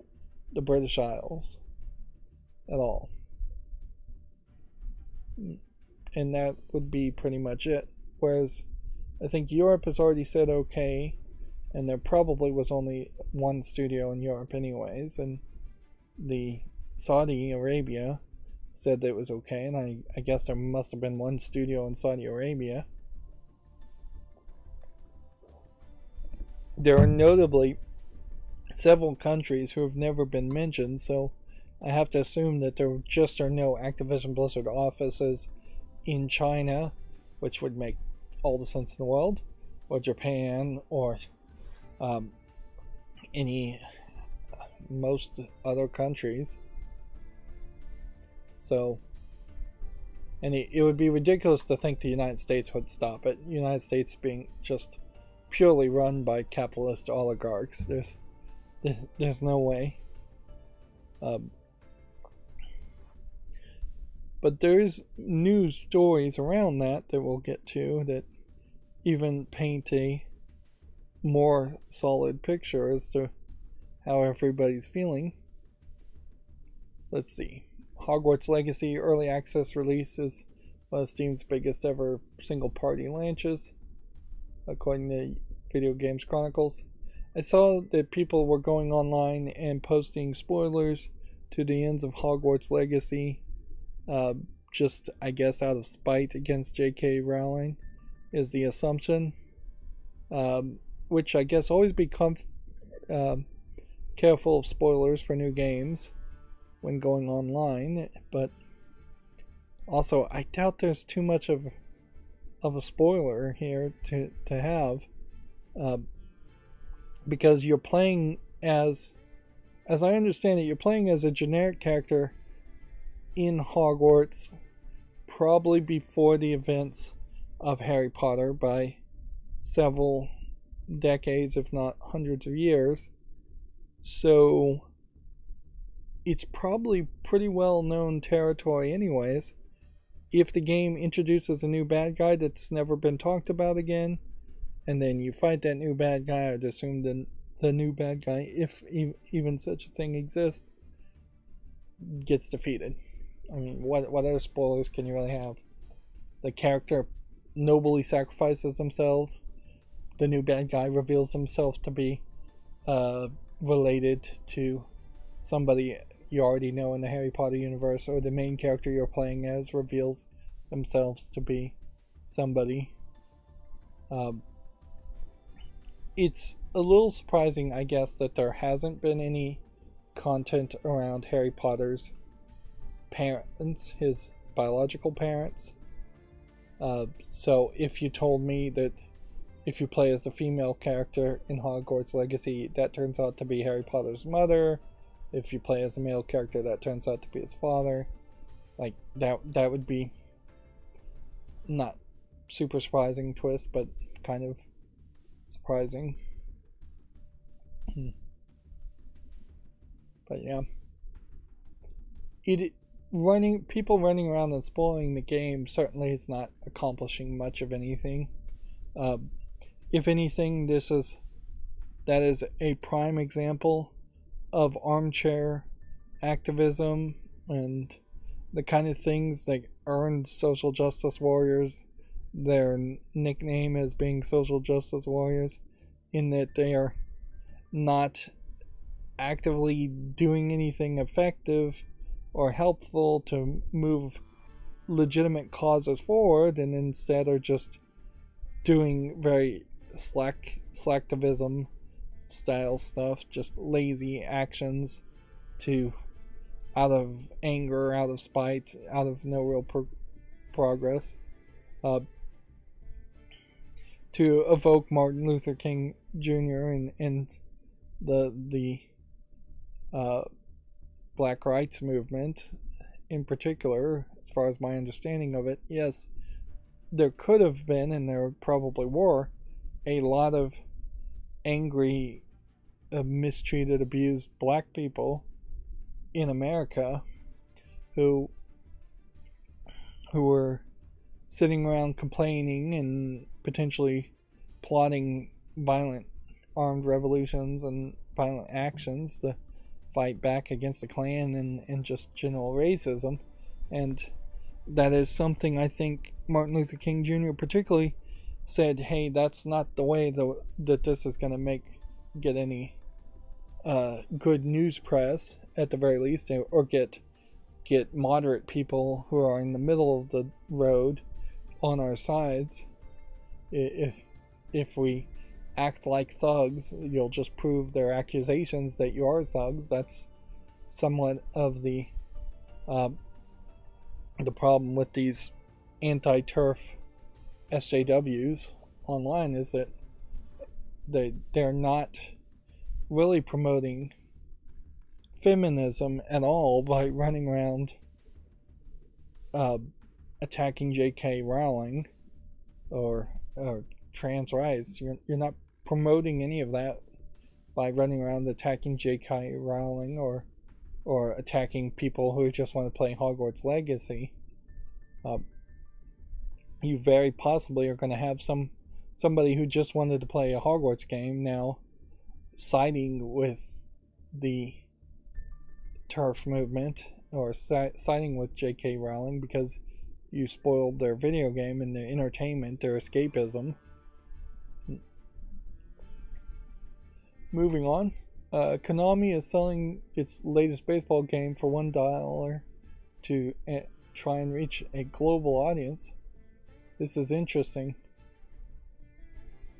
the British Isles at all. And that would be pretty much it. Whereas I think Europe has already said okay, and there probably was only 1 studio in Europe anyways, and the Saudi Arabia said that it was okay, and I guess there must have been 1 studio in Saudi Arabia. There are notably several countries who have never been mentioned, so I have to assume that there just are no Activision Blizzard offices in China, which would make all the sense in the world, or Japan, or most other countries. So, and it would be ridiculous to think the United States would stop it. The United States being just purely run by capitalist oligarchs. There's no way. But there's news stories around that we'll get to that even paint a more solid picture as to how everybody's feeling. Let's see. Hogwarts Legacy Early Access release is one of Steam's biggest ever single party launches, according to Video Games Chronicles. I saw that people were going online and posting spoilers to the ends of Hogwarts Legacy, just, I guess, out of spite against J.K. Rowling, is the assumption. Which I guess always be careful of spoilers for new games when going online, but also I doubt there's too much of a spoiler here to have, because you're playing as I understand it, you're playing as a generic character in Hogwarts, probably before the events of Harry Potter by several decades, if not hundreds of years. So it's probably pretty well known territory anyways. If the game introduces a new bad guy that's never been talked about again, and then you fight that new bad guy, I'd assume the new bad guy, if even such a thing exists, gets defeated. I mean, what other spoilers can you really have? The character nobly sacrifices themselves. The new bad guy reveals himself to be related to somebody you already know in the Harry Potter universe, or the main character you're playing as reveals themselves to be somebody. It's a little surprising, I guess, that there hasn't been any content around Harry Potter's parents, his biological parents. So if you told me that if you play as the female character in Hogwarts Legacy, that turns out to be Harry Potter's mother. If you play as a male character, that turns out to be his father. Like, that would be not super surprising twist, but kind of surprising. But yeah, people running around and spoiling the game certainly is not accomplishing much of anything. If anything, that is a prime example of armchair activism and the kind of things that earned social justice warriors their nickname as being social justice warriors, in that they are not actively doing anything effective or helpful to move legitimate causes forward, and instead are just doing very slacktivism style stuff, just lazy actions out of anger, out of spite, out of no real progress. To evoke Martin Luther King Jr. and the Black Rights Movement in particular, as far as my understanding of it, yes, there could have been, and there probably were, a lot of angry, mistreated, abused black people in America who were sitting around complaining and potentially plotting violent armed revolutions and violent actions to fight back against the Klan and just general racism. And that is something I think Martin Luther King Jr. particularly said, hey, that's not the way that this is going to get any good news press, at the very least, or get moderate people who are in the middle of the road on our sides. If we act like thugs, you'll just prove their accusations that you are thugs. That's somewhat of the problem with these anti-turf SJWs online, is that they're not really promoting feminism at all by running around attacking J.K. Rowling or trans rights. You're not promoting any of that by running around attacking J.K. Rowling or attacking people who just want to play Hogwarts Legacy. You very possibly are going to have somebody who just wanted to play a Hogwarts game now siding with the turf movement, or siding with J.K. Rowling because you spoiled their video game and their entertainment, their escapism. Moving on, Konami is selling its latest baseball game for $1 to try and reach a global audience. This is interesting.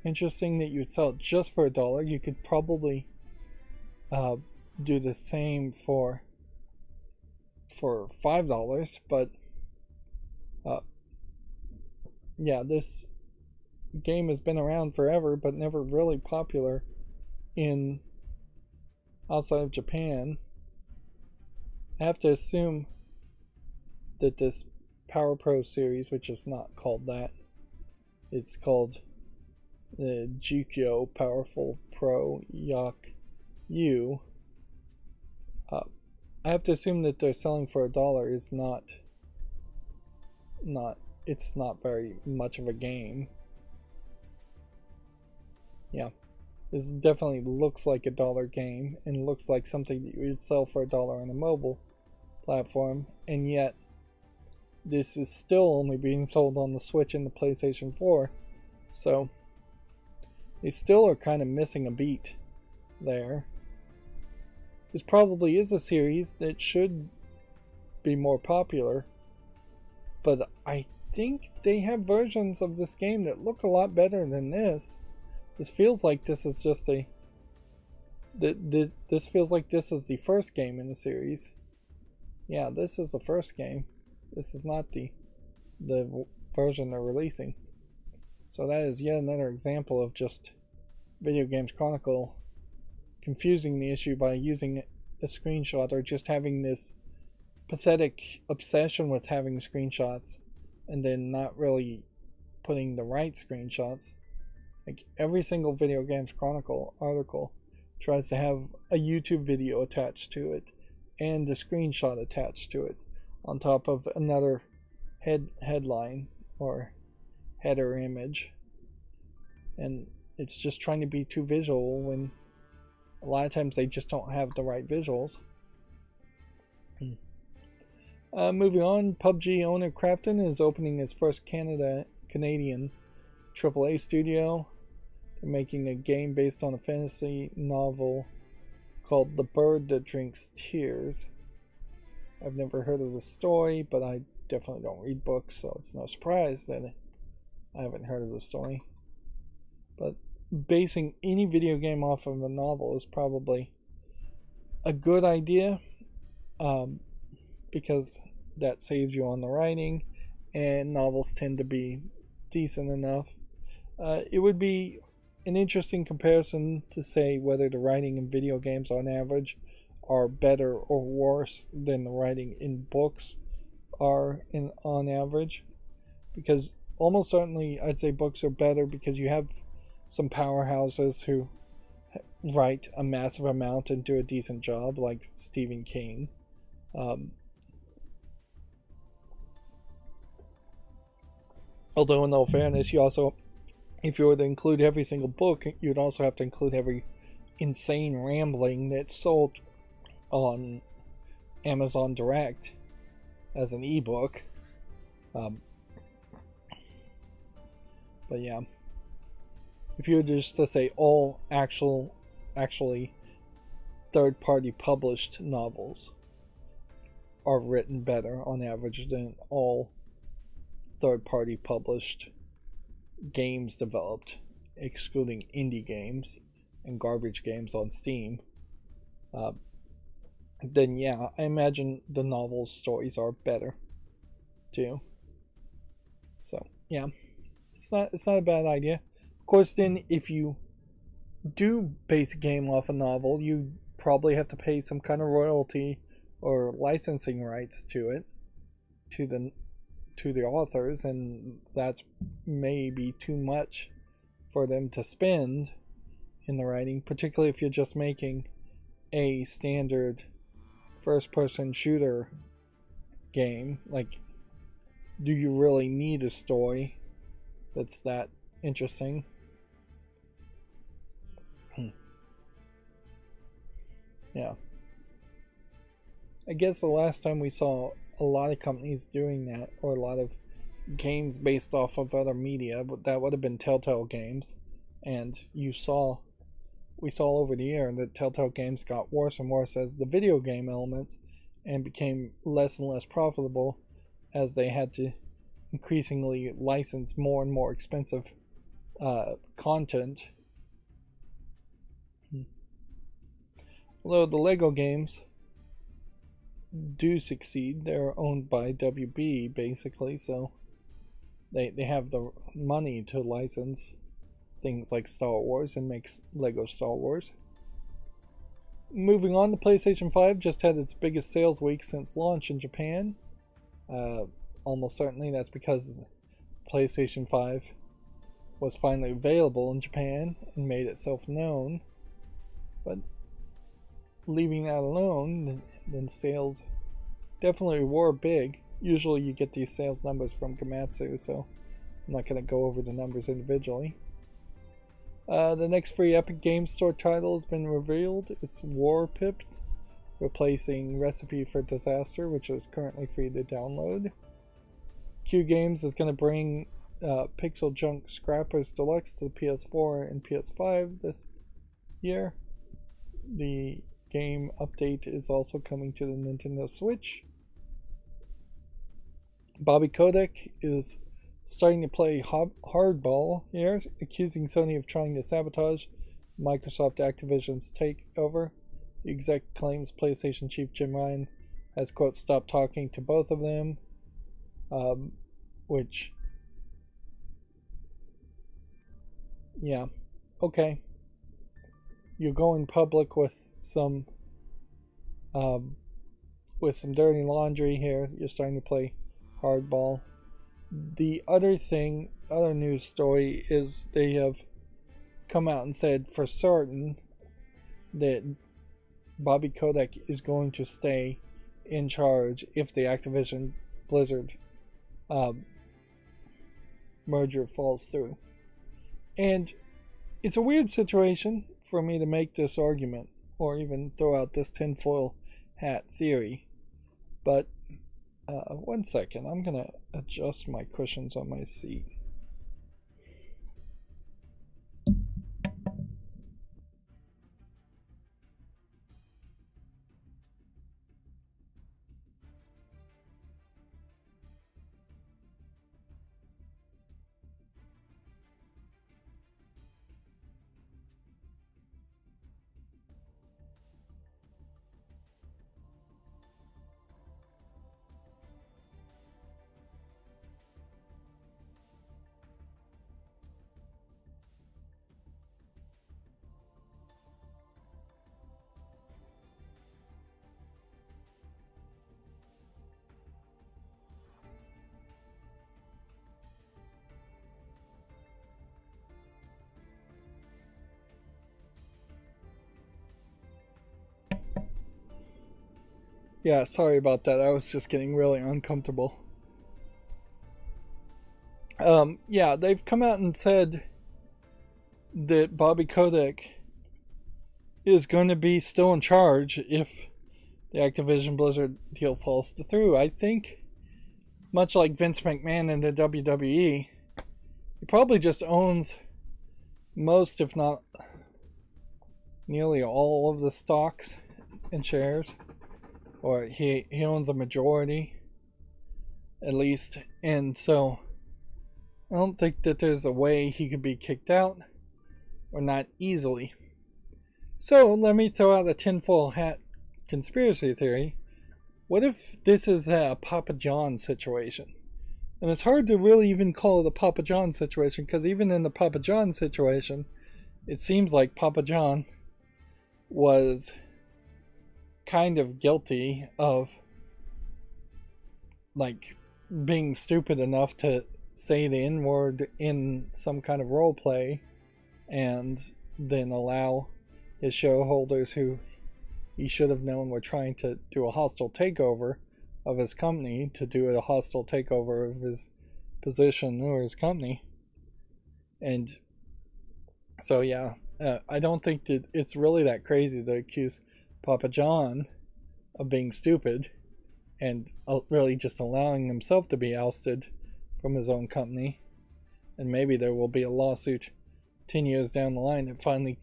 Interesting that you would sell it just for $1. You could probably do the same for $5, but yeah, this game has been around forever but never really popular in outside of Japan. I have to assume that this Power Pro series, which is not called that, it's called the Jikyo Powerful Pro Yak U. I have to assume that they're selling for $1 is not it's not very much of a game. Yeah, this definitely looks like a $1 game and looks like something that you would sell for $1 on a mobile platform, and yet this is still only being sold on the Switch and the PlayStation 4, so they still are kind of missing a beat there. This probably is a series that should be more popular, but I think they have versions of this game that look a lot better than this. This feels like this is just this feels like this is the first game in the series. Yeah, this is the first game. This is not the version they're releasing. So that is yet another example of just Video Games Chronicle confusing the issue by using a screenshot, or just having this pathetic obsession with having screenshots and then not really putting the right screenshots. Like every single Video Games Chronicle article tries to have a YouTube video attached to it and a screenshot attached to it on top of another headline or header image, and it's just trying to be too visual when a lot of times they just don't have the right visuals. Moving on, PUBG owner Crafton is opening his first Canadian AAA studio. They're making a game based on a fantasy novel called The Bird That Drinks Tears. I've never heard of the story, but I definitely don't read books, so it's no surprise that I haven't heard of the story. But basing any video game off of a novel is probably a good idea, because that saves you on the writing, and novels tend to be decent enough. It would be an interesting comparison to say whether the writing in video games on average are better or worse than the writing in books are on average, because almost certainly I'd say books are better because you have some powerhouses who write a massive amount and do a decent job, like Stephen King. Although, in all fairness, you also, if you were to include every single book, you'd also have to include every insane rambling that's sold on Amazon Direct as an ebook. But yeah, if you were just to say all actually third-party published novels are written better on average than all third-party published games developed, excluding indie games and garbage games on Steam, then yeah, I imagine the novel's stories are better too. So yeah, it's not a bad idea. Of course, then if you do base a game off a novel, you probably have to pay some kind of royalty or licensing rights to it to the authors, and that's maybe too much for them to spend in the writing, particularly if you're just making a standard first-person shooter game. Like, do you really need a story that's that interesting? Yeah. I guess the last time we saw a lot of companies doing that, or a lot of games based off of other media, but that would have been Telltale Games. And we saw over the year that Telltale Games got worse and worse as the video game elements, and became less and less profitable as they had to increasingly license more and more expensive content. Although the Lego games do succeed, they're owned by WB basically, so they have the money to license things like Star Wars and make Lego Star Wars. Moving on, the PlayStation 5 just had its biggest sales week since launch in Japan. Almost certainly that's because PlayStation 5 was finally available in Japan and made itself known. But leaving that alone, then sales definitely were big. Usually you get these sales numbers from Gamatsu, so I'm not going to go over the numbers individually. The next free Epic Games Store title has been revealed. It's War Pips, replacing Recipe for Disaster, which is currently free to download. Q Games is going to bring Pixel Junk Scrappers Deluxe to the PS4 and PS5 this year. The game update is also coming to the Nintendo Switch. Bobby Kotick is starting to play hardball here, accusing Sony of trying to sabotage Microsoft Activision's takeover. The exec claims PlayStation chief Jim Ryan has, quote, stopped talking to both of them, which, yeah, okay. You're going public with some dirty laundry here. You're starting to play hardball. The other news story is they have come out and said for certain that Bobby Kotick is going to stay in charge if the Activision Blizzard merger falls through. And it's a weird situation for me to make this argument or even throw out this tinfoil hat theory, but one second, I'm gonna adjust my cushions on my seat. Yeah, sorry about that. I was just getting really uncomfortable. Yeah, they've come out and said that Bobby Kotick is going to be still in charge if the Activision Blizzard deal falls through. I think, much like Vince McMahon in the WWE, he probably just owns most, if not nearly all, of the stocks and shares, or he owns a majority at least, and so I don't think that there's a way he could be kicked out, or not easily. So let me throw out a tinfoil hat conspiracy theory. What if this is a Papa John situation? And it's hard to really even call it a Papa John situation, because even in the Papa John situation, it seems like Papa John was kind of guilty of, like, being stupid enough to say the N word in some kind of role play, and then allow his shareholders, who he should have known were trying to do a hostile takeover of his company, to do a hostile takeover of his position or his company. And so, yeah, I don't think that it's really that crazy to accuse Papa John of being stupid and really just allowing himself to be ousted from his own company. And maybe there will be a lawsuit 10 years down the line that finally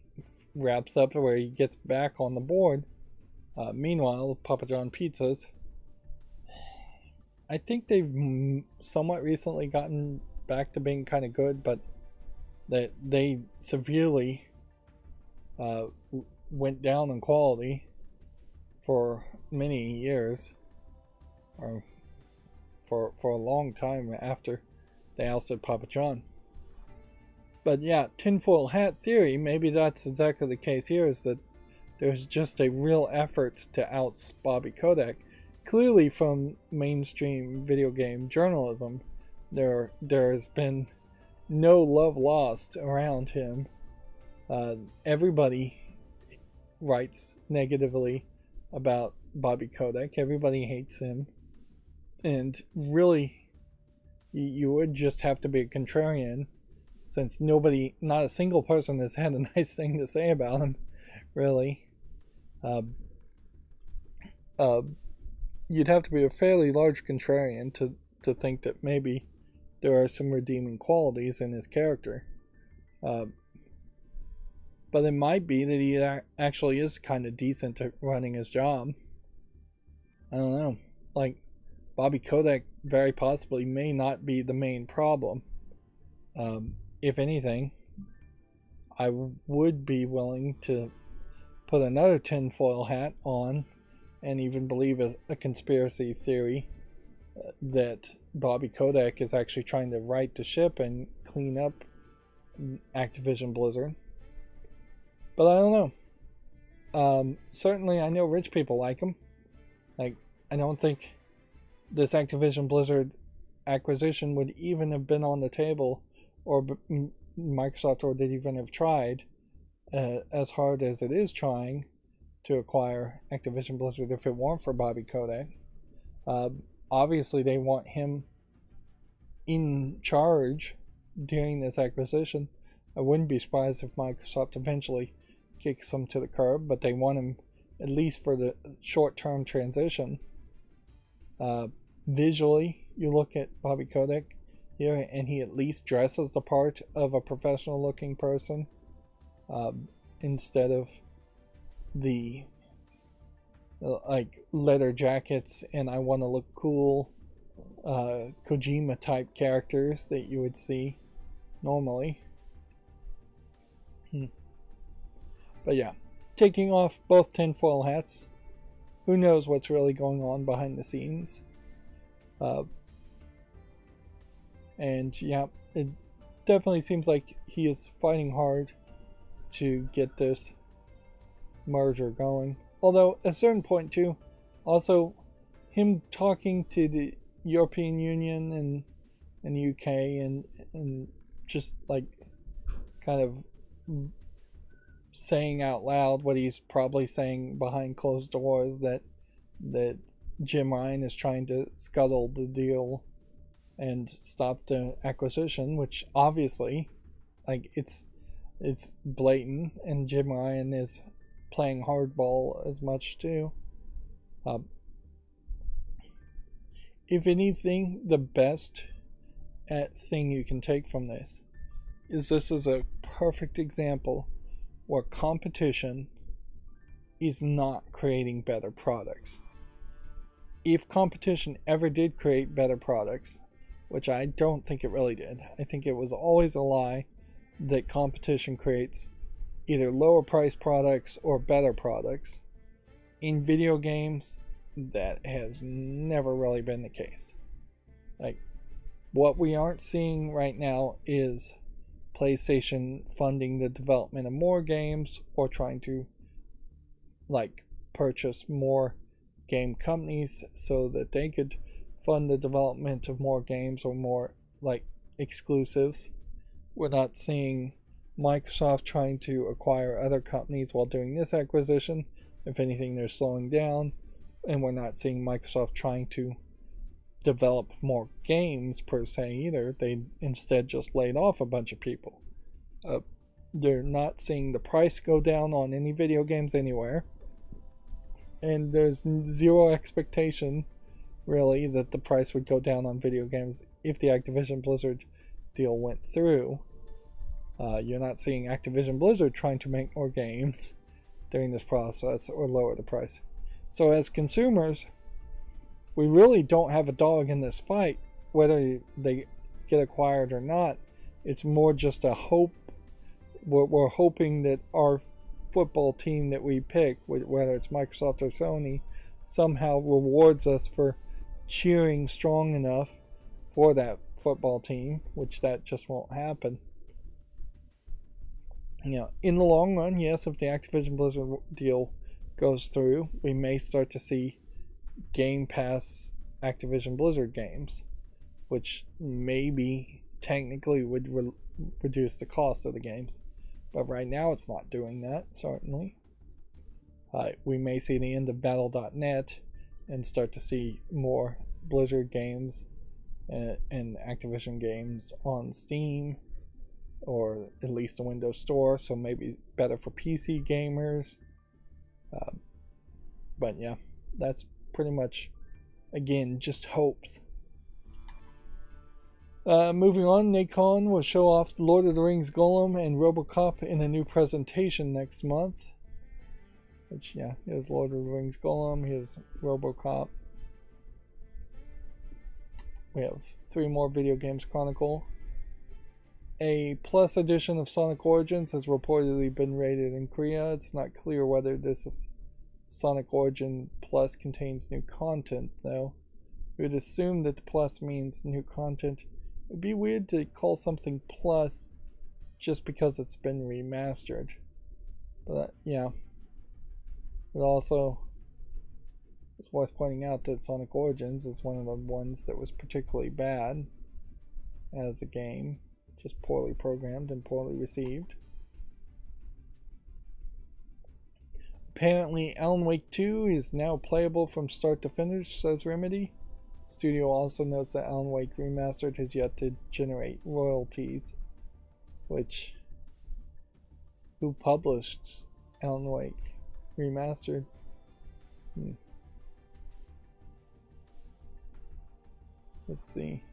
wraps up where he gets back on the board. Meanwhile, Papa John Pizzas, I think they've somewhat recently gotten back to being kind of good, but that they severely went down in quality for many years, or for a long time after they ousted Papa John. But yeah, tinfoil hat theory, maybe that's exactly the case here, is that there's just a real effort to oust Bobby Kotick. Clearly from mainstream video game journalism, there's been no love lost around him. Everybody writes negatively about Bobby Kotick. Everybody hates him. And really, you would just have to be a contrarian, since not a single person has had a nice thing to say about him, really. You'd have to be a fairly large contrarian to think that maybe there are some redeeming qualities in his character. But it might be that he actually is kind of decent at running his job. I don't know. Like, Bobby Kotick very possibly may not be the main problem. If anything, I would be willing to put another tinfoil hat on and even believe a conspiracy theory that Bobby Kotick is actually trying to right the ship and clean up Activision Blizzard. But I don't know. Certainly I know rich people like him. Like, I don't think this Activision Blizzard acquisition would even have been on the table, or Microsoft would even have tried as hard as it is trying to acquire Activision Blizzard if it weren't for Bobby Kotick. Obviously they want him in charge during this acquisition. I wouldn't be surprised if Microsoft eventually kicks him to the curb, but they want him at least for the short-term transition. Visually, you look at Bobby Kotick here, and he at least dresses the part of a professional-looking person, instead of the like leather jackets and I want to look cool Kojima type characters that you would see normally. But yeah, taking off both tinfoil hats, who knows what's really going on behind the scenes. And yeah, it definitely seems like he is fighting hard to get this merger going. Although at a certain point too, also him talking to the European Union and UK and just like kind of saying out loud what he's probably saying behind closed doors, that Jim Ryan is trying to scuttle the deal and stopped the acquisition, which obviously, like, it's blatant, and Jim Ryan is playing hardball as much too. If anything, the best thing you can take from this is a perfect example where competition is not creating better products. If competition ever did create better products, which I don't think it really did, I think it was always a lie that competition creates either lower price products or better products. In video games, that has never really been the case. Like, what we aren't seeing right now is PlayStation funding the development of more games or trying to, like, purchase more game companies so that they could fund the development of more games or more, like, exclusives. We're not seeing Microsoft trying to acquire other companies while doing this acquisition. If anything, they're slowing down. And we're not seeing Microsoft trying to develop more games per se either. They instead just laid off a bunch of people. They're not seeing the price go down on any video games anywhere. And there's zero expectation, really, that the price would go down on video games if the Activision Blizzard deal went through. You're not seeing Activision Blizzard trying to make more games during this process or lower the price. So as consumers, we really don't have a dog in this fight, whether they get acquired or not. It's more just a hope. We're hoping that our football team that we pick, whether it's Microsoft or Sony, somehow rewards us for cheering strong enough for that football team, which that just won't happen. In the long run, yes, if the Activision Blizzard deal goes through, we may start to see Game Pass Activision Blizzard games, which maybe technically would reduce the cost of the games. But right now it's not doing that, certainly. We may see the end of Battle.net and start to see more Blizzard games and Activision games on Steam, or at least the Windows Store, so maybe better for PC gamers. But yeah, that's pretty much, again, just hopes. Moving on, Nacon will show off Lord of the Rings Golem and Robocop in a new presentation next month. Which, yeah, here's Lord of the Rings Golem, here's Robocop. We have 3 more Video Games Chronicle. A Plus edition of Sonic Origins has reportedly been rated in Korea. It's not clear whether this is Sonic Origin Plus contains new content, though. We would assume that the Plus means new content. It'd be weird to call something Plus just because it's been remastered. But yeah. It also is worth pointing out that Sonic Origins is one of the ones that was particularly bad as a game. Just poorly programmed and poorly received. Apparently, Alan Wake 2 is now playable from start to finish, says Remedy. Studio also notes that Alan Wake Remastered has yet to generate royalties. Which, who published Alan Wake Remastered? Let's see.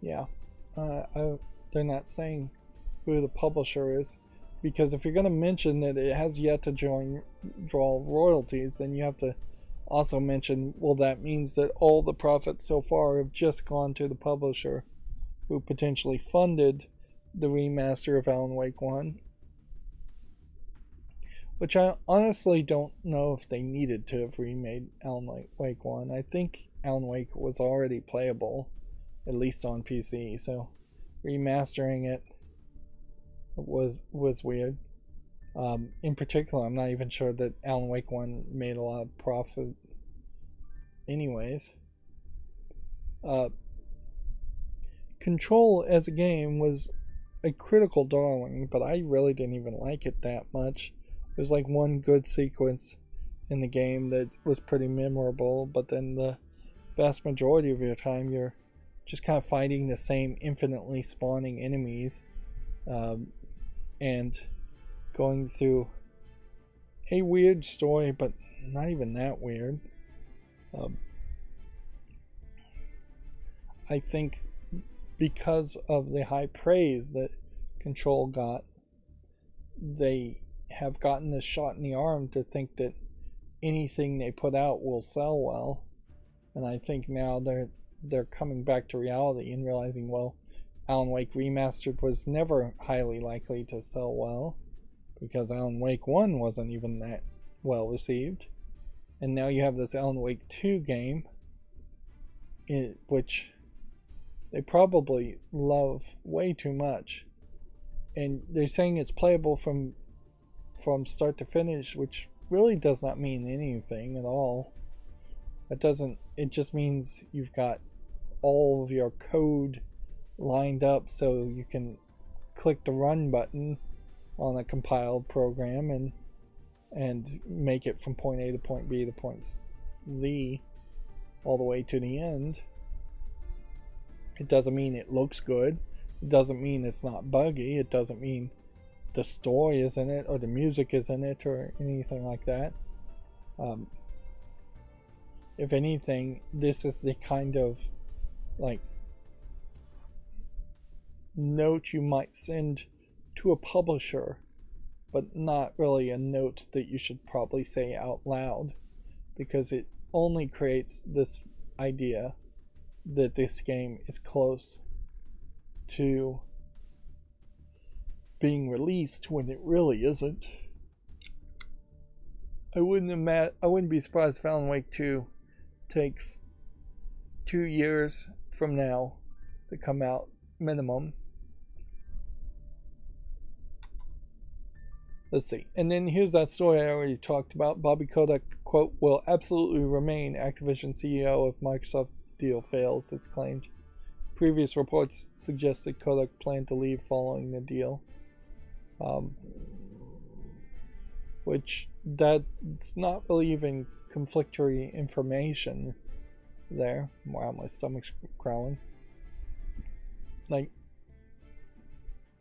Yeah, they're not saying who the publisher is, because if you're going to mention that it has yet to draw royalties, then you have to also mention, well, that means that all the profits so far have just gone to the publisher who potentially funded the remaster of Alan Wake 1, which I honestly don't know if they needed to have remade Alan Wake 1. I think Alan Wake was already playable, at least on PC, so remastering it was weird. In particular, I'm not even sure that Alan Wake 1 made a lot of profit anyways. Control as a game was a critical darling, but I really didn't even like it that much. There's like one good sequence in the game that was pretty memorable, but then the vast majority of your time you're just kind of fighting the same infinitely spawning enemies, and going through a weird story, but not even that weird. I think because of the high praise that Control got, they have gotten this shot in the arm to think that anything they put out will sell well. And I think now they're coming back to reality and realizing, well, Alan Wake Remastered was never highly likely to sell well because Alan Wake 1 wasn't even that well received. And now you have this Alan Wake 2 game, which they probably love way too much. And they're saying it's playable from start to finish, which really does not mean anything at all. It just means you've got all of your code lined up so you can click the run button on a compiled program and make it from point A to point B to point Z all the way to the end. It doesn't mean it looks good. It doesn't mean it's not buggy. It doesn't mean the story is in it or the music is in it or anything like that. If anything, this is the kind of like note you might send to a publisher, but not really a note that you should probably say out loud, because it only creates this idea that this game is close to being released when it really isn't. I wouldn't be surprised if Alan Wake 2 takes 2 years from now to come out minimum. Let's see. And then here's that story I already talked about. Bobby Kotick, quote, will absolutely remain Activision CEO if Microsoft deal fails, it's claimed. Previous reports suggested Kotick planned to leave following the deal. Which that's not really even conflictory information there. Wow, my stomach's growling. Like,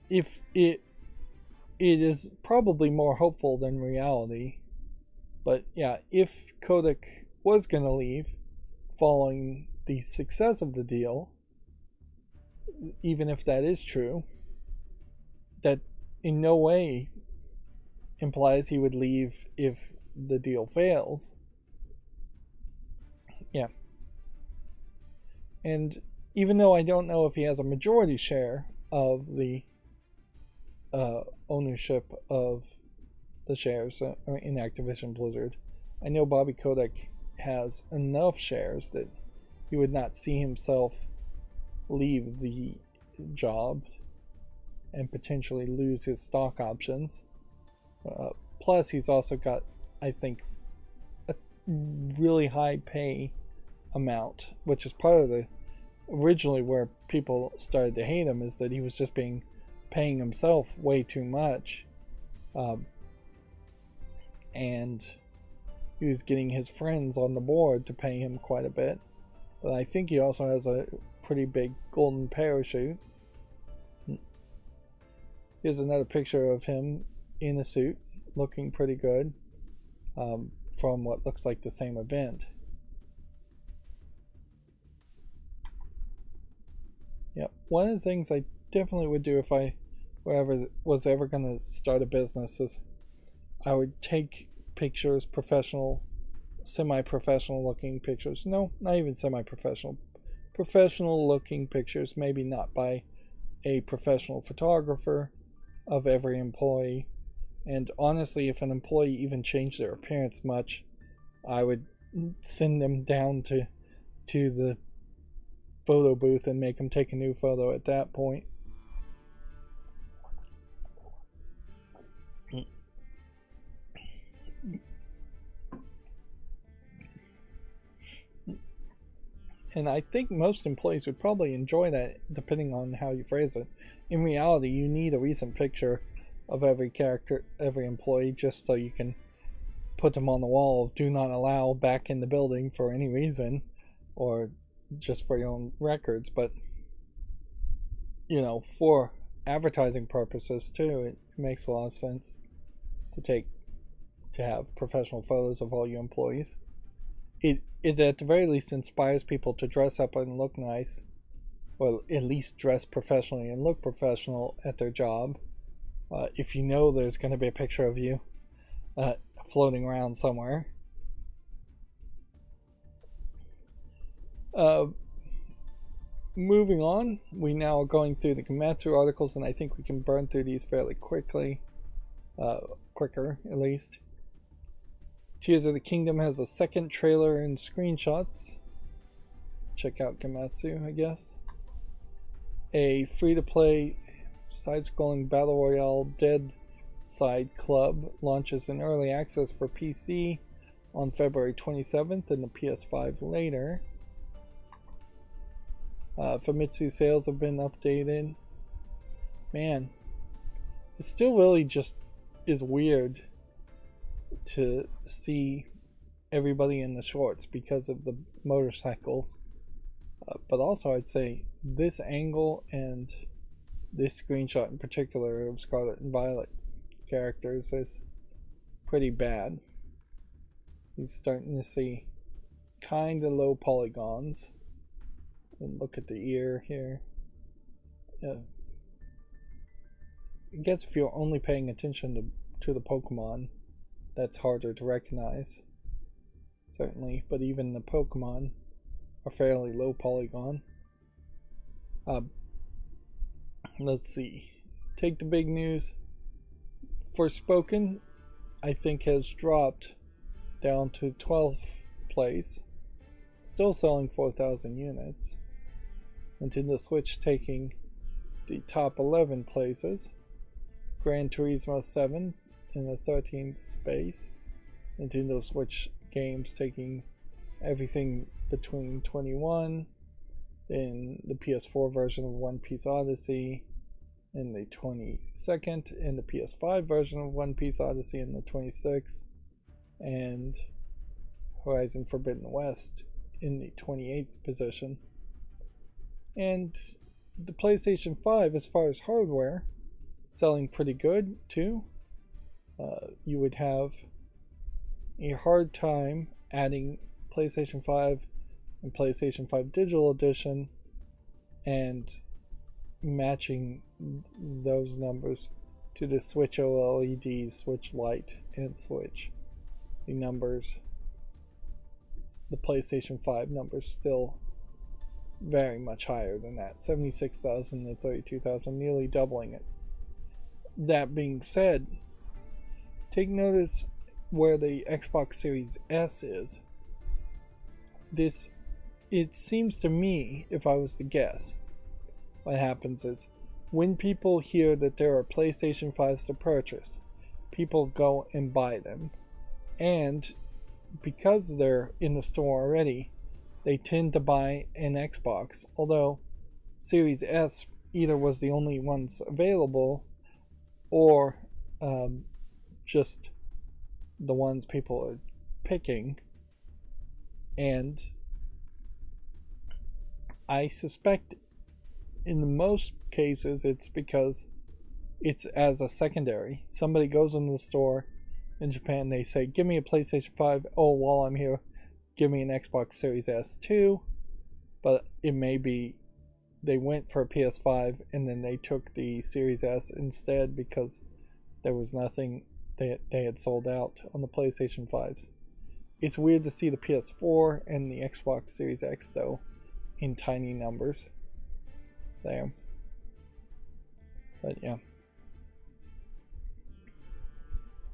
if it is probably more hopeful than reality, but yeah, if Kotick was going to leave following the success of the deal, even if that is true, that in no way implies he would leave if the deal fails. Yeah. And even though I don't know if he has a majority share of the ownership of the shares in Activision Blizzard, I know Bobby Kotick has enough shares that he would not see himself leave the job and potentially lose his stock options. Plus, he's also got, I think, a really high pay amount, which is part of the originally where people started to hate him, is that he was just paying himself way too much, and he was getting his friends on the board to pay him quite a bit. But I think he also has a pretty big golden parachute. Here's another picture of him in a suit, looking pretty good, from what looks like the same event. Yep, one of the things I definitely would do if I was ever going to start a business is I would take pictures, semi-professional looking pictures. No, not even semi-professional. Professional looking pictures, maybe not by a professional photographer, of every employee. And honestly, if an employee even changed their appearance much, I would send them down to the photo booth and make them take a new photo at that point. And I think most employees would probably enjoy that, depending on how you phrase it. In reality, you need a recent picture of every character, every employee, just so you can put them on the wall of do not allow back in the building for any reason, or just for your own records. But for advertising purposes too, it makes a lot of sense to have professional photos of all your employees. It at the very least inspires people to dress up and look nice, or at least dress professionally and look professional at their job. If you know there's going to be a picture of you floating around somewhere. Moving on, we now are going through the Gematsu articles, and I think we can burn through these fairly quickly. Quicker, at least. Tears of the Kingdom has a second trailer and screenshots. Check out Gematsu, I guess. A free-to-play side-scrolling battle royale Dead Side Club launches in early access for PC on February 27th and the PS5 later. Famitsu sales have been updated. Man, it still really just is weird to see everybody in the shorts because of the motorcycles. But also I'd say this angle and this screenshot in particular of Scarlet and Violet characters is pretty bad. He's starting to see kind of low polygons. And look at the ear here. I guess if you're only paying attention to the Pokemon, that's harder to recognize. Certainly, but even the Pokemon are fairly low polygon. Let's see. Take the big news. Forspoken, I think, has dropped down to 12th place. Still selling 4,000 units. Nintendo Switch taking the top 11 places. Gran Turismo 7 in the 13th space. Nintendo Switch games taking everything between 21, then the PS4 version of One Piece Odyssey in the 22nd, and the PS5 version of One Piece Odyssey in the 26th, and Horizon Forbidden West in the 28th position. And the PlayStation 5, as far as hardware, selling pretty good too. You would have a hard time adding PlayStation 5 and PlayStation 5 Digital Edition and matching those numbers to the Switch OLED, Switch Lite, and Switch. The numbers, the PlayStation 5 numbers, still very much higher than that. 76,000 to 32,000, nearly doubling it. That being said, take notice where the Xbox Series S is. It seems to me, if I was to guess, what happens is when people hear that there are PlayStation 5s to purchase, people go and buy them. And because they're in the store already, they tend to buy an Xbox. Although Series S either was the only ones available or just the ones people are picking. And I suspect in most cases it's because it's as a secondary. Somebody goes into the store in Japan, they say, give me a PlayStation 5. Oh, while I'm here, give me an Xbox Series S too. But it may be they went for a PS5 and then they took the Series S instead because there was nothing, they had sold out on the PlayStation 5s. It's weird to see the PS4 and the Xbox Series X though in tiny numbers there. But yeah,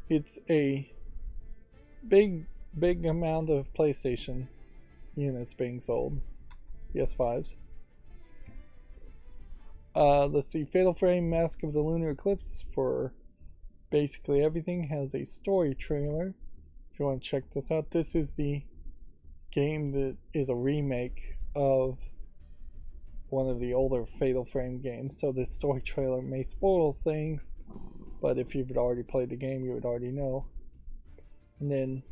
it's a big amount of PlayStation units being sold, PS5s. Let's see, Fatal Frame Mask of the Lunar Eclipse for basically everything has a story trailer. If you want to check this out, this is the game that is a remake of one of the older Fatal Frame games, so this story trailer may spoil things, but if you've already played the game, you would already know. And then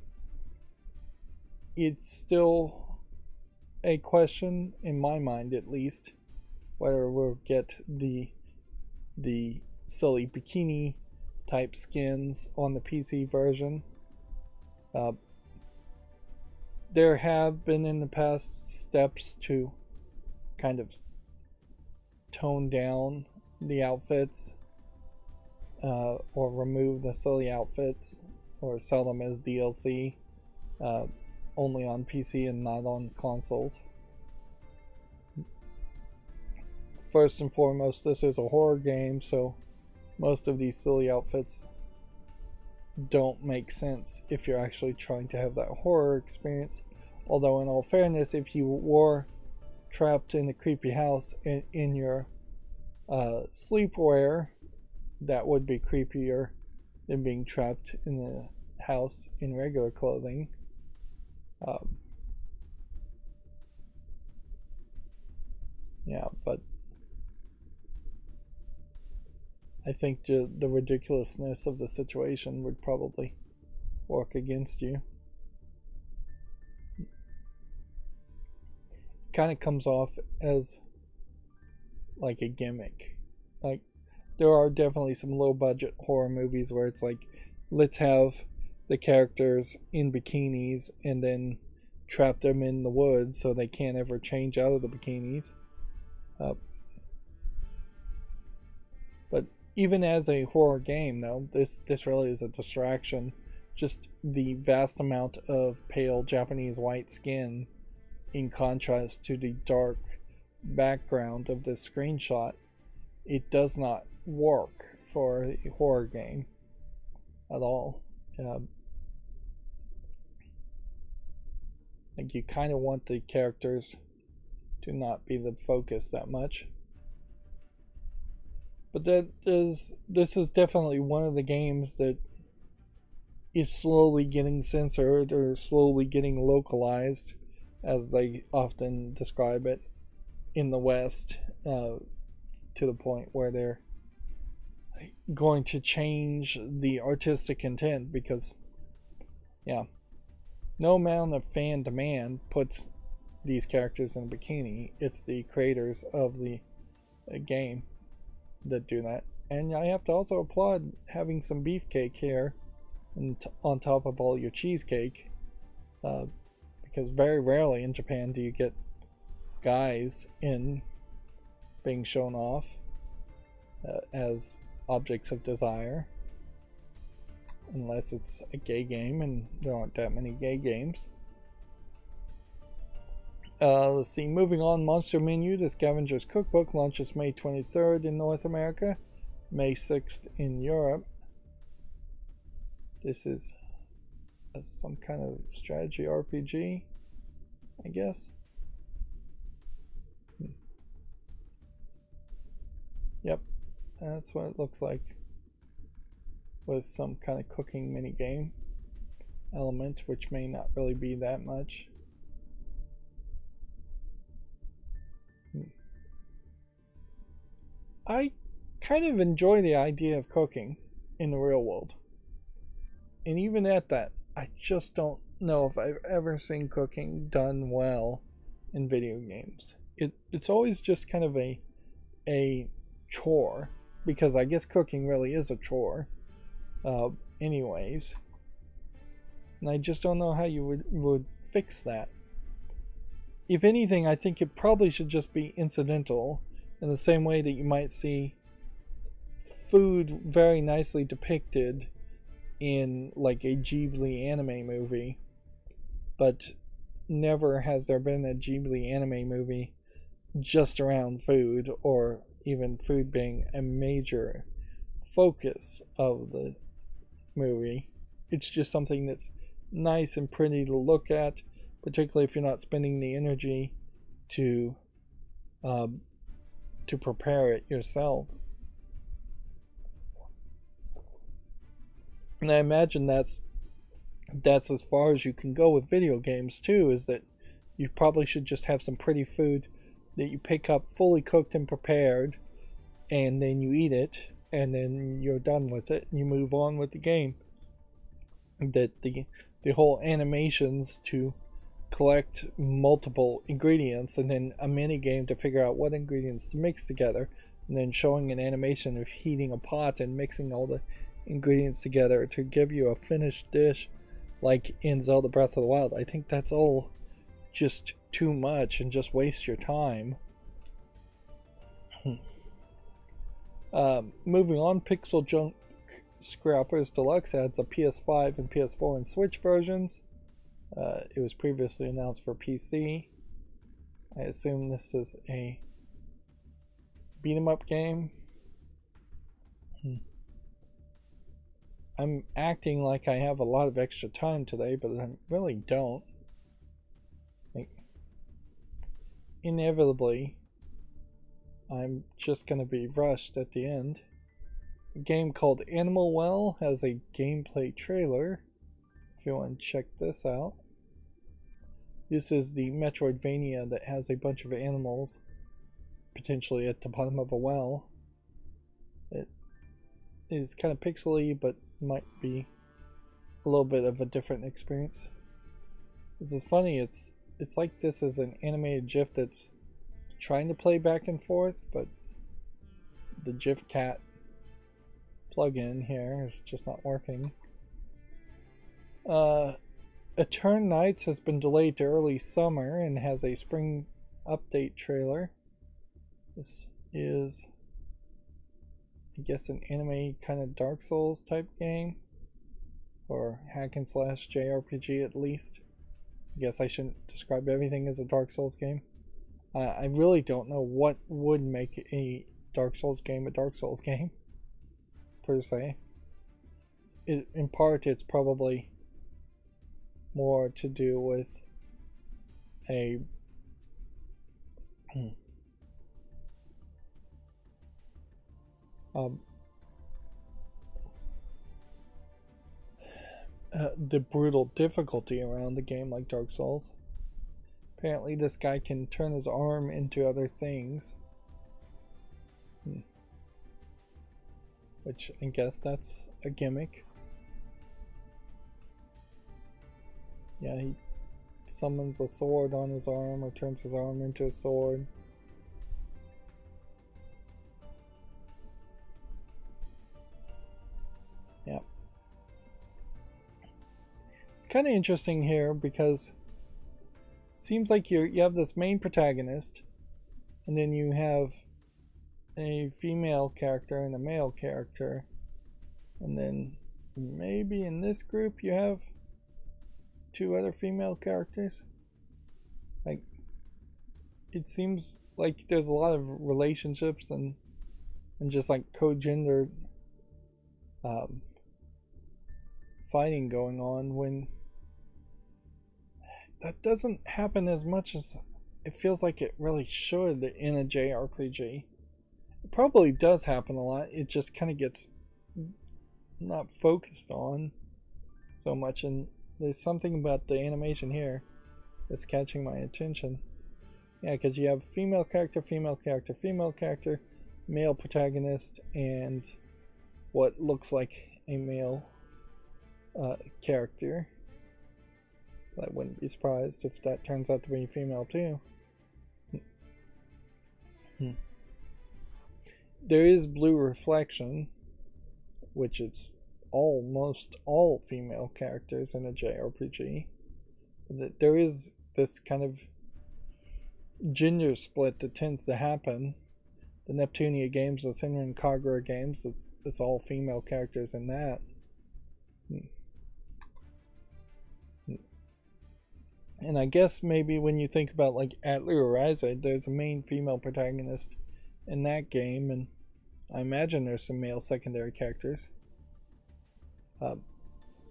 it's still a question, in my mind at least, whether we'll get the silly bikini type skins on the PC version. There have been in the past steps to kind of tone down the outfits, or remove the silly outfits, or sell them as DLC, only on PC and not on consoles. First and foremost, this is a horror game, so most of these silly outfits don't make sense if you're actually trying to have that horror experience. Although in all fairness, if you were trapped in a creepy house in your sleepwear, that would be creepier than being trapped in a house in regular clothing. Yeah, but I think the ridiculousness of the situation would probably work against you. It kind of comes off as like a gimmick. Like, there are definitely some low budget horror movies where it's like, let's have the characters in bikinis and then trap them in the woods so they can't ever change out of the bikinis. But even as a horror game, though, this really is a distraction. Just the vast amount of pale Japanese white skin in contrast to the dark background of this screenshot, it does not work for a horror game at all. Like, you kind of want the characters to not be the focus that much. But this is definitely one of the games that is slowly getting censored or slowly getting localized, as they often describe it in the West, to the point where they're going to change the artistic intent, because no amount of fan demand puts these characters in a bikini. It's the creators of the game that do that. And I have to also applaud having some beefcake here and on top of all your cheesecake, because very rarely in Japan do you get guys in being shown off as objects of desire, unless it's a gay game, and there aren't that many gay games. Let's see, moving on. Monster Menu, the Scavenger's Cookbook, launches May 23rd in North America, May 6th in Europe. This is some kind of strategy RPG, I guess. Yep, that's what it looks like, with some kind of cooking mini game element, which may not really be that much. I kind of enjoy the idea of cooking in the real world, and even at that, I just don't know if I've ever seen cooking done well in video games. It's always just kind of a chore, because I guess cooking really is a chore anyways, and I just don't know how you would fix that. If anything, I think it probably should just be incidental, in the same way that you might see food very nicely depicted in like a Ghibli anime movie, but never has there been a Ghibli anime movie just around food, or even food being a major focus of the movie. It's just something that's nice and pretty to look at, particularly if you're not spending the energy to prepare it yourself. And I imagine that's as far as you can go with video games too, is that you probably should just have some pretty food that you pick up fully cooked and prepared, and then you eat it, and then you're done with it, and you move on with the game. That the whole animations to collect multiple ingredients, and then a mini game to figure out what ingredients to mix together, and then showing an animation of heating a pot and mixing all the ingredients together to give you a finished dish like in Zelda Breath of the Wild. I think that's all just too much and just waste your time. Moving on, Pixel Junk Scrappers Deluxe adds a PS5 and PS4 and Switch versions. It was previously announced for PC. I assume this is a beat 'em up game. I'm acting like I have a lot of extra time today, but I really don't. Like, inevitably, I'm just going to be rushed at the end. A game called Animal Well has a gameplay trailer, if you want to check this out. This is the Metroidvania that has a bunch of animals, potentially at the bottom of a well. It is kind of pixely, but might be a little bit of a different experience. This is funny, it's like this is an animated GIF that's trying to play back and forth, but the GIF cat plug-in here is just not working. Etern Nights has been delayed to early summer and has a spring update trailer. This is, I guess, an anime kind of Dark Souls type game, or hack and slash JRPG at least. I guess I shouldn't describe everything as a Dark Souls game. I really don't know what would make a Dark Souls game a Dark Souls game, per se. In part, it's probably more to do with a the brutal difficulty around the game, like Dark Souls. Apparently this guy can turn his arm into other things, which I guess that's a gimmick. Yeah, he summons a sword on his arm or turns his arm into a sword. Yeah. It's kind of interesting here because it seems like you have this main protagonist, and then you have a female character and a male character, and then maybe in this group you have two other female characters. Like, it seems like there's a lot of relationships and just like co-gendered fighting going on, when that doesn't happen as much as it feels like it really should in a JRPG. It probably does happen a lot, it just kind of gets not focused on so much, and there's something about the animation here that's catching my attention. Yeah, because you have female character, female character, female character, male protagonist, and what looks like a male character. I wouldn't be surprised if that turns out to be female too. There is Blue Reflection, which is almost all female characters in a JRPG. There is this kind of gender split that tends to happen. The Neptunia games, the Senran Kagura games, it's all female characters in that. And I guess maybe when you think about like Atelier Rise, there's a main female protagonist in that game, and I imagine there's some male secondary characters.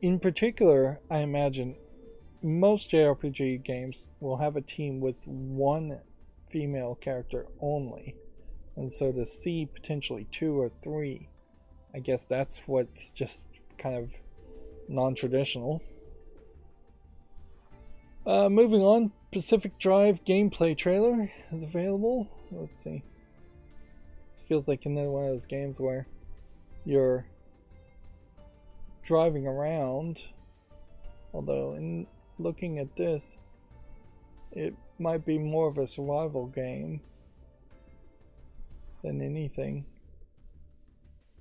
In particular, I imagine most JRPG games will have a team with one female character only, and so to see potentially two or three, I guess that's what's just kind of non-traditional. Moving on, Pacific Drive gameplay trailer is available. Let's see. This feels like another one of those games where you're driving around. Although, in looking at this, it might be more of a survival game than anything.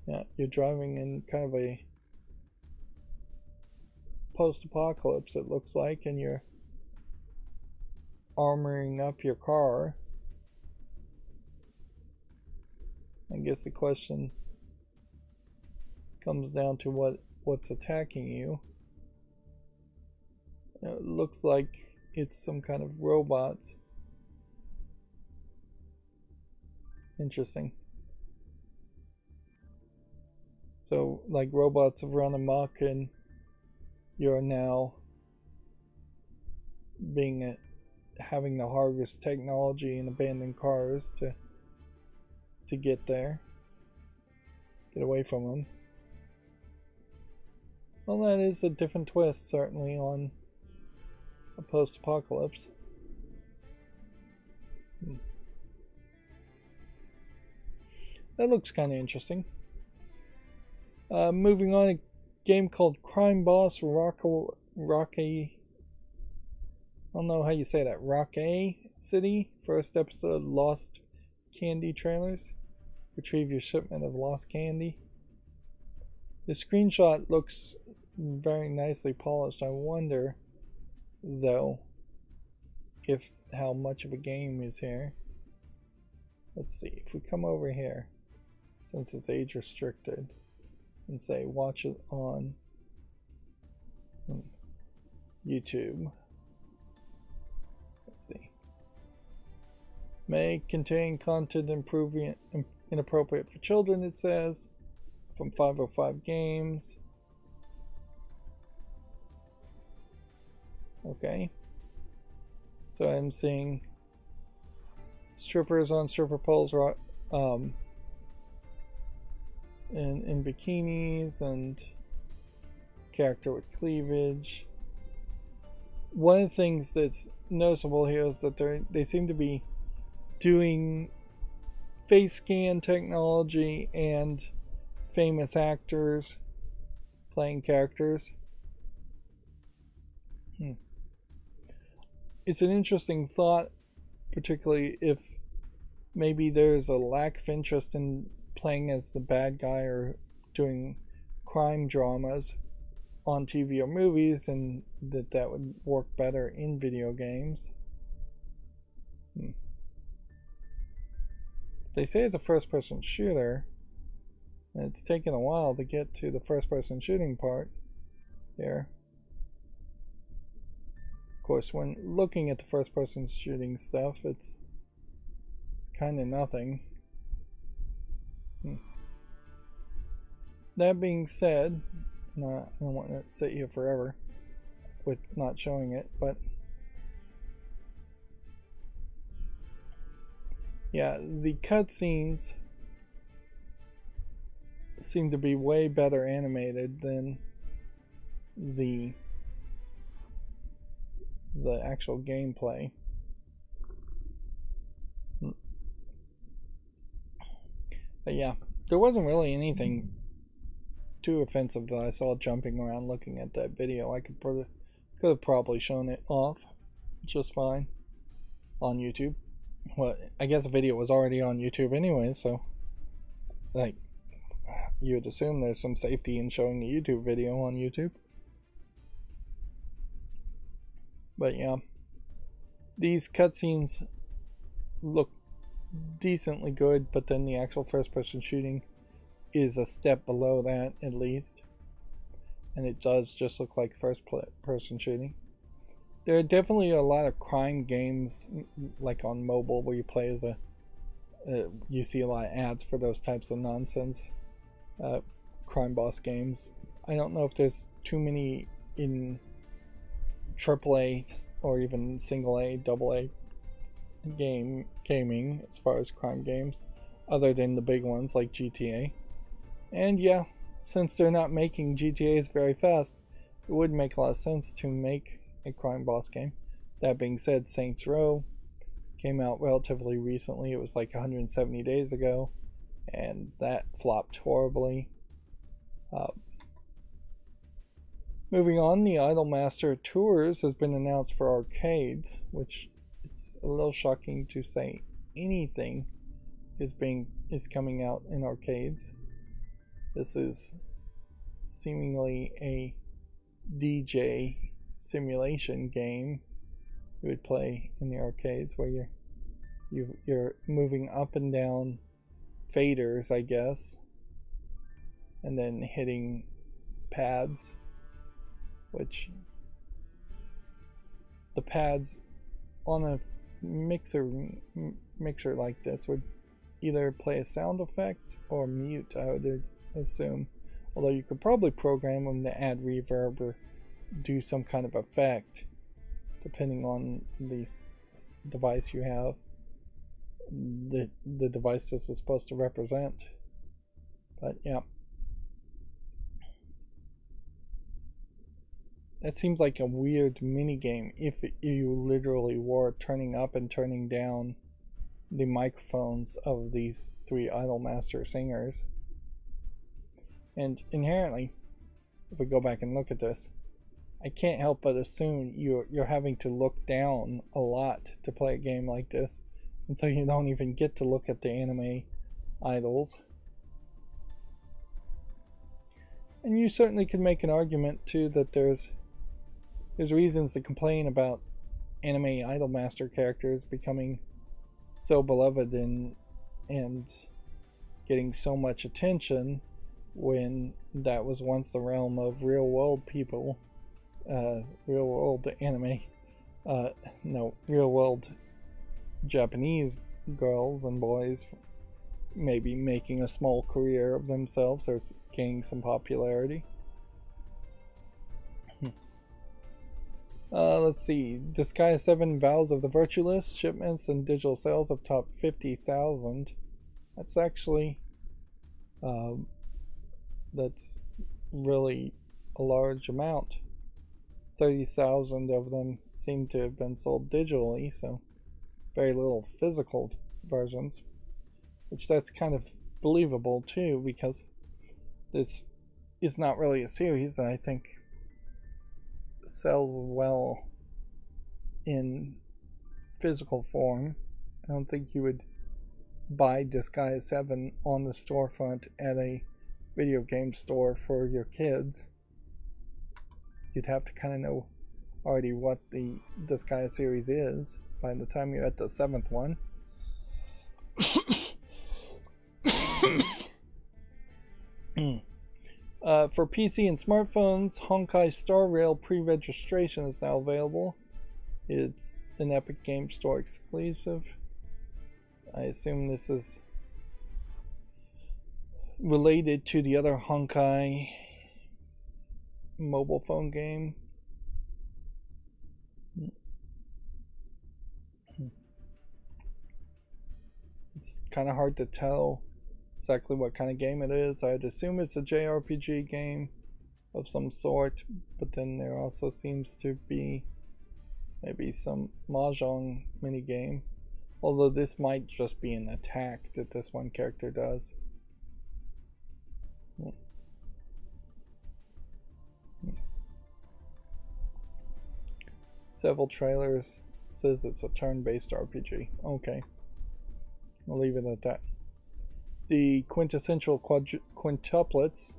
Yeah, you're driving in kind of a post-apocalypse, it looks like, and you're armoring up your car. I guess the question comes down to what's attacking you. It looks like it's some kind of robots. Interesting. So, like, robots have run amok and you're now having to harvest technology and abandoned cars to get there. Get away from them. Well, that is a different twist, certainly, on a post-apocalypse. That looks kind of interesting. Moving on, a game called Crime Boss Rocky. I don't know how you say that. Rocky City. First episode, Lost Candy trailers. Retrieve your shipment of lost candy. The screenshot looks very nicely polished. I wonder, though, how much of a game is here. Let's see. If we come over here, since it's age restricted, and say watch it on YouTube. Let's see. May contain content inappropriate for children, it says, from 505 Games. Okay. So I'm seeing strippers on stripper poles, in bikinis, and character with cleavage. One of the things that's noticeable here is that they seem to be doing face scan technology and famous actors playing characters. It's an interesting thought, particularly if maybe there's a lack of interest in playing as the bad guy or doing crime dramas on TV or movies, and that would work better in video games. They say it's a first-person shooter, and it's taken a while to get to the first-person shooting part here. Of course, when looking at the first-person shooting stuff, it's kind of nothing. That being said, I don't want to sit here forever with not showing it, but yeah, the cutscenes seem to be way better animated than the actual gameplay. But yeah, there wasn't really anything too offensive that I saw jumping around looking at that video. I could have probably shown it off just fine on YouTube. Well, I guess the video was already on YouTube anyway, so like you would assume there's some safety in showing the YouTube video on YouTube. But yeah, these cutscenes look decently good, but then the actual first-person shooting is a step below that, at least, and it does just look like first-person shooting. There are definitely a lot of crime games, like on mobile, where you play as you see a lot of ads for those types of nonsense crime boss games. I don't know if there's too many in AAA or even single A, double A gaming as far as crime games, other than the big ones like GTA. And yeah, since they're not making GTAs very fast, it would make a lot of sense to make a crime boss game. That being said, Saints Row came out relatively recently. It was like 170 days ago, and that flopped horribly. Moving on, the Idolmaster Tours has been announced for arcades, which it's a little shocking to say anything is coming out in arcades. This is seemingly a DJ simulation game you would play in the arcades, where you're moving up and down faders, I guess, and then hitting pads, which the pads on a mixer like this would either play a sound effect or mute, I would assume. Although you could probably program them to add reverb or do some kind of effect, depending on the device you have, the device this is supposed to represent. But yeah, that seems like a weird mini game if you literally were turning up and turning down the microphones of these three Idolmaster singers. And inherently, if we go back and look at this, I can't help but assume you're having to look down a lot to play a game like this, and so you don't even get to look at the anime idols. And you certainly could make an argument too that there's reasons to complain about anime Idolmaster characters becoming so beloved and getting so much attention when that was once the realm of real world people, real world anime, no, real world Japanese girls and boys maybe making a small career of themselves or gaining some popularity. Let's see. Disgaea 7 Vows of the Virtuelist shipments and digital sales have topped 50,000. That's actually that's really a large amount. 30,000 of them seem to have been sold digitally, so very little physical versions, which that's kind of believable too, because this is not really a series that I think sells well in physical form. I don't think you would buy Disgaea 7 on the storefront at a video game store for your kids. You'd have to kind of know already what the Disgaea series is by the time you're at the 7th one. For PC and smartphones, Honkai Star Rail pre-registration is now available. It's an Epic Games Store exclusive. I assume this is related to the other Honkai mobile phone game. It's kind of hard to tell exactly what kind of game it is. I'd assume it's a JRPG game of some sort, but then there also seems to be maybe some mahjong mini game, although this might just be an attack that this one character does. Several trailers says it's a turn-based RPG. Okay, I'll leave it at that. The quintessential quintuplets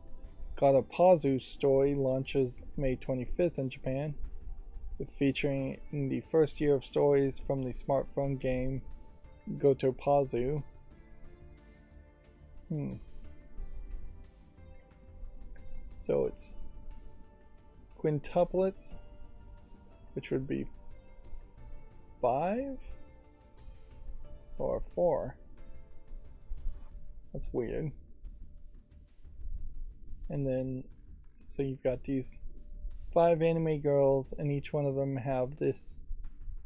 Gatapazu story launches May 25th in Japan, featuring the first year of stories from the smartphone game Gotopazu. So it's quintuplets, which would be 5 or 4. That's weird. And then, so you've got these 5 anime girls, and each one of them have this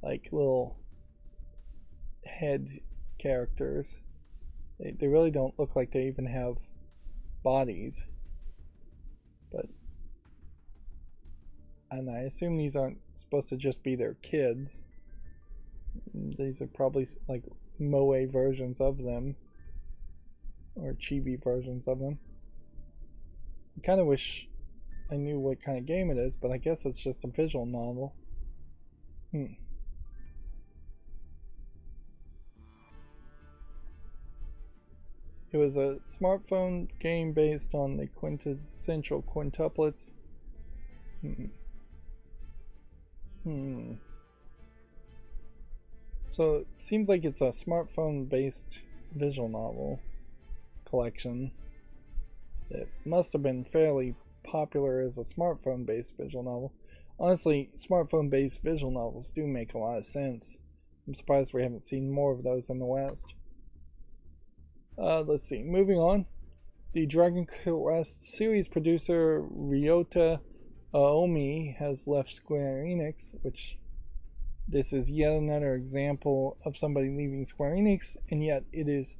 like little head characters. They really don't look like they even have bodies, but and I assume these aren't supposed to just be their kids. These are probably like moe versions of them, or chibi versions of them. I kind of wish I knew what kind of game it is, but I guess it's just a visual novel. It was a smartphone game based on the quintessential quintuplets. So it seems like it's a smartphone based visual novel collection. It must have been fairly popular as a smartphone based visual novel. Honestly, smartphone based visual novels do make a lot of sense. I'm surprised we haven't seen more of those in the West. Let's see, moving on. The Dragon Quest series producer Ryota Aomi has left Square Enix, which this is yet another example of somebody leaving Square Enix, and yet it is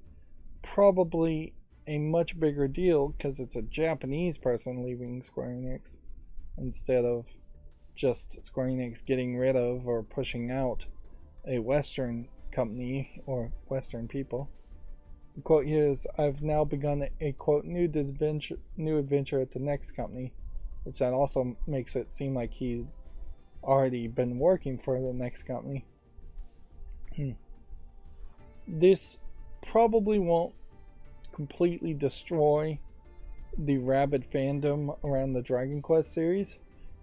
probably a much bigger deal because it's a Japanese person leaving Square Enix instead of just Square Enix getting rid of or pushing out a Western company or Western people. The quote here is, "I've now begun a quote new adventure at the next company," which that also makes it seem like he'd already been working for the next company. This probably won't completely destroy the rabid fandom around the Dragon Quest series,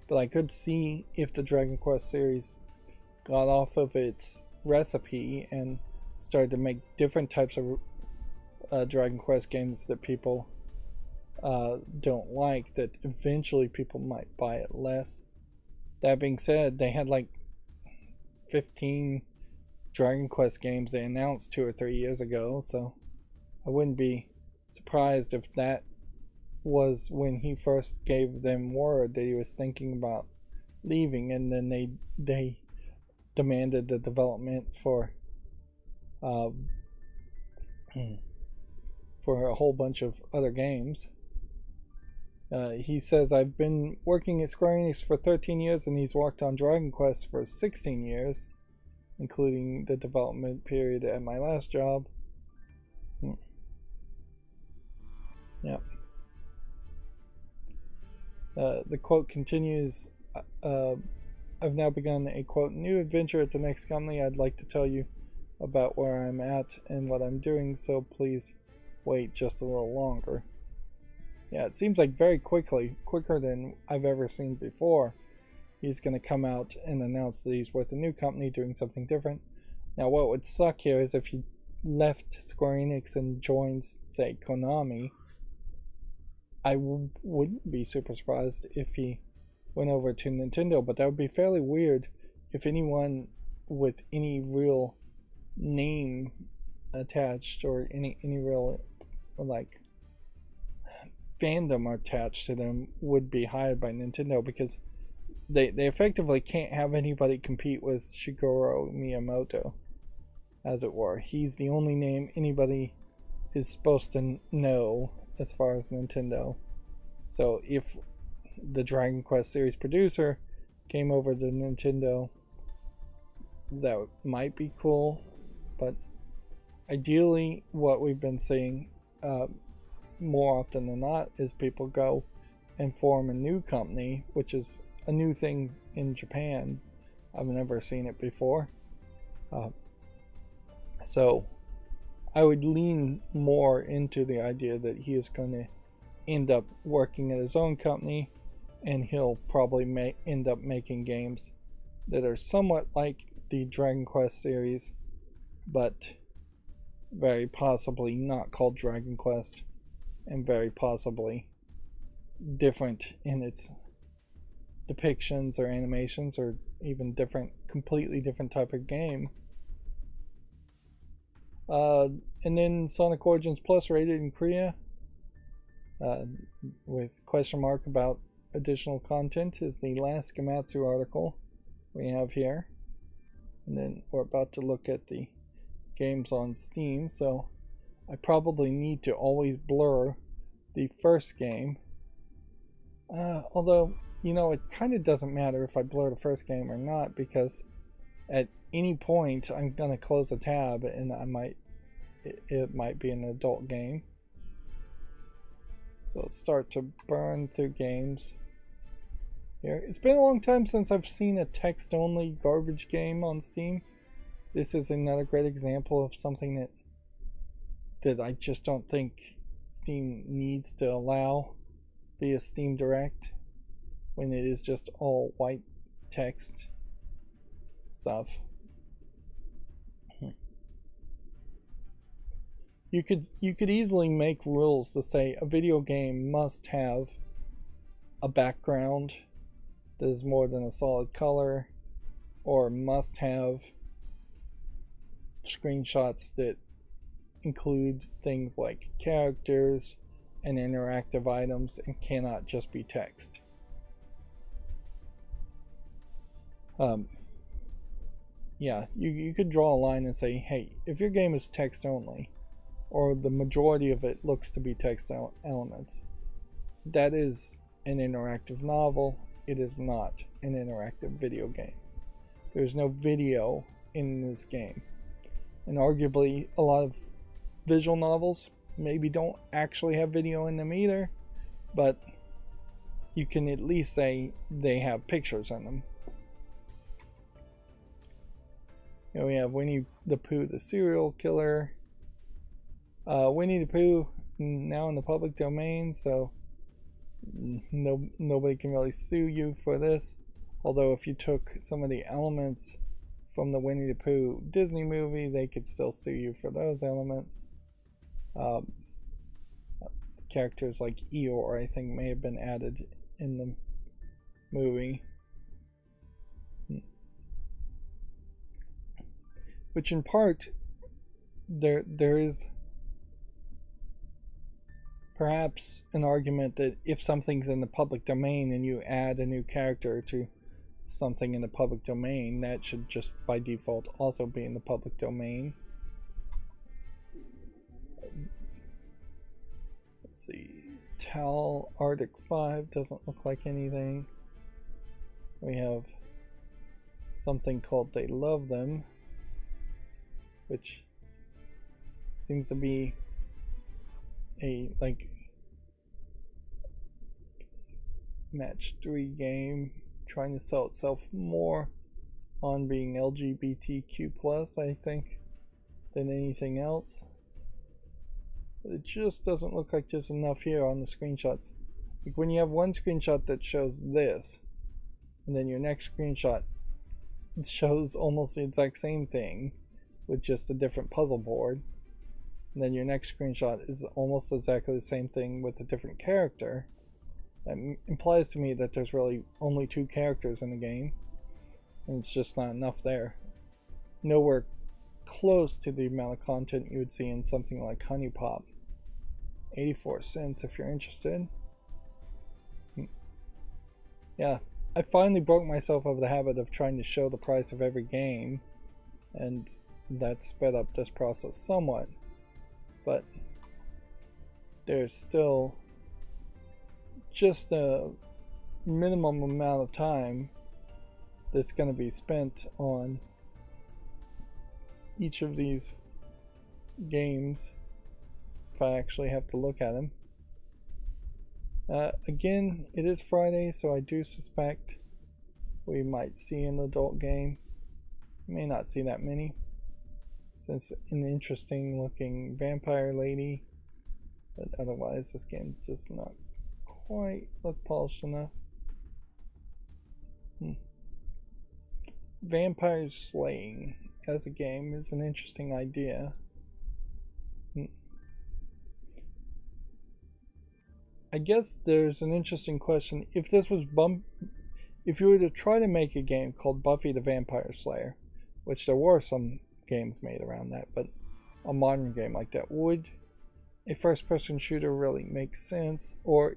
but I could see if the Dragon Quest series got off of its recipe and started to make different types of Dragon Quest games that people don't like, that eventually people might buy it less. That being said, they had like 15 Dragon Quest games they announced 2 or 3 years ago, so I wouldn't be surprised if that was when he first gave them word that he was thinking about leaving, and then they demanded the development for a whole bunch of other games. He says, "I've been working at Square Enix for 13 years and he's worked on Dragon Quest for 16 years, including the development period at my last job." Yep. The quote continues, "I've now begun a quote new adventure at the next company. I'd like to tell you about where I'm at and what I'm doing, so please wait just a little longer." Yeah, it seems like very quicker than I've ever seen before, he's going to come out and announce that he's with a new company doing something different. Now, what would suck here is if he left Square Enix and joins, say, Konami. I wouldn't be super surprised if he went over to Nintendo, but that would be fairly weird if anyone with any real name attached or any real like fandom attached to them would be hired by Nintendo, because they effectively can't have anybody compete with Shigeru Miyamoto, as it were. He's the only name anybody is supposed to know as far as Nintendo. So if the Dragon Quest series producer came over to Nintendo, that might be cool, but ideally what we've been seeing more often than not is people go and form a new company, which is a new thing in Japan. I've never seen it before. So I would lean more into the idea that he is going to end up working at his own company, and he'll probably end up making games that are somewhat like the Dragon Quest series, but very possibly not called Dragon Quest, and very possibly different in its depictions or animations, or even completely different type of game. And then Sonic Origins Plus rated in Korea with question mark about additional content is the last Gamatsu article we have here. And then we're about to look at the games on Steam, so I probably need to always blur the first game. Although you know, it kind of doesn't matter if I blur the first game or not, because at any point I'm gonna close a tab and it might be an adult game. So let's start to burn through games here. It's been a long time since I've seen a text-only garbage game on Steam. This is another great example of something that I just don't think Steam needs to allow via Steam Direct, when it is just all white text stuff. You could easily make rules to say a video game must have a background that is more than a solid color, or must have screenshots that include things like characters and interactive items and cannot just be text. Yeah, you could draw a line and say, hey, if your game is text only, or the majority of it looks to be text elements, that is an interactive novel. It is not an interactive video game. There's no video in this game. And arguably, a lot of visual novels maybe don't actually have video in them either, but you can at least say they have pictures in them. Here we have Winnie the Pooh, the serial killer. Winnie the Pooh now in the public domain, so nobody can really sue you for this. Although if you took some of the elements from the Winnie the Pooh Disney movie, they could still sue you for those elements. Characters like Eeyore, I think, may have been added in the movie. Which in part, there is perhaps an argument that if something's in the public domain and you add a new character to something in the public domain, that should just by default also be in the public domain. Let's see, Tal Arctic 5 doesn't look like anything. We have something called They Love Them, which seems to be a match 3 game trying to sell itself more on being LGBTQ+, I think, than anything else. But it just doesn't look like there's enough here on the screenshots. Like when you have one screenshot that shows this, and then your next screenshot shows almost the exact same thing with just a different puzzle board, and then your next screenshot is almost exactly the same thing with a different character, that implies to me that there's really only 2 characters in the game, and it's just not enough there. Nowhere close to the amount of content you would see in something like Honey Pop. 84 cents if you're interested. Yeah, I finally broke myself of the habit of trying to show the price of every game, and that sped up this process somewhat, but there's still just a minimum amount of time that's going to be spent on each of these games if I actually have to look at them. Again, it is Friday, so I do suspect we might see an adult game. May not see that many, since an interesting looking vampire lady, but otherwise this game does not quite look polished enough. Vampire slaying as a game is an interesting idea. I guess there's an interesting question. If this was if you were to try to make a game called Buffy the Vampire Slayer, which there were some games made around that, but a modern game like that, would a first-person shooter really make sense, or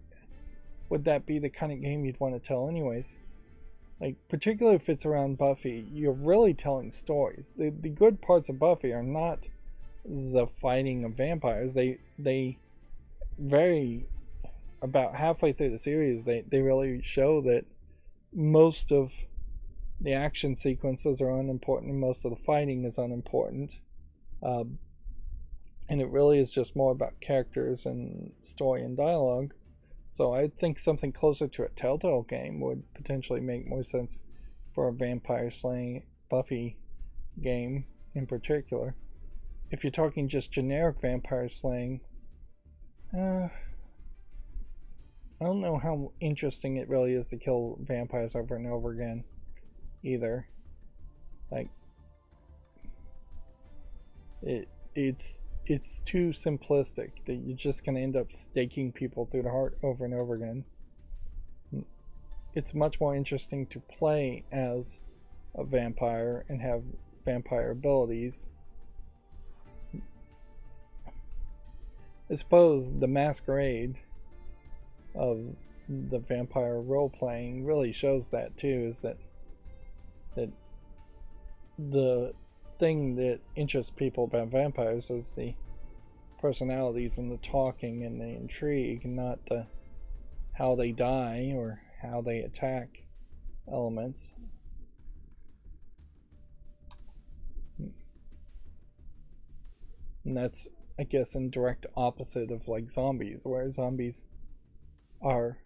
would that be the kind of game you'd want to tell anyways? Like, particularly if it's around Buffy, you're really telling stories. The good parts of Buffy are not the fighting of vampires. They very, about halfway through the series, they really show that most of the action sequences are unimportant and most of the fighting is unimportant. And it really is just more about characters and story and dialogue. So I think something closer to a Telltale game would potentially make more sense for a vampire slaying Buffy game in particular. If you're talking just generic vampire slaying, I don't know how interesting it really is to kill vampires over and over again either. Like it's too simplistic that you're just going to end up staking people through the heart over and over again. It's much more interesting to play as a vampire and have vampire abilities. I suppose the masquerade of the vampire role playing really shows that too, is that the thing that interests people about vampires is the personalities and the talking and the intrigue, and not the how they die or how they attack elements. And that's, I guess, in direct opposite of like zombies, where zombies are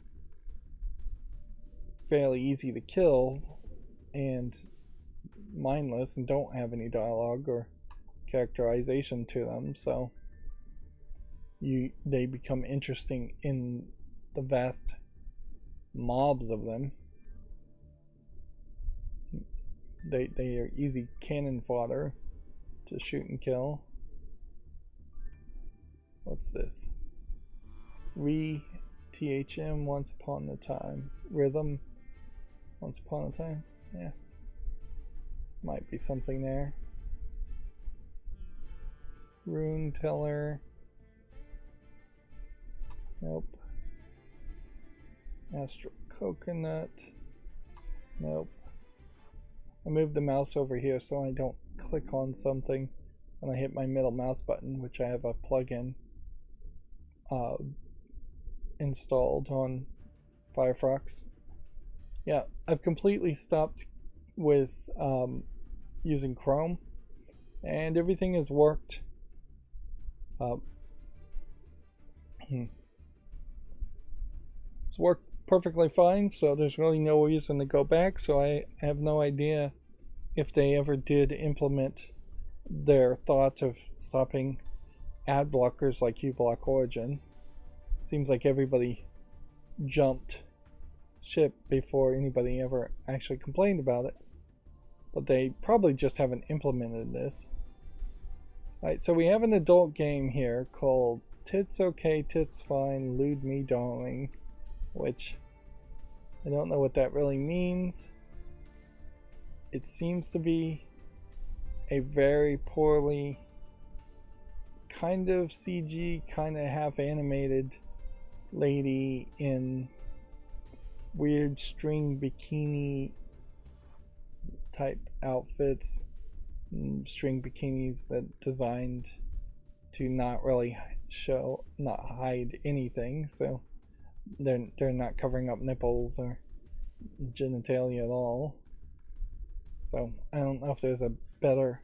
fairly easy to kill and mindless and don't have any dialogue or characterization to them, so they become interesting in the vast mobs of them. They are easy cannon fodder to shoot and kill. What's this? THM once upon a time. Rhythm once upon a time? Yeah. Might be something there. Rune teller. Nope. Astral coconut. Nope. I moved the mouse over here so I don't click on something when I hit my middle mouse button, which I have a plugin installed on Firefox. Yeah, I've completely stopped with using Chrome, and everything has worked. It's worked perfectly fine, so there's really no reason to go back. So I have no idea if they ever did implement their thought of stopping ad blockers like uBlock Origin. Seems like everybody jumped ship before anybody ever actually complained about it, but they probably just haven't implemented this. Alright, so we have an adult game here called Tits Okay, Tits Fine, Lewd Me Darling, which I don't know what that really means. It seems to be a very poorly kind of CG, kind of half animated lady in weird string bikini type outfits, string bikinis that designed to not really not hide anything, so they're not covering up nipples or genitalia at all. So I don't know if there's a better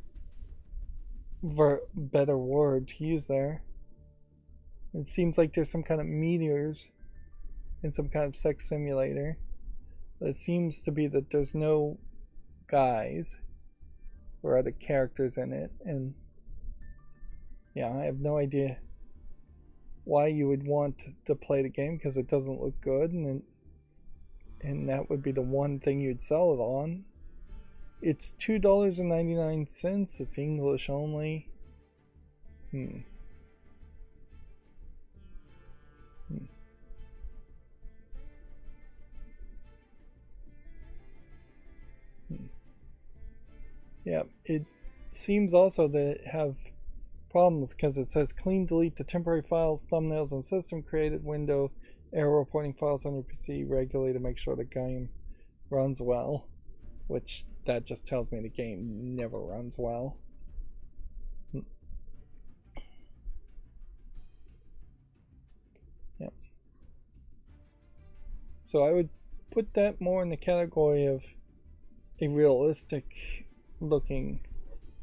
word to use there. It seems like there's some kind of meteors in some kind of sex simulator, but it seems to be that there's no guys or other characters in it, and yeah, I have no idea why you would want to play the game, because it doesn't look good, and that would be the one thing you'd sell it on. It's $2.99. It's English only. Yeah, it seems also that it have problems because it says clean delete the temporary files, thumbnails, and system created window, error reporting files on your PC regularly to make sure the game runs well, which that just tells me the game never runs well. Yeah. So I would put that more in the category of a realistic looking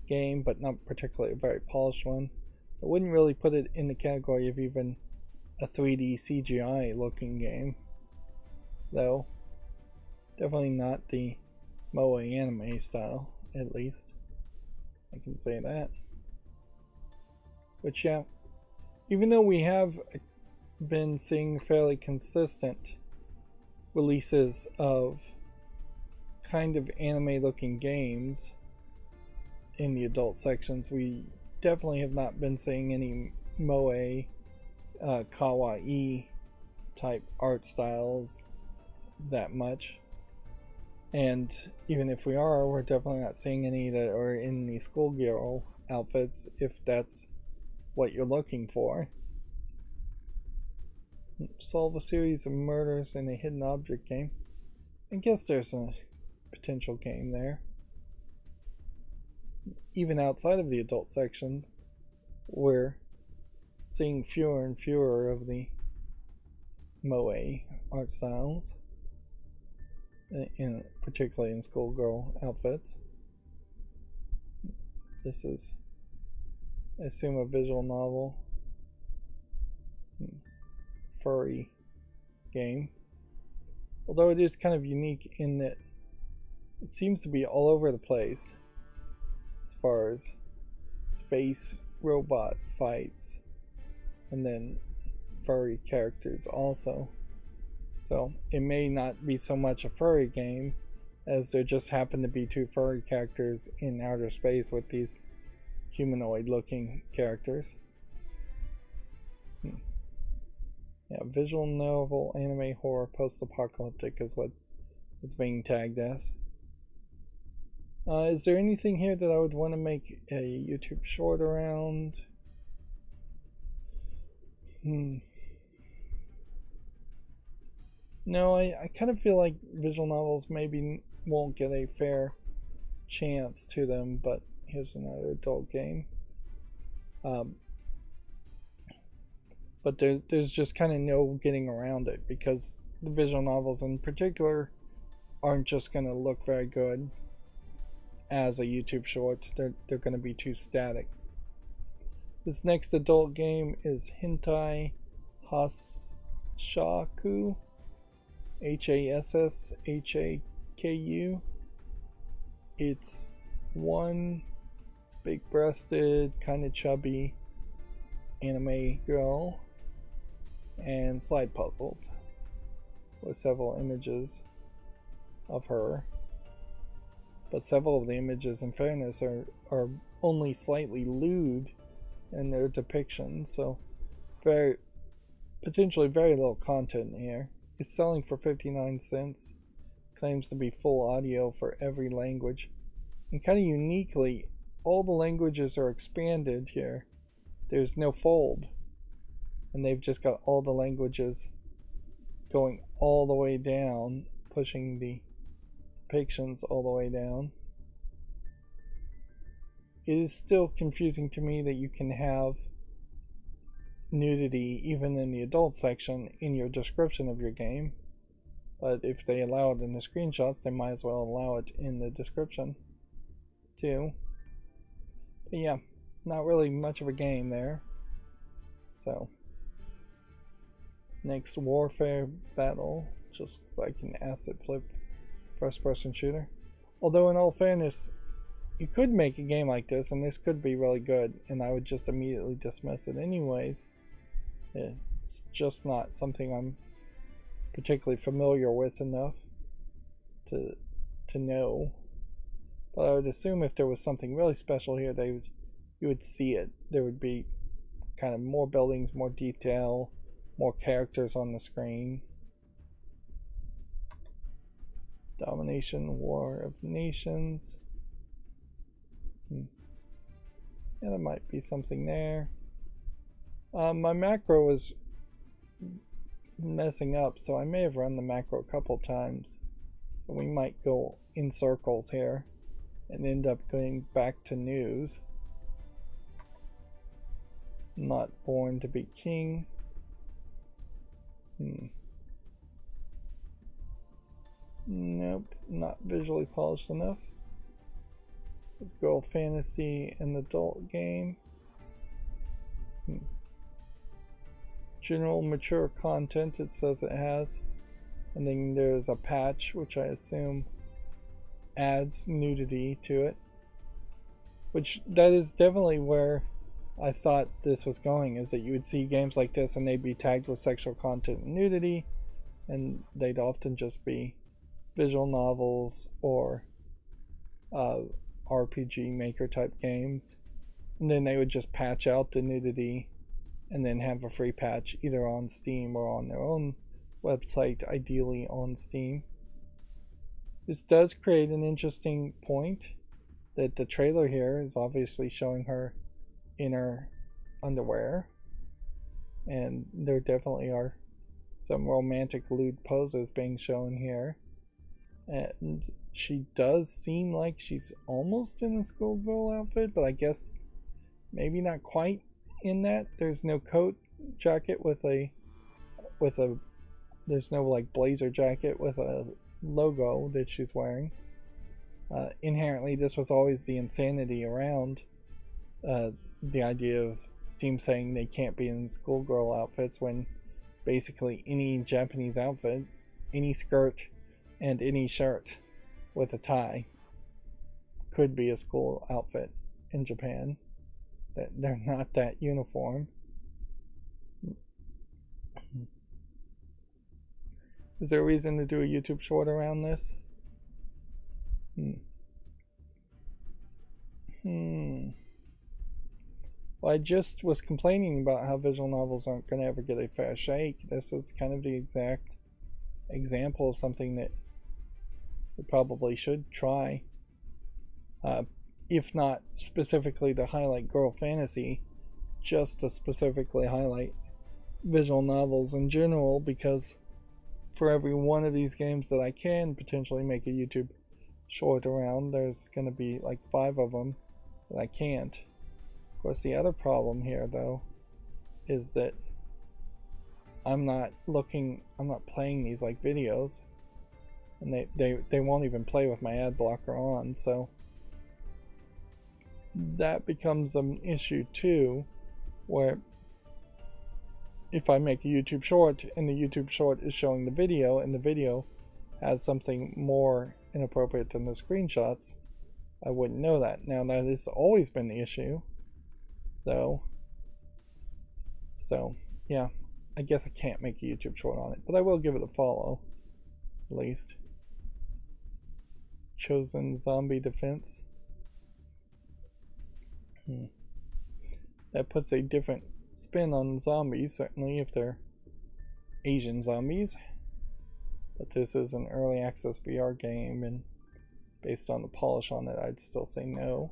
game, but not particularly a very polished one. I wouldn't really put it in the category of even a 3D CGI looking game, though. Definitely not the Moe anime style, at least. I can say that. But yeah, even though we have been seeing fairly consistent releases of kind of anime looking games in the adult sections, we definitely have not been seeing any Moe kawaii type art styles that much. And even if we are, we're definitely not seeing any that are in the schoolgirl outfits, if that's what you're looking for. Solve a series of murders in a hidden object game. I guess there's a potential game there. Even outside of the adult section, we're seeing fewer and fewer of the Moe art styles, particularly in schoolgirl outfits. This is, I assume, a visual novel furry game, although it is kind of unique in that it seems to be all over the place as far as space robot fights and then furry characters also. So it may not be so much a furry game as there just happen to be two furry characters in outer space with these humanoid looking characters. Yeah, visual novel, anime, horror, post-apocalyptic is what it's being tagged as. Is there anything here that I would want to make a YouTube short around? No, I kind of feel like visual novels maybe won't get a fair chance to them, but here's another adult game. But there's just kind of no getting around it, because the visual novels in particular aren't just going to look very good as a YouTube short. They're going to be too static. This next adult game is Hentai Hasshaku, Hasshaku. It's one big-breasted, kind of chubby anime girl and slide puzzles with several images of her, but several of the images, in fairness, are only slightly lewd in their depiction, so potentially very little content here. It's selling for 59 cents, claims to be full audio for every language, and kind of uniquely, all the languages are expanded here. There's no fold, and they've just got all the languages going all the way down, pushing the depictions all the way down. It is still confusing to me that you can have nudity even in the adult section in your description of your game, but if they allow it in the screenshots, they might as well allow it in the description too. But yeah, not really much of a game there. So next, Warfare Battle, just looks like an asset flip first person shooter. Although in all fairness, you could make a game like this and this could be really good, and I would just immediately dismiss it anyways. It's just not something I'm particularly familiar with enough to know. But I would assume if there was something really special here, you would see it. There would be kind of more buildings, more detail, more characters on the screen. Domination, War of Nations. Yeah, there might be something there. My macro was messing up, so I may have run the macro a couple times. So we might go in circles here and end up going back to news. Not Born to be King. Nope, not visually polished enough. Let's go fantasy and adult game. General mature content, it says it has. And then there's a patch, which I assume adds nudity to it. Which, that is definitely where I thought this was going, is that you would see games like this and they'd be tagged with sexual content and nudity, and they'd often just be visual novels or RPG maker type games. And then they would just patch out the nudity and then have a free patch either on Steam or on their own website, ideally on Steam. This does create an interesting point that the trailer here is obviously showing her in her underwear, and there definitely are some romantic lewd poses being shown here, and she does seem like she's almost in a schoolgirl outfit, but I guess maybe not quite in that. There's no coat jacket with a there's no like blazer jacket with a logo that she's wearing. Inherently, this was always the insanity around the idea of Steam saying they can't be in schoolgirl outfits, when basically any Japanese outfit, any skirt and any shirt with a tie could be a school outfit in Japan. That they're not that uniform. Is there a reason to do a YouTube short around this? Well, I just was complaining about how visual novels aren't going to ever get a fair shake. This is kind of the exact example of something that we probably should try. If not specifically to highlight girl fantasy, just to specifically highlight visual novels in general, because for every one of these games that I can potentially make a YouTube short around, there's going to be like 5 of them that I can't. Of course, the other problem here, though, is that I'm not playing these like videos, and they won't even play with my ad blocker on, so that becomes an issue too, where if I make a YouTube short and the YouTube short is showing the video and the video has something more inappropriate than the screenshots, I wouldn't know that. Now, that has always been the issue, though. So, yeah, I guess I can't make a YouTube short on it, but I will give it a follow, at least. Chosen Zombie Defense. That puts a different spin on zombies, certainly if they're Asian zombies. But this is an early access VR game, and based on the polish on it, I'd still say no.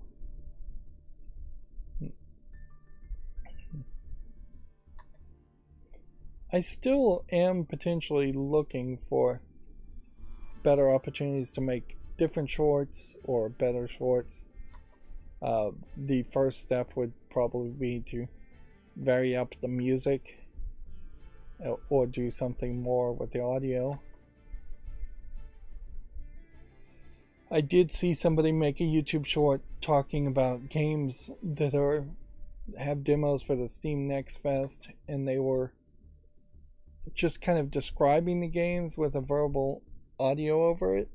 I still am potentially looking for better opportunities to make different shorts or better shorts. The first step would probably be to vary up the music or do something more with the audio. I did see somebody make a YouTube short talking about games that have demos for the Steam Next Fest, and they were just kind of describing the games with a verbal audio over it.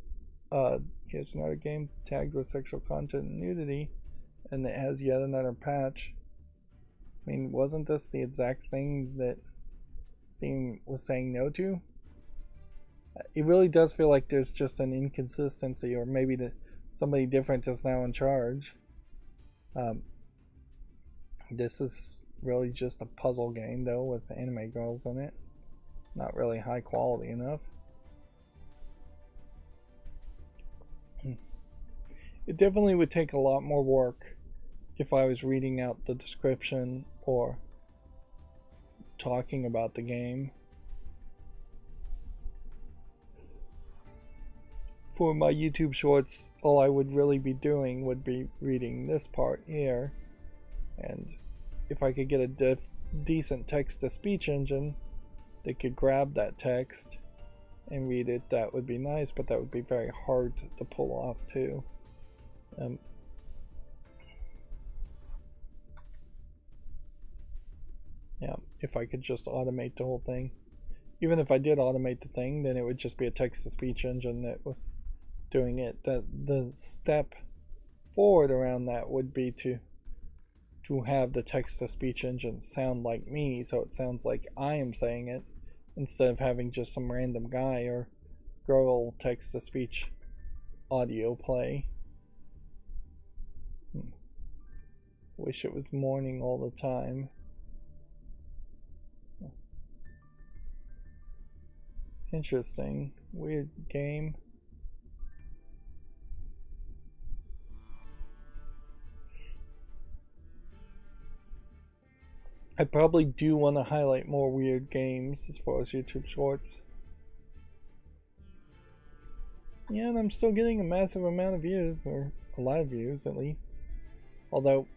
Here's another game tagged with sexual content and nudity, and it has yet another patch. I mean, wasn't this the exact thing that Steam was saying no to? It really does feel like there's just an inconsistency, or maybe that somebody different is now in charge. This is really just a puzzle game, though, with anime girls in it. Not really high quality enough. It definitely would take a lot more work if I was reading out the description or talking about the game. For my YouTube shorts, all I would really be doing would be reading this part here, and if I could get a decent text-to-speech engine that could grab that text and read it, that would be nice, but that would be very hard to pull off too. Yeah, if I could just automate the whole thing. Even if I did automate the thing, then it would just be a text-to-speech engine that was doing it. The step forward around that would be to have the text-to-speech engine sound like me, so it sounds like I am saying it, instead of having just some random guy or girl text-to-speech audio play. Wish it was morning all the time. Interesting. Weird game. I probably do want to highlight more weird games as far as YouTube Shorts. Yeah, and I'm still getting a massive amount of views, or a lot of views at least. Although,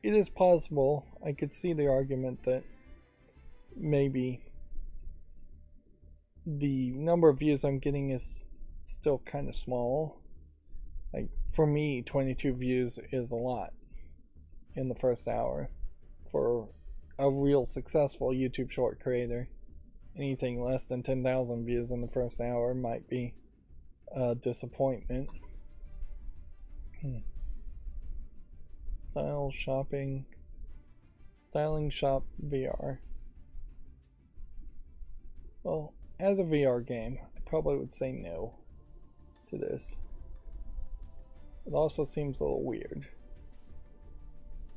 it is possible, I could see the argument that maybe the number of views I'm getting is still kind of small. Like, for me, 22 views is a lot in the first hour for a real successful YouTube short creator. Anything less than 10,000 views in the first hour might be a disappointment. Styling Shop VR. Well, as a VR game, I probably would say no to this. It also seems a little weird.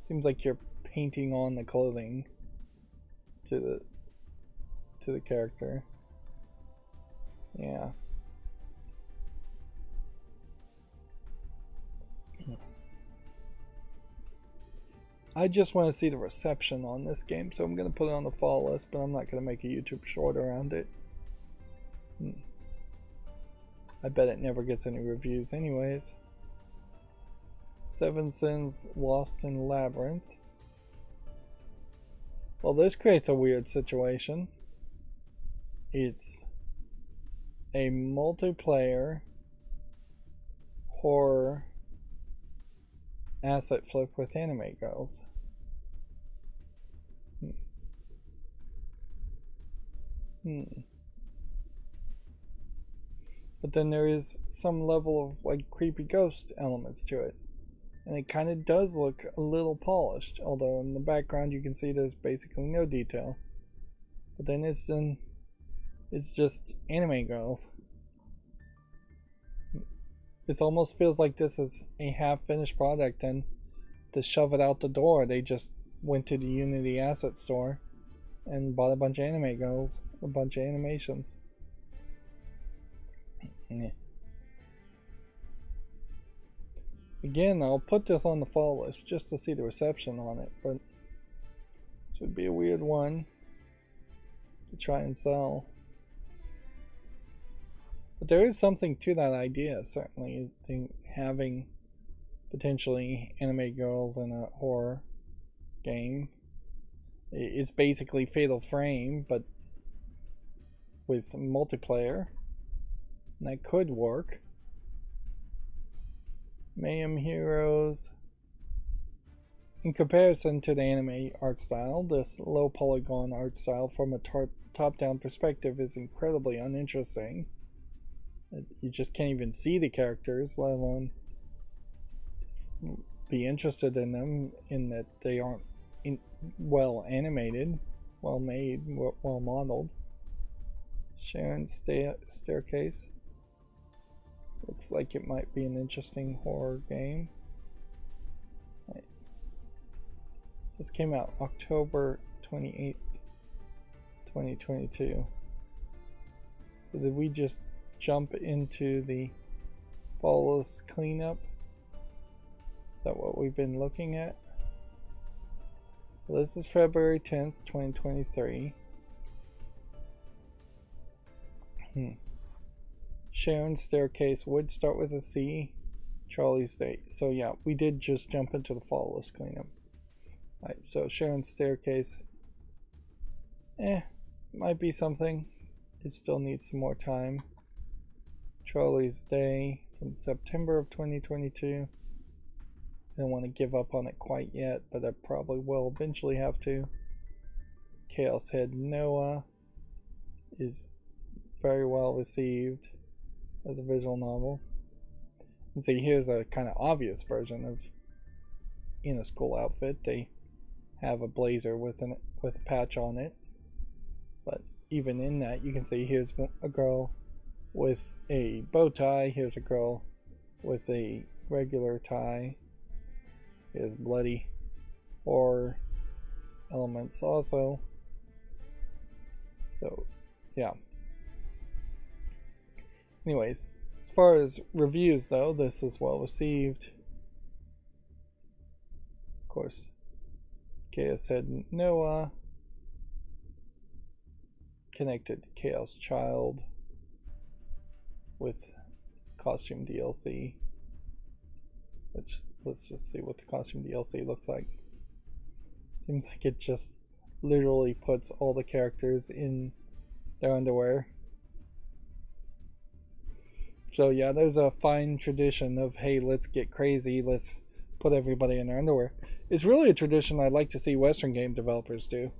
Seems like you're painting on the clothing to the character. Yeah. I just want to see the reception on this game, so I'm going to put it on the fall list, but I'm not going to make a YouTube short around it. I bet it never gets any reviews anyways. Seven Sins Lost in Labyrinth. Well, this creates a weird situation. It's a multiplayer horror asset flip with anime girls. But then there is some level of like creepy ghost elements to it. And it kind of does look a little polished, although in the background you can see there's basically no detail. But then it's just anime girls. It almost feels like this is a half-finished product, and to shove it out the door, they just went to the Unity asset store and bought a bunch of anime girls, a bunch of animations. Again, I'll put this on the fall list just to see the reception on it, but this would be a weird one to try and sell. But there is something to that idea, certainly, having potentially anime girls in a horror game. It's basically Fatal Frame, but with multiplayer. And that could work. Mayhem Heroes. In comparison to the anime art style, this low polygon art style from a top-down perspective is incredibly uninteresting. You just can't even see the characters, let alone be interested in them, in that they aren't well animated, well made, well modeled. Sharon's Staircase. Looks like it might be an interesting horror game. Right. This came out October 28th, 2022. So did we just jump into the fall list cleanup? Is that what we've been looking at? Well, this is February 10th, 2023. Sharon's Staircase would start with a C. Charlie's Date. So yeah, we did just jump into the fall list cleanup. Alright, so Sharon's Staircase. Might be something. It still needs some more time. Charlie's Day from September of 2022. I don't want to give up on it quite yet, but I probably will eventually have to. Chaos Head Noah is very well received as a visual novel. And see, here's a kind of obvious version of in a school outfit. They have a blazer with a patch on it, but even in that, you can see here's a girl with a bow tie. Here's a girl with a regular tie. Here's bloody horror elements also. So, yeah. Anyways, as far as reviews though, this is well received. Of course, Chaos Head Noah, connected to Chaos Child with costume DLC, which let's just see what the costume DLC looks like. Seems like it just literally puts all the characters in their underwear. So yeah, there's a fine tradition of, hey, let's get crazy, let's put everybody in their underwear. It's really a tradition I'd like to see Western game developers do.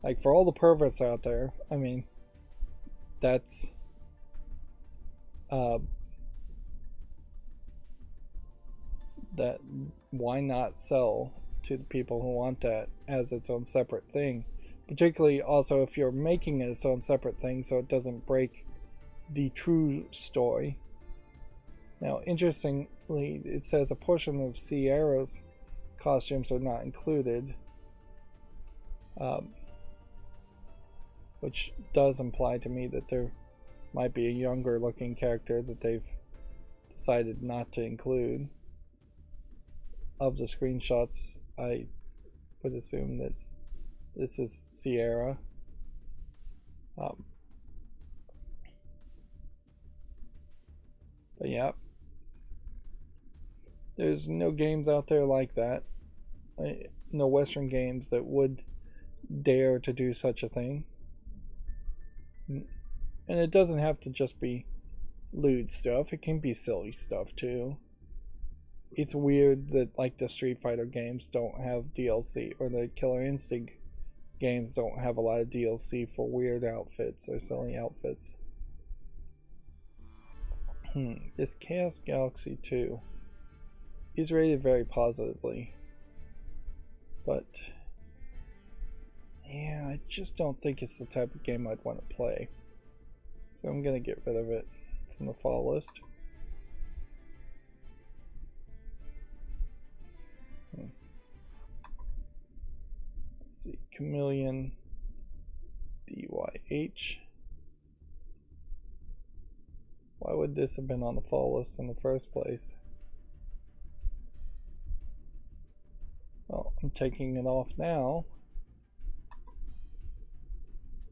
Like, for all the perverts out there, I mean, that's that why not sell to the people who want that as its own separate thing, particularly also if you're making it its own separate thing so it doesn't break the true story. Now, interestingly, it says a portion of Sierra's costumes are not included, which does imply to me that there might be a younger looking character that they've decided not to include. Of the screenshots, I would assume that this is Sierra. But yeah, there's no games out there like that. No Western games that would dare to do such a thing. And it doesn't have to just be lewd stuff, it can be silly stuff too. It's weird that like the Street Fighter games don't have DLC, or the Killer Instinct games don't have a lot of DLC for weird outfits or silly outfits. This Chaos Galaxy 2 is rated very positively, but yeah, I just don't think it's the type of game I'd want to play. So I'm gonna get rid of it from the fall list. Let's see, Chameleon DYH. Why would this have been on the fall list in the first place? Well, I'm taking it off now.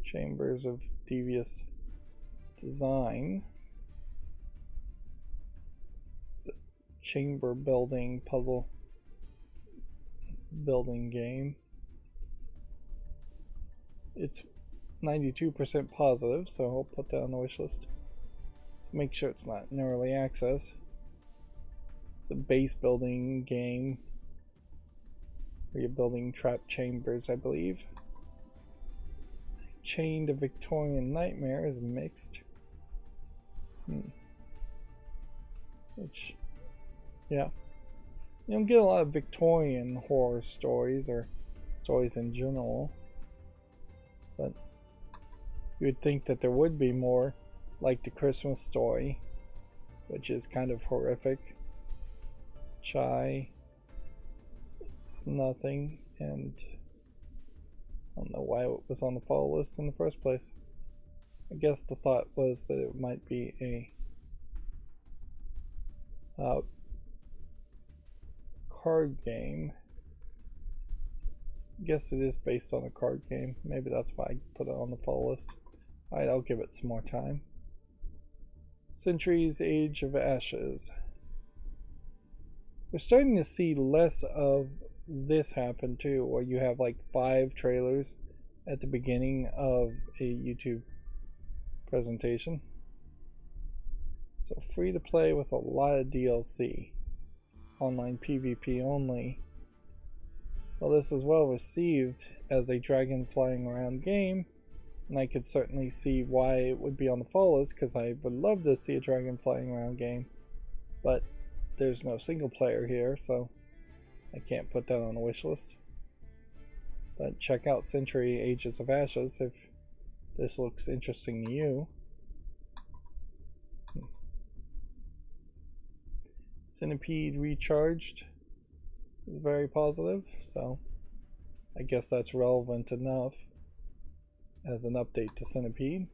Chambers of Devious Design. It's a chamber building puzzle building game. It's 92% positive, so I'll put that on the wish list. Let's make sure it's not in early access. It's a base building game where you're building trap chambers, I believe. Chain to Victorian Nightmare is mixed. Which, yeah. You don't get a lot of Victorian horror stories or stories in general. But you would think that there would be more, like The Christmas Story, which is kind of horrific. Chai is nothing, and I don't know why it was on the fall list in the first place. I guess the thought was that it might be a card game. I guess it is based on a card game. Maybe that's why I put it on the fall list. Alright, I'll give it some more time. Centuries Age of Ashes. We're starting to see less of this happen too, where you have like 5 trailers at the beginning of a YouTube presentation. So free to play with a lot of DLC. Online PvP only. Well, this is well received as a dragon flying around game, and I could certainly see why it would be on the fall list, because I would love to see a dragon flying around game, but there's no single player here, so I can't put that on a wish list. But check out Century Ages of Ashes if this looks interesting to you. Centipede Recharged is very positive, so I guess that's relevant enough as an update to Centipede.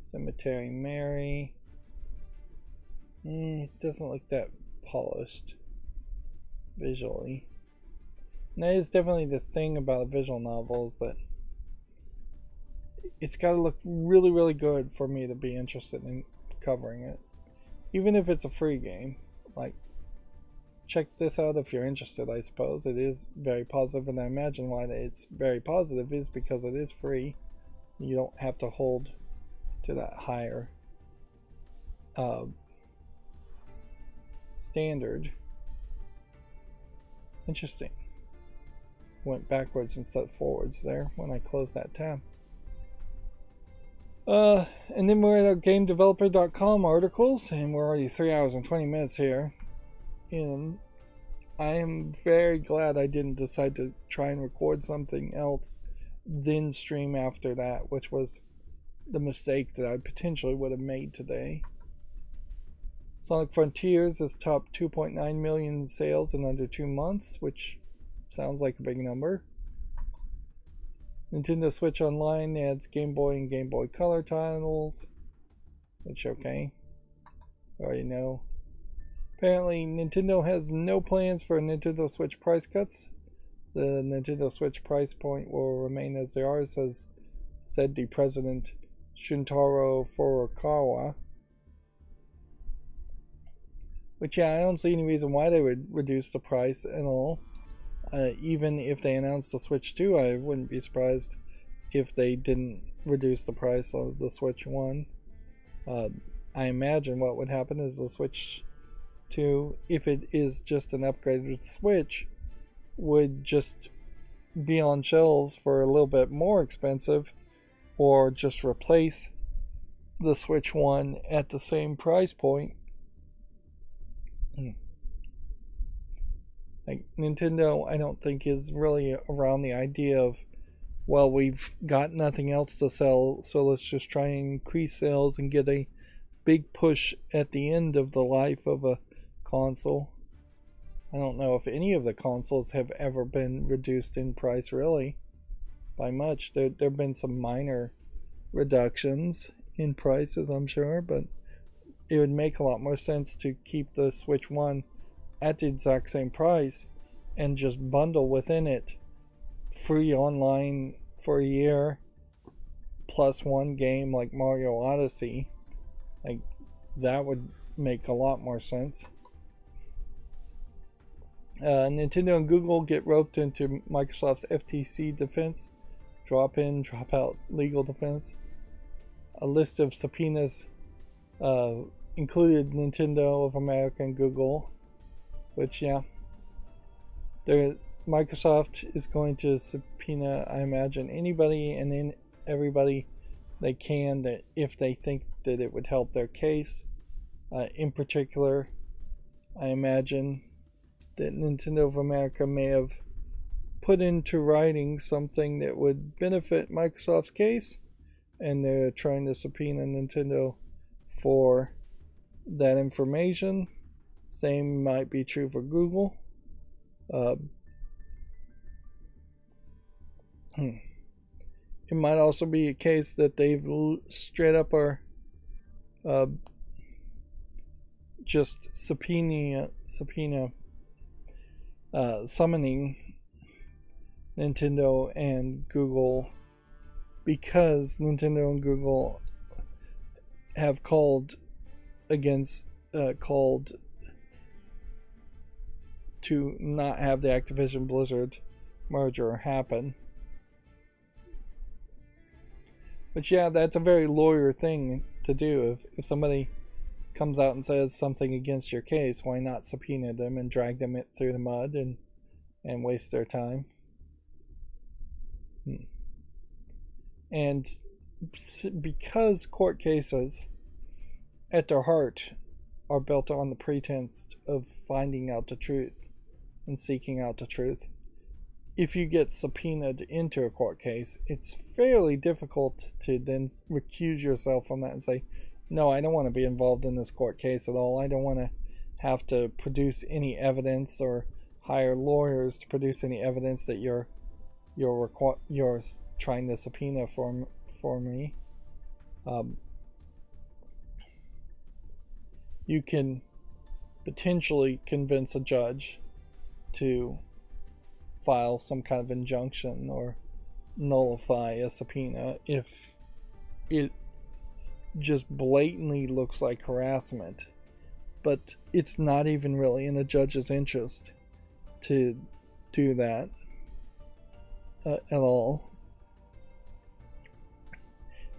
Cemetery Mary. It doesn't look that polished visually. And that is definitely the thing about a visual novel, is that it's got to look really, really good for me to be interested in covering it. Even if it's a free game. Like, check this out if you're interested, I suppose. It is very positive, and I imagine why it's very positive is because it is free. You don't have to hold to that higher standard. Interesting. Went backwards instead of forwards there when I closed that tab. And then we're at our GameDeveloper.com articles, and we're already 3 hours and 20 minutes here. And I am very glad I didn't decide to try and record something else, then stream after that, which was the mistake that I potentially would have made today. Sonic Frontiers has topped 2.9 million sales in under 2 months, which sounds like a big number. Nintendo Switch Online adds Game Boy and Game Boy Color titles, which, okay, I already know. Apparently, Nintendo has no plans for Nintendo Switch price cuts. The Nintendo Switch price point will remain as they are, said the president Shuntaro Furukawa. Which, yeah, I don't see any reason why they would reduce the price at all. Even if they announced the Switch 2, I wouldn't be surprised if they didn't reduce the price of the Switch 1. I imagine what would happen is the Switch 2, if it is just an upgraded Switch, would just be on shelves for a little bit more expensive, or just replace the Switch 1 at the same price point. Like, Nintendo, I don't think is really around the idea of, well, we've got nothing else to sell, so let's just try and increase sales and get a big push at the end of the life of a console. I don't know if any of the consoles have ever been reduced in price, really, by much. There have been some minor reductions in prices, I'm sure, but it would make a lot more sense to keep the Switch 1 at the exact same price and just bundle within it free online for a year plus one game like Mario Odyssey. Like, that would make a lot more sense. Nintendo and Google get roped into Microsoft's FTC defense, drop in, drop out legal defense. A list of subpoenas included Nintendo of America and Google, which, yeah, Microsoft is going to subpoena, I imagine, anybody and everybody they can that if they think that it would help their case. In particular, I imagine that Nintendo of America may have put into writing something that would benefit Microsoft's case, and they're trying to subpoena Nintendo for that information. Same might be true for Google. It might also be a case that they've straight up are just summoning Nintendo and Google because Nintendo and Google have called to not have the Activision Blizzard merger happen. But yeah, that's a very lawyer thing to do. If somebody comes out and says something against your case, why not subpoena them and drag them through the mud and waste their time? And because court cases, at their heart, are built on the pretense of finding out the truth and seeking out the truth, if you get subpoenaed into a court case, it's fairly difficult to then recuse yourself from that and say, no, I don't want to be involved in this court case at all. I don't want to have to produce any evidence or hire lawyers to produce any evidence that you're trying to subpoena for me. You can potentially convince a judge to file some kind of injunction or nullify a subpoena if it just blatantly looks like harassment, but it's not even really in the judge's interest to do that at all.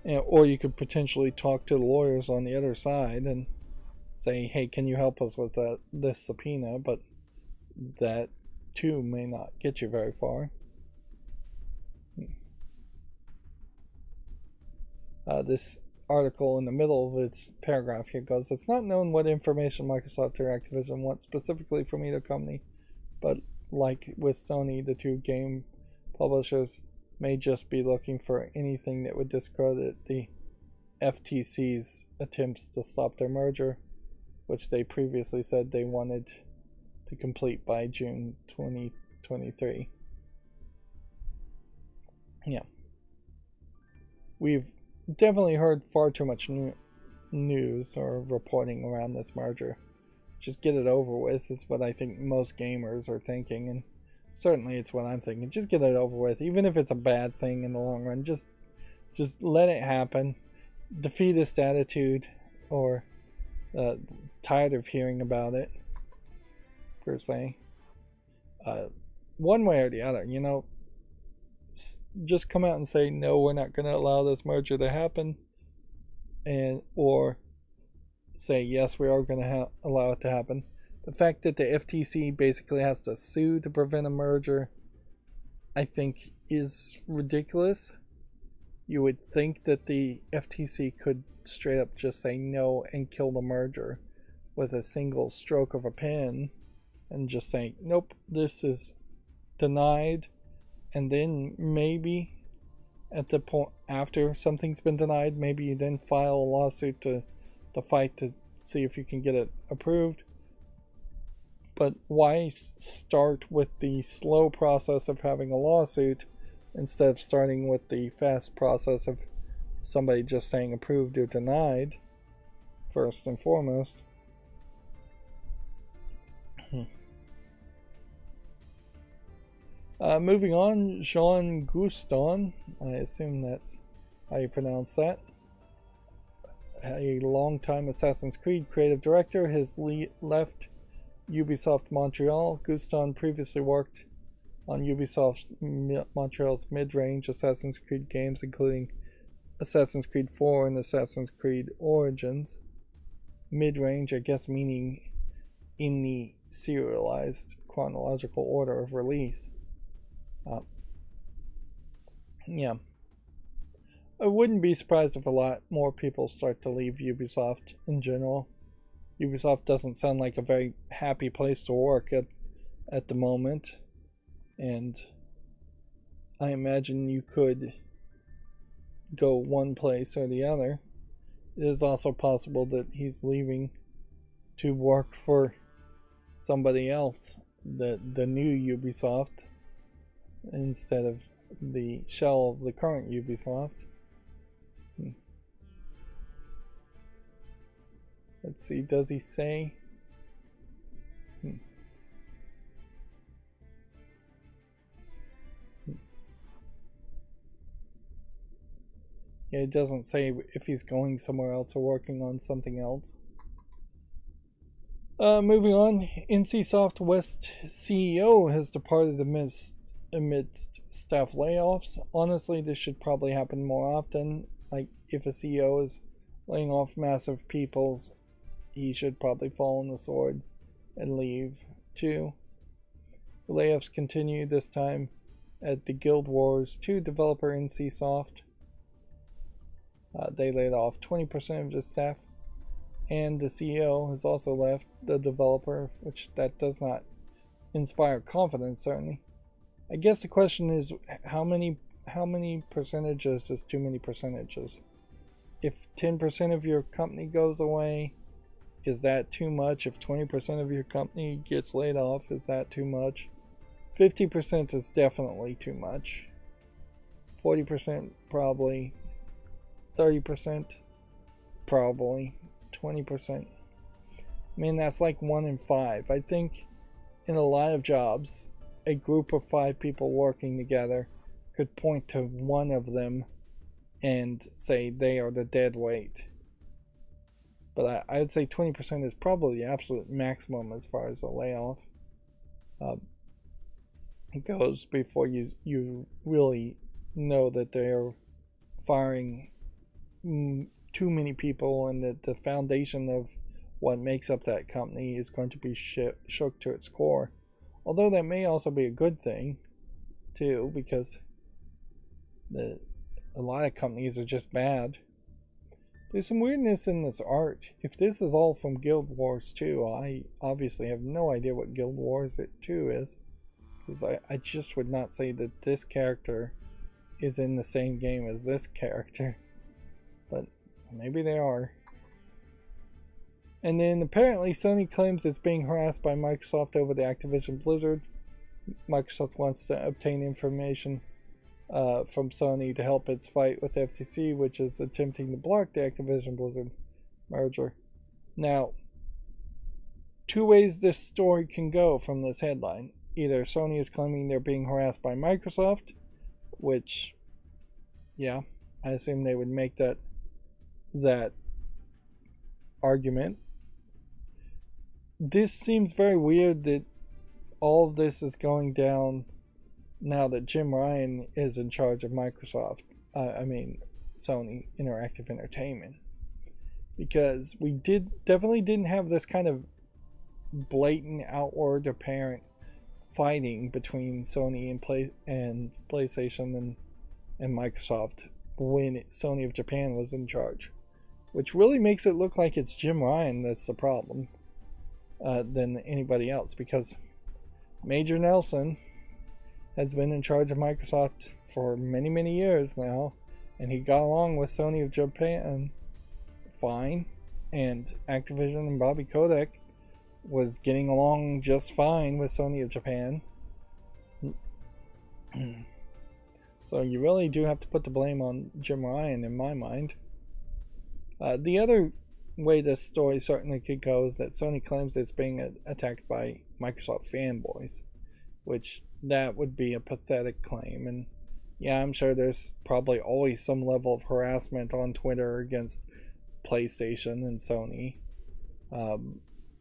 Or you could potentially talk to the lawyers on the other side and say, hey, can you help us with this subpoena? But that too may not get you very far. This article in the middle of its paragraph here goes, it's not known what information Microsoft or Activision wants specifically from either company, but like with Sony, the two game publishers may just be looking for anything that would discredit the FTC's attempts to stop their merger, which they previously said they wanted to complete by June 2023. Yeah. We've definitely heard far too much news or reporting around this merger. Just get it over with is what I think most gamers are thinking, and certainly it's what I'm thinking. Just get it over with, even if it's a bad thing in the long run. Just let it happen. Defeatist attitude, or tired of hearing about it, per se. One way or the other, just come out and say, no, we're not going to allow this merger to happen, or say, yes, we are going to allow it to happen. The fact that the FTC basically has to sue to prevent a merger, I think, is ridiculous. You would think that the FTC could straight up just say no and kill the merger with a single stroke of a pen and just say, nope, this is denied. And then maybe at the point after something's been denied, maybe you then file a lawsuit to fight to see if you can get it approved. But why start with the slow process of having a lawsuit instead of starting with the fast process of somebody just saying approved or denied, first and foremost? Moving on, Jean Guston, I assume that's how you pronounce that, a longtime Assassin's Creed creative director, has left Ubisoft Montreal. Guston previously worked on Ubisoft Montreal's mid-range Assassin's Creed games, including Assassin's Creed 4 and Assassin's Creed Origins. Mid-range, I guess, meaning in the serialized chronological order of release. Yeah. I wouldn't be surprised if a lot more people start to leave Ubisoft in general. Ubisoft doesn't sound like a very happy place to work at the moment. And I imagine you could go one place or the other. It is also possible that he's leaving to work for somebody else, the new Ubisoft, instead of the shell of the current Ubisoft. Let's see, does he say? Yeah, it doesn't say if he's going somewhere else or working on something else. Moving on, NCSoft West CEO has departed amidst staff layoffs. Honestly, this should probably happen more often. Like, if a CEO is laying off massive peoples, he should probably fall on the sword and leave too. The layoffs continue, this time at the Guild Wars 2 developer NCSoft. They laid off 20% of the staff, and the CEO has also left the developer, which that does not inspire confidence, certainly. I guess the question is, how many percentages is too many percentages? If 10% of your company goes away, is that too much? If 20% of your company gets laid off, is that too much? 50% is definitely too much. 40% probably. 30% probably. 20%. I mean, that's like 1 in 5. I think in a lot of jobs, a group of 5 people working together could point to one of them and say they are the dead weight. But I would say 20% is probably the absolute maximum as far as a layoff goes before you really know that they're firing too many people, and that the foundation of what makes up that company is going to be shook to its core. Although that may also be a good thing too, because a lot of companies are just bad. There's some weirdness in this art. If this is all from Guild Wars 2, I obviously have no idea what Guild Wars 2 is, because I just would not say that this character is in the same game as this character, but maybe they are. And then apparently Sony claims it's being harassed by Microsoft over the Activision Blizzard. Microsoft wants to obtain information from Sony to help its fight with the FTC, which is attempting to block the Activision Blizzard merger. Now, 2 ways this story can go from this headline. Either Sony is claiming they're being harassed by Microsoft, which, yeah, I assume they would make that argument. This seems very weird that all of this is going down now that Jim Ryan is in charge of Microsoft. Sony Interactive Entertainment, because we definitely didn't have this kind of blatant, outward, apparent fighting between Sony and PlayStation and Microsoft when Sony of Japan was in charge, which really makes it look like it's Jim Ryan that's the problem than anybody else, because Major Nelson has been in charge of Microsoft for many years now, and he got along with Sony of Japan fine, and Activision and Bobby Kotick was getting along just fine with Sony of Japan. So you really do have to put the blame on Jim Ryan in my mind. The other way this story certainly could go is that Sony claims it's being attacked by Microsoft fanboys, which that would be a pathetic claim. And yeah, I'm sure there's probably always some level of harassment on Twitter against PlayStation and Sony,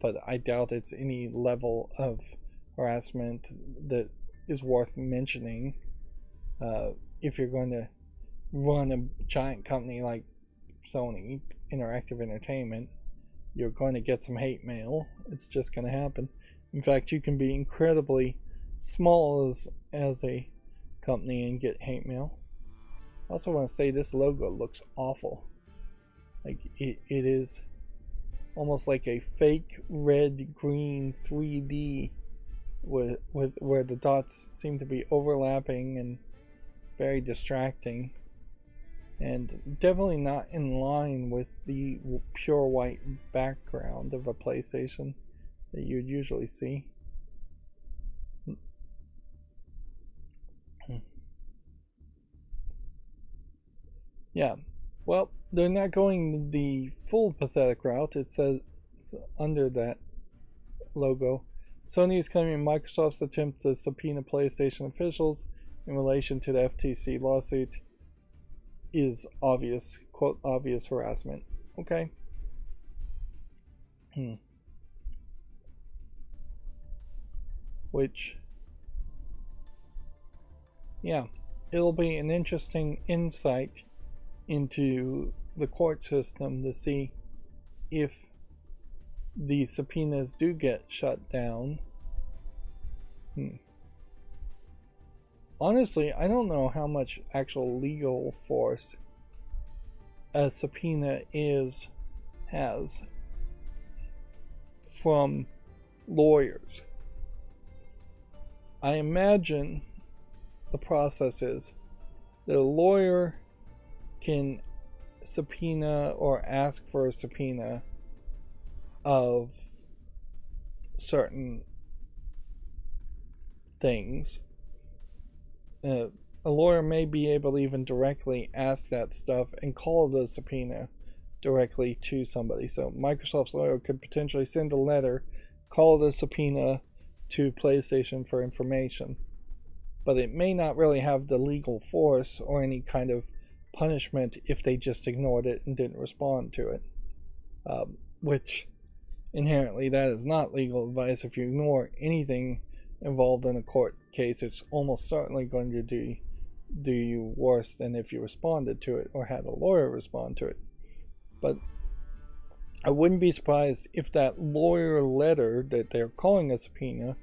but I doubt it's any level of harassment that is worth mentioning. If you're going to run a giant company like Sony Interactive Entertainment, you're going to get some hate mail. It's just going to happen. In fact, you can be incredibly small as a company and get hate mail. I also want to say this logo looks awful. Like it is almost like a fake red green 3D with where the dots seem to be overlapping and very distracting, and definitely not in line with the pure white background of a PlayStation that you'd usually see. Yeah, well, they're not going the full pathetic route. It says under that logo, Sony is claiming Microsoft's attempt to subpoena PlayStation officials in relation to the FTC lawsuit is obvious, quote, obvious harassment. Okay. Which, yeah, it'll be an interesting insight into the court system to see if these subpoenas do get shut down. Honestly, I don't know how much actual legal force a subpoena has from lawyers. I imagine the process is that a lawyer can subpoena or ask for a subpoena of certain things. A lawyer may be able to even directly ask that stuff and call the subpoena directly to somebody. So Microsoft's lawyer could potentially send a letter, call the subpoena to PlayStation for information. But it may not really have the legal force or any kind of punishment if they just ignored it and didn't respond to it. Which inherently that is not legal advice. If you ignore anything involved in a court case, it's almost certainly going to do you worse than if you responded to it or had a lawyer respond to it. But I wouldn't be surprised if that lawyer letter that they're calling a subpoena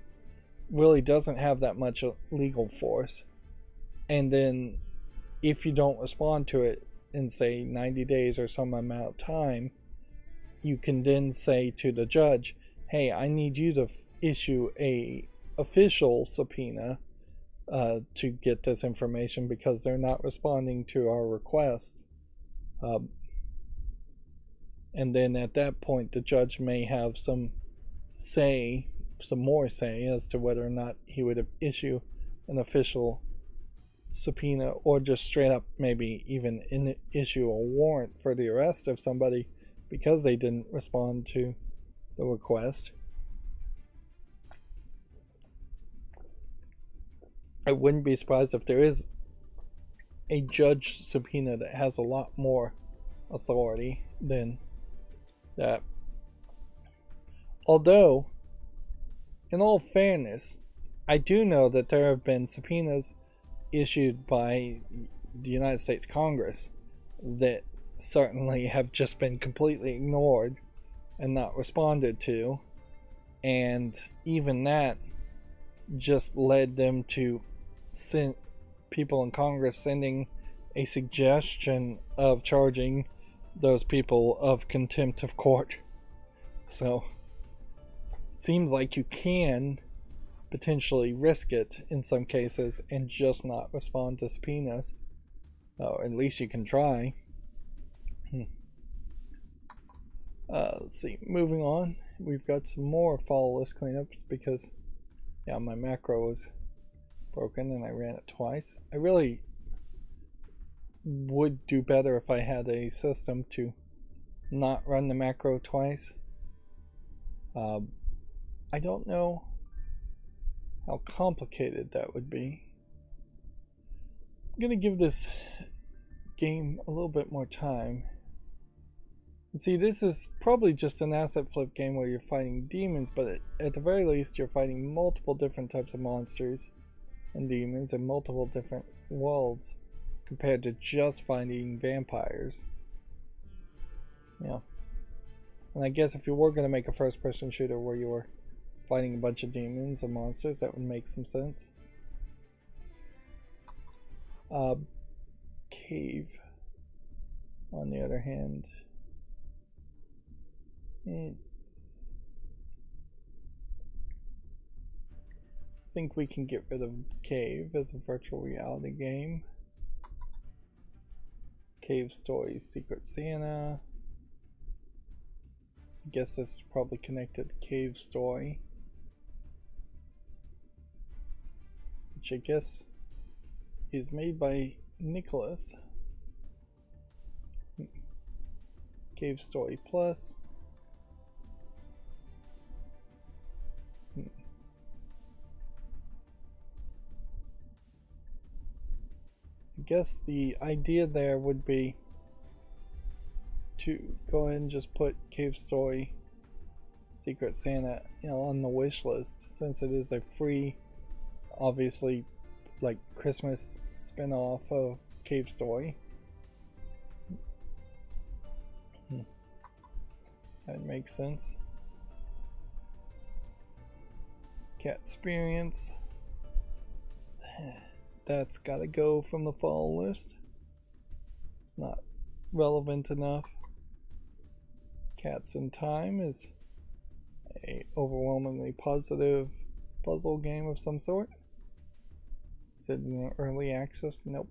really doesn't have that much legal force, and then if you don't respond to it in, say, 90 days or some amount of time, you can then say to the judge, hey, I need you to issue a official subpoena to get this information because they're not responding to our requests. And then at that point, the judge may have some more say as to whether or not he would issue an official subpoena or just straight up maybe even issue a warrant for the arrest of somebody because they didn't respond to the request. I wouldn't be surprised if there is a judge subpoena that has a lot more authority than that. Although, in all fairness, I do know that there have been subpoenas issued by the United States Congress that certainly have just been completely ignored and not responded to, and even that just led them to send people in Congress sending a suggestion of charging those people of contempt of court. So it seems like you can potentially risk it in some cases and just not respond to subpoenas. At least you can try. Let's see, moving on, we've got some more follow list cleanups because my macro was broken and I ran it twice. I really would do better if I had a system to not run the macro twice. I don't know how complicated that would be. I'm gonna give this game a little bit more time. See, this is probably just an asset flip game where you're fighting demons, but at the very least you're fighting multiple different types of monsters and demons in multiple different worlds compared to just fighting vampires. And I guess if you were going to make a first-person shooter where you were fighting a bunch of demons and monsters, that would make some sense. Cave, on the other hand, I think we can get rid of Cave as a virtual reality game. Cave Story, Secret Santa. I guess this is probably connected to Cave Story, which I guess is made by Nicholas. Cave Story Plus. I guess the idea there would be to go ahead and just put Cave Story Secret Santa on the wish list, since it is a free, obviously, like Christmas spin-off of Cave Story. That makes sense. Cat experience. That's gotta go from the fall list. It's not relevant enough. Cats in Time is a overwhelmingly positive puzzle game of some sort. Is it in early access? Nope.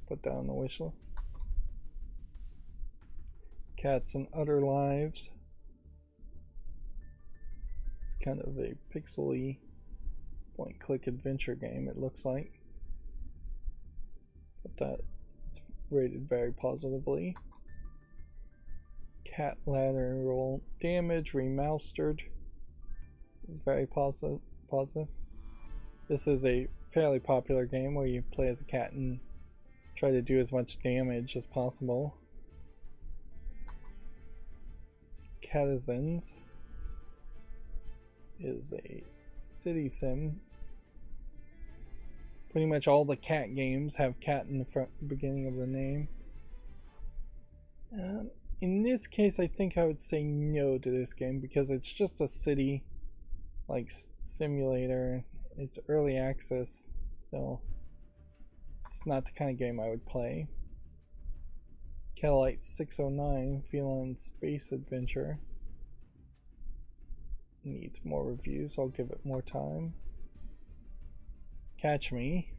Put that on the wish list. Cats and Other Lives. It's kind of a pixely point-click adventure game, it looks like. But it's rated very positively. Cat Lateral Damage Remastered is very positive. This is a fairly popular game where you play as a cat and try to do as much damage as possible. Catizens is a city sim. Pretty much all the cat games have cat in the beginning of the name. In this case, I think I would say no to this game because it's just a city like simulator. It's early access still. It's not the kind of game I would play. Catalite 609 Feline Space Adventure needs more reviews. I'll give it more time. Catch Me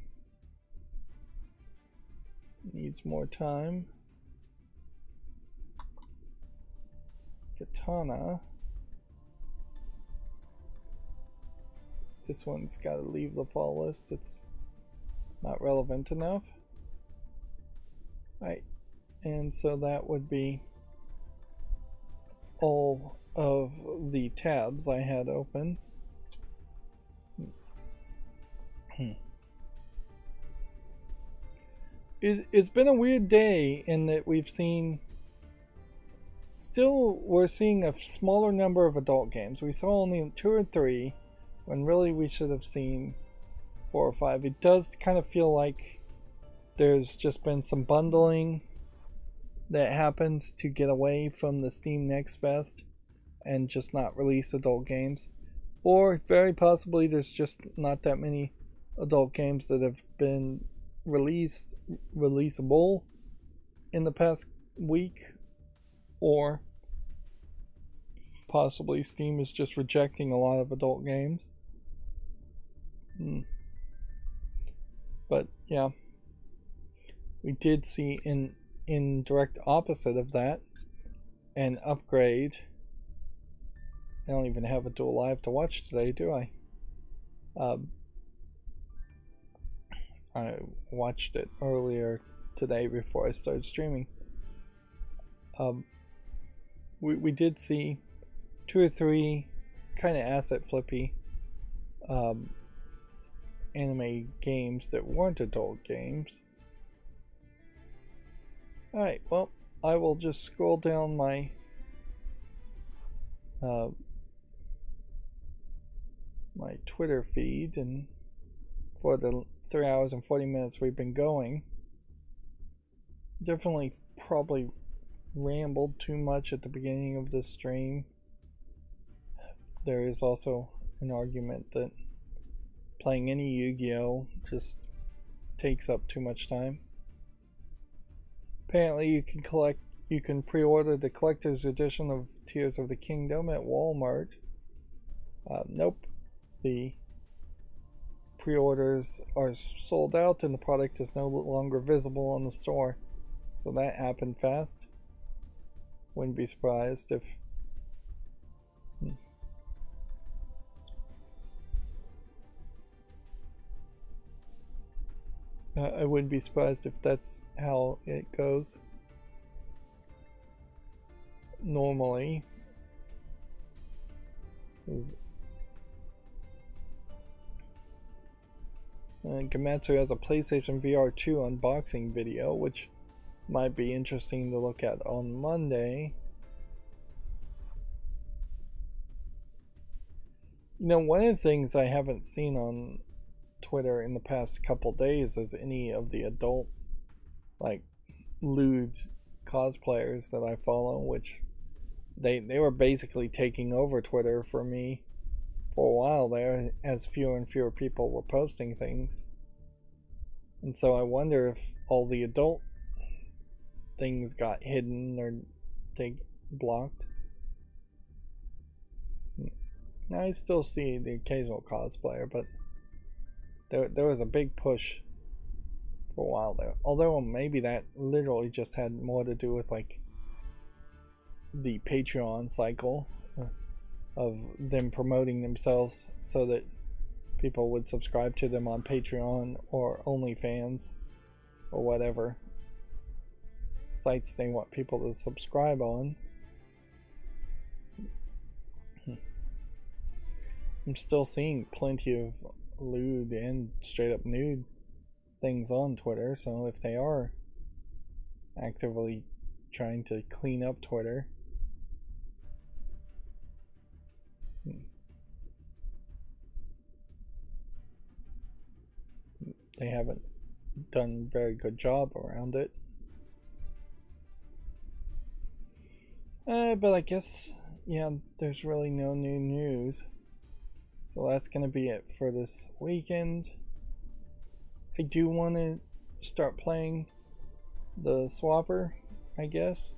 needs more time. Katana. This one's got to leave the fall list. It's not relevant enough. Right. And so that would be all of the tabs I had open. It's been a weird day in that we're seeing a smaller number of adult games. We saw only 2 or 3 when really we should have seen 4 or 5. It does kind of feel like there's just been some bundling that happens to get away from the Steam Next Fest and just not release adult games. Or very possibly there's just not that many adult games that have been releasable in the past week, or possibly Steam is just rejecting a lot of adult games. But yeah, we did see in direct opposite of that an upgrade. I don't even have a Duel Live to watch today, do I? I watched it earlier today before I started streaming. We did see 2 or 3 kind of asset flippy anime games that weren't adult games. Alright, well, I will just scroll down my my Twitter feed, and for the 3 hours and 40 minutes we've been going, definitely probably rambled too much at the beginning of this stream. There is also an argument that playing any Yu-Gi-Oh just takes up too much time. Apparently you can pre-order the collector's edition of Tears of the Kingdom at Walmart. Nope. The pre-orders are sold out and the product is no longer visible on the store. So that happened fast. Wouldn't be surprised if I wouldn't be surprised if that's how it goes normally. Gamatsu has a PlayStation VR 2 unboxing video, which might be interesting to look at on Monday. You know, one of the things I haven't seen on Twitter in the past couple days is any of the adult, like, lewd cosplayers that I follow, which they were basically taking over Twitter for me for a while there, as fewer and fewer people were posting things. And so I wonder if all the adult things got hidden or they blocked. I still see the occasional cosplayer, but there was a big push for a while there. Although maybe that literally just had more to do with like the Patreon cycle of them promoting themselves so that people would subscribe to them on Patreon or OnlyFans or whatever sites they want people to subscribe on. I'm still seeing plenty of lewd and straight up nude things on Twitter, so if they are actively trying to clean up Twitter, they haven't done a very good job around it. But I guess, yeah, there's really no new news. So that's going to be it for this weekend. I do want to start playing the Swapper, I guess,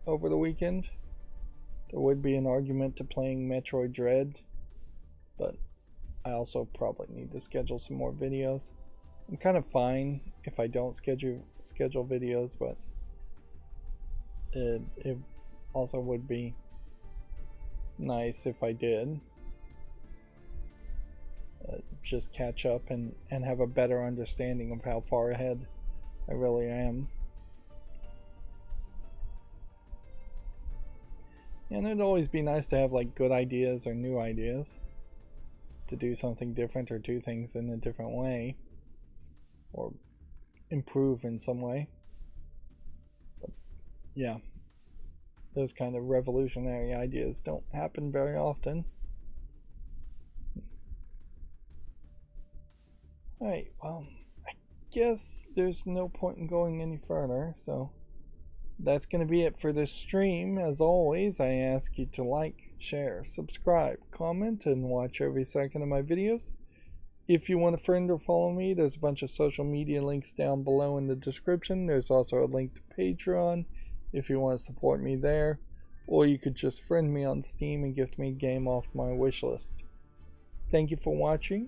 over the weekend. There would be an argument to playing Metroid Dread, but I also probably need to schedule some more videos. I'm kind of fine if I don't schedule videos, but it also would be nice if I did. Just catch up and have a better understanding of how far ahead I really am. And it'd always be nice to have like good ideas or new ideas to do something different or do things in a different way or improve in some way. But yeah, those kind of revolutionary ideas don't happen very often. Alright, well, I guess there's no point in going any further, so that's going to be it for this stream. As always, I ask you to like, share, subscribe, comment, and watch every second of my videos. If you want to friend or follow me, there's a bunch of social media links down below in the description. There's also a link to Patreon if you want to support me there, or you could just friend me on Steam and gift me a game off my wish list. Thank you for watching.